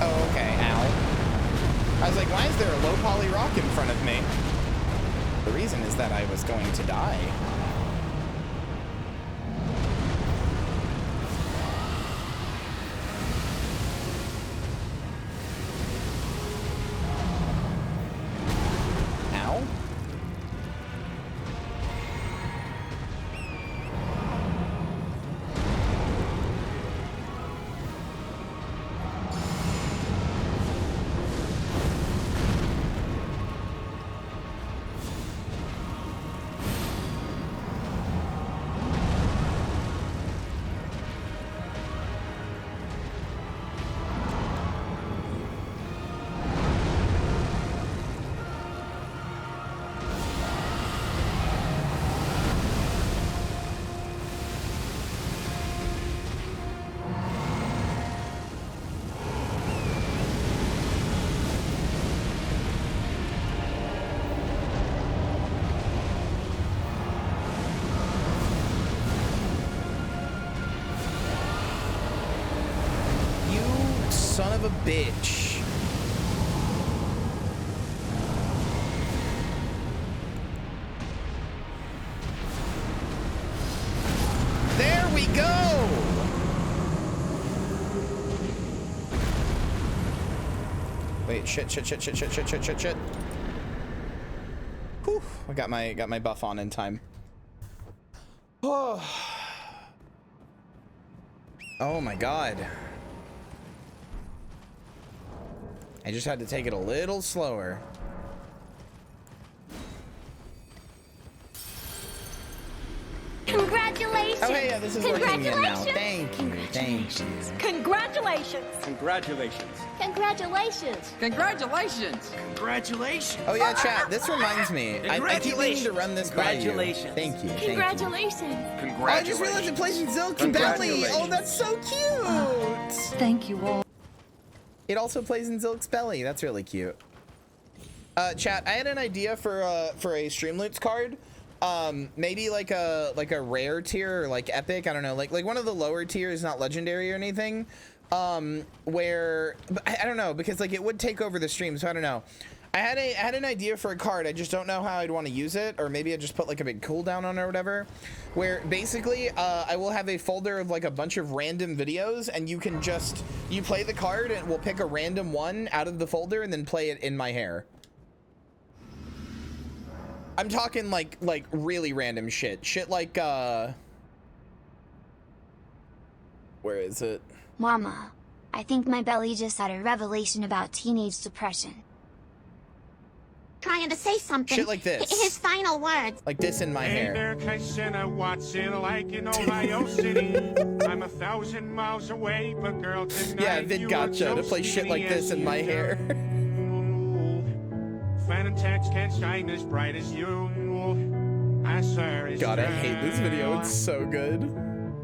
Oh, okay, ow. I was like, why is there a low poly rock in front of me? The reason is that I was going to die. Ow. of a bitch. There we go. Wait, shit. Whew, I got my buff on in time. Oh. Oh my god. I just had to take it a little slower. Congratulations! Oh hey, yeah, this is working again now. Thank you. Congratulations! Congratulations. Congratulations! Congratulations! Congratulations! Oh yeah, chat. This reminds me. I keep meaning to run this by you. Congratulations. Thank you. Congratulations! Oh, I just realized it plays in Zilk Belly. Oh, that's so cute. Thank you all. It also plays in Zilk's Belly. That's really cute. Chat, I had an idea for a Streamloots card. Maybe like a rare tier or like epic. I don't know, like one of the lower tiers, not legendary or anything. Where I don't know, because like it would take over the stream, so I don't know. I had an idea for a card. I just don't know how I'd want to use it, or maybe I just put like a big cooldown on it or whatever. Where basically, I will have a folder of like a bunch of random videos, and you can just play the card, and we'll pick a random one out of the folder and then play it in my hair. I'm talking like really random shit like where is it? Mama, I think my belly just had a revelation about teenage depression. Trying to say something. Shit like this. His final words. Like this in my hair. What's it like in Ohio City? I'm 1,000 miles away, but girl, tonight Yeah, Vid gotcha to play shit like this in my hair. Fanatics can't shine as bright as you. I swear it's God, I hate this video. It's so good.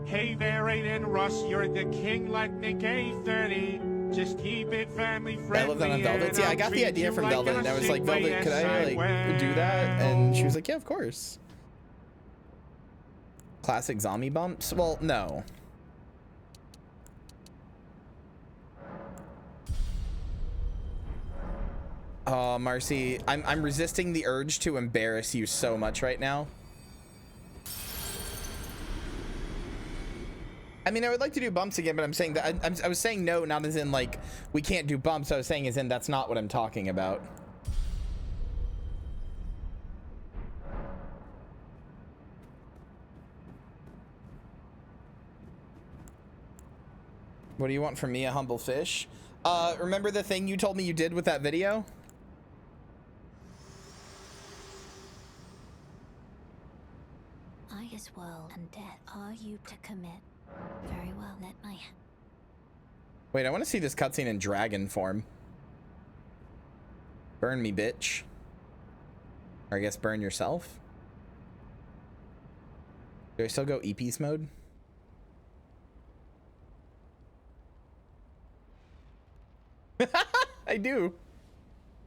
Hey there, Aiden Russ, you're the king like Nick A30. Just keep it family friendly. I love that on Velvet. Yeah, I got the idea from Velvet, and I was like, Velvet, could I like do that? And she was like, yeah, of course. Classic zombie bumps? Well, no. Oh, Marcy, I'm resisting the urge to embarrass you so much right now. I mean, I would like to do bumps again, but I'm saying that I was saying no, not as in like we can't do bumps. I was saying as in that's not what I'm talking about. What do you want from me, a humble fish? Remember the thing you told me you did with that video? I as well and death are you to commit. Very well, let my hand. Wait, I want to see this cutscene in dragon form. Burn me, bitch. Or I guess burn yourself. Do I still go E-piece mode? I do.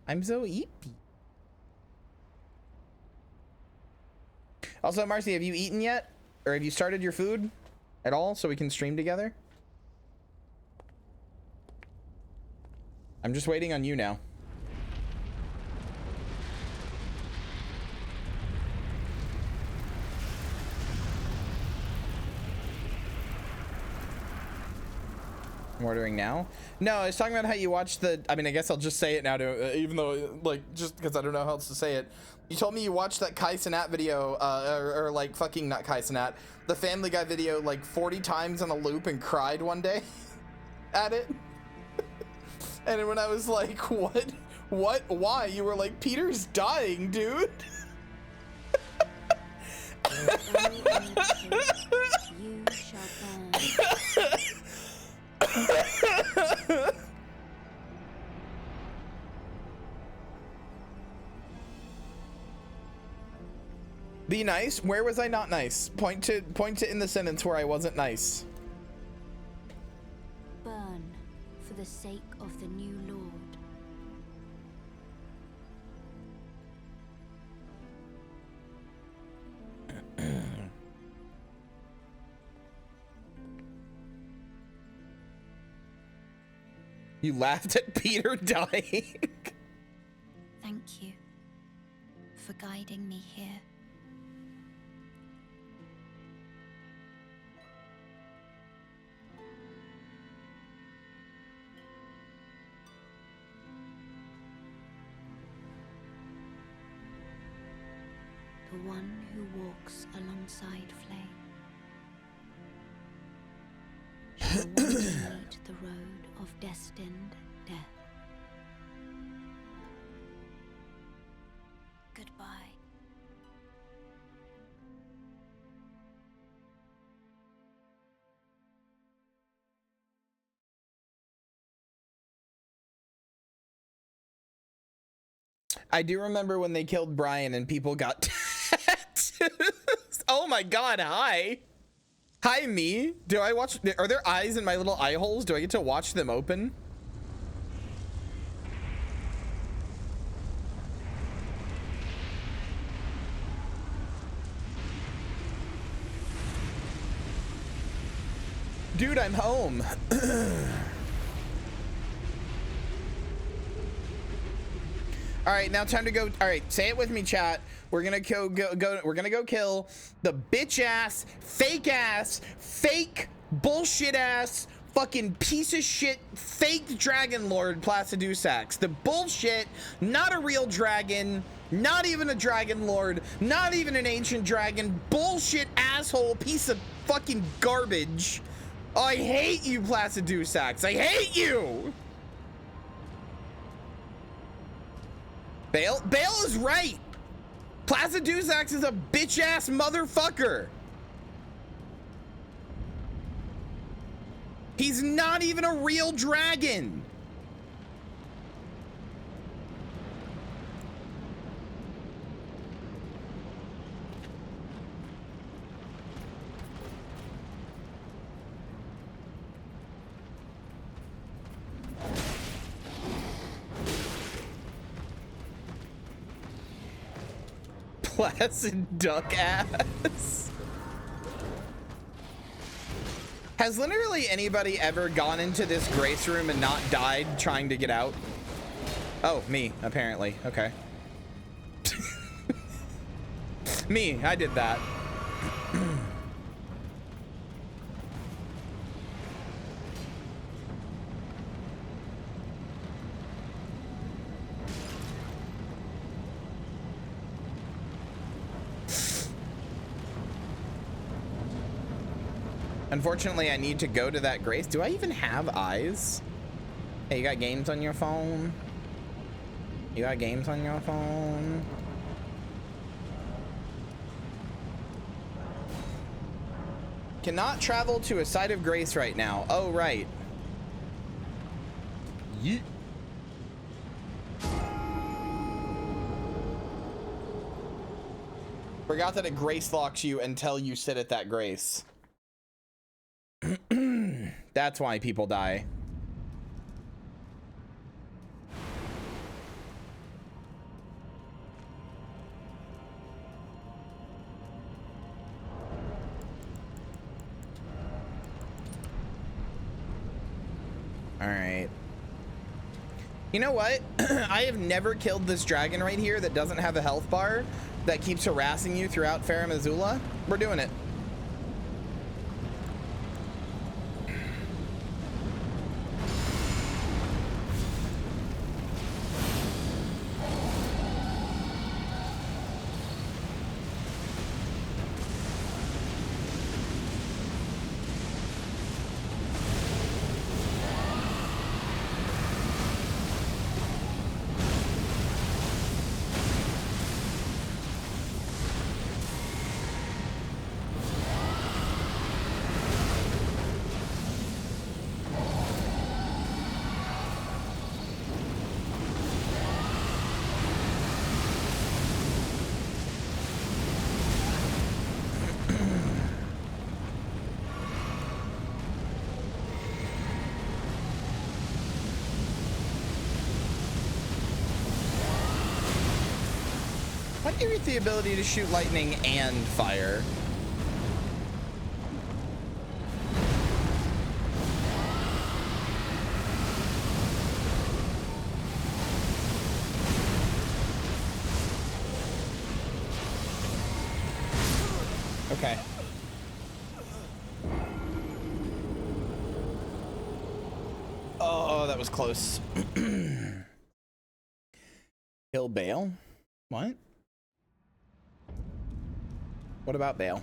I'm so eepy. Also, Marcy, have you eaten yet? Or have you started your food at all so we can stream together? I'm just waiting on you now. I'm ordering now. No, I was talking about how you watched the, I mean, I guess I'll just say it now to, even though, like, just because I don't know how else to say it. You told me you watched that Kai Cenat video, or like fucking not Kai Cenat, the Family Guy video like 40 times on a loop and cried one day at it. And when I was like, what, why? You were like, Peter's dying, dude. You shall burn. Be nice. Where was I not nice? Point to in the sentence where I wasn't nice. Burn for the sake of the new Lord. You laughed at Peter dying. Thank you for guiding me here. The one who walks alongside flame shall one day meet the road of destined death. Goodbye. I do remember when they killed Brian and people got tattoos. Oh my god, hi. Hi, me. Do I watch? Are there eyes in my little eye holes? Do I get to watch them open? Dude, I'm home. All right, now time to go. All right, say it with me, chat. We're gonna go. We're gonna go kill the bitch ass, fake bullshit ass, fucking piece of shit, fake dragon lord Placidusax. The bullshit, not a real dragon, not even a dragon lord, not even an ancient dragon. Bullshit asshole piece of fucking garbage. Oh, I hate you, Placidusax. I hate you. Bale is right. Placidusax is a bitch ass motherfucker. He's not even a real dragon. Placid duck ass. Has literally anybody ever gone into this grace room and not died trying to get out? Oh, me, apparently. Okay. Me, I did that. Unfortunately, I need to go to that grace. Do I even have eyes? Hey, you got games on your phone? You got games on your phone? Cannot travel to a site of grace right now. Oh, right. Yeet. Forgot that it grace locks you until you sit at that grace. That's why people die. All right. You know what? I have never killed this dragon right here that doesn't have a health bar that keeps harassing you throughout Farum Azula. We're doing it. Why do you get the ability to shoot lightning and fire? Okay. Oh, that was close. Kill Bale? What? What about Bale?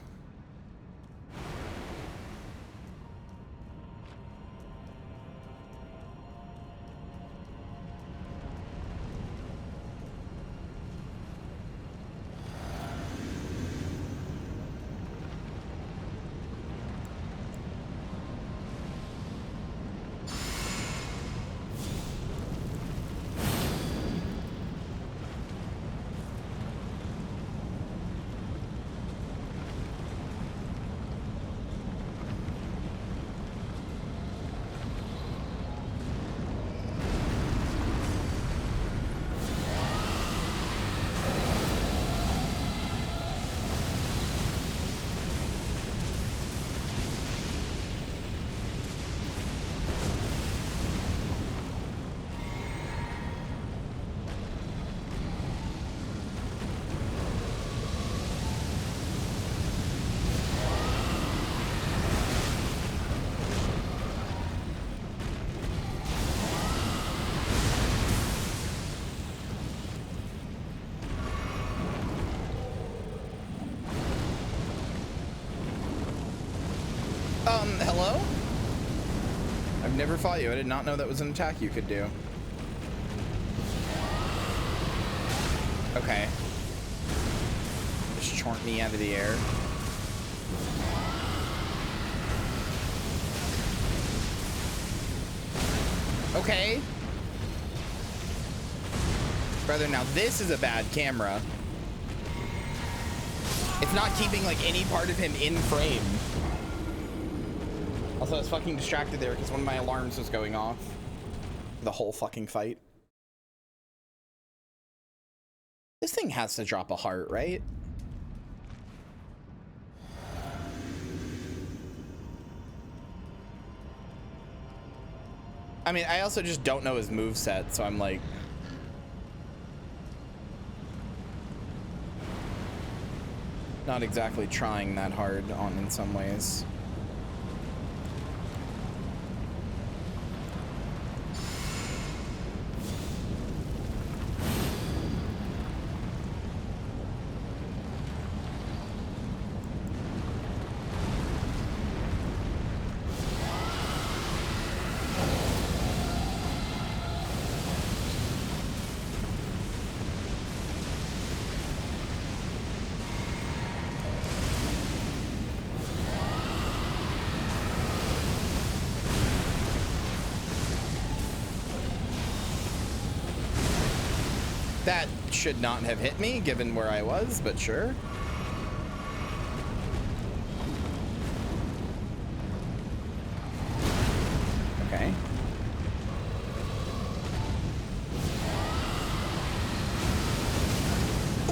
Hello? I've never fought you. I did not know that was an attack you could do. Okay. Just chornt me out of the air. Okay. Brother, now this is a bad camera. It's not keeping like any part of him in frame. Also, I was fucking distracted there because one of my alarms was going off. The whole fucking fight. This thing has to drop a heart, right? I mean, I also just don't know his moveset, so I'm like... not exactly trying that hard on in some ways. That should not have hit me, given where I was, but sure. Okay.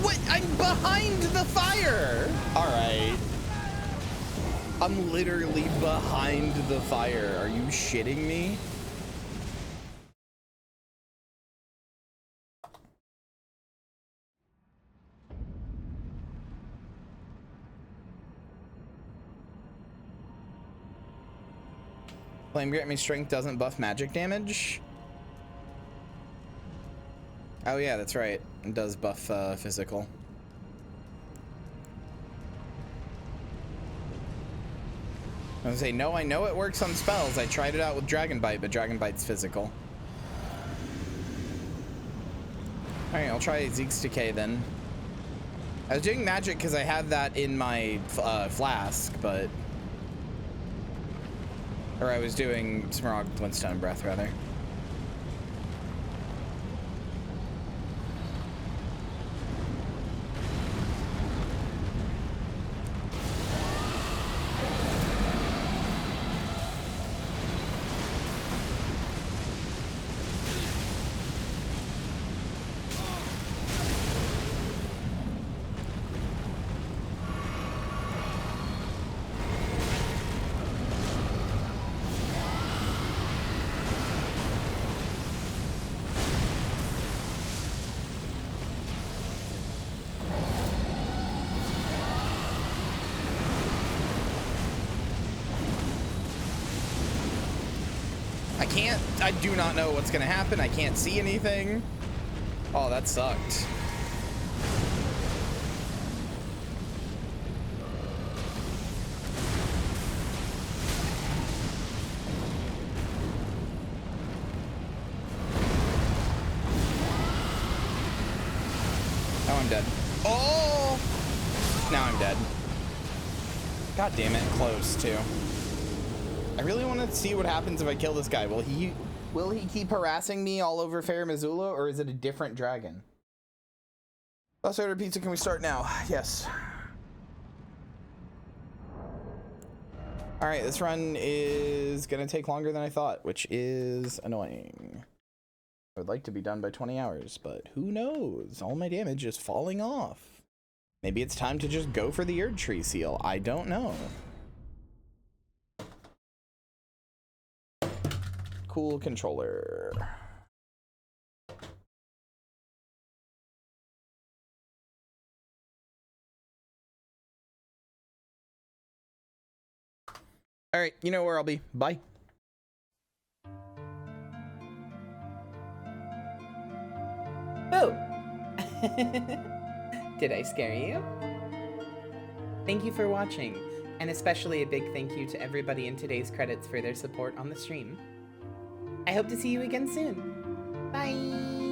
What? I'm behind the fire! Alright. I'm literally behind the fire. Are you shitting me? Flame Grant Me Strength doesn't buff magic damage? Oh yeah, that's right. It does buff physical. I was gonna say, no, I know it works on spells. I tried it out with Dragon Bite, but Dragon Bite's physical. Alright, I'll try Zeke's Decay then. I was doing magic because I had that in my flask, but... or I was doing Smaragd Glintstone Breath, rather. I do not know what's gonna happen. I can't see anything. Oh, that sucked. Now I'm dead. Oh! Now I'm dead. God damn it, close too. I really want to see what happens if I kill this guy. Will he keep harassing me all over Fair Missoula, or is it a different dragon? Let's order pizza. Can we start now? Yes. All right, this run is gonna take longer than I thought, which is annoying. I would like to be done by 20 hours, but who knows? All my damage is falling off. Maybe it's time to just go for the Erd Tree seal. I don't know. Cool controller. All right, you know where I'll be. Bye. Oh! Did I scare you? Thank you for watching, and especially a big thank you to everybody in today's credits for their support on the stream. I hope to see you again soon. Bye!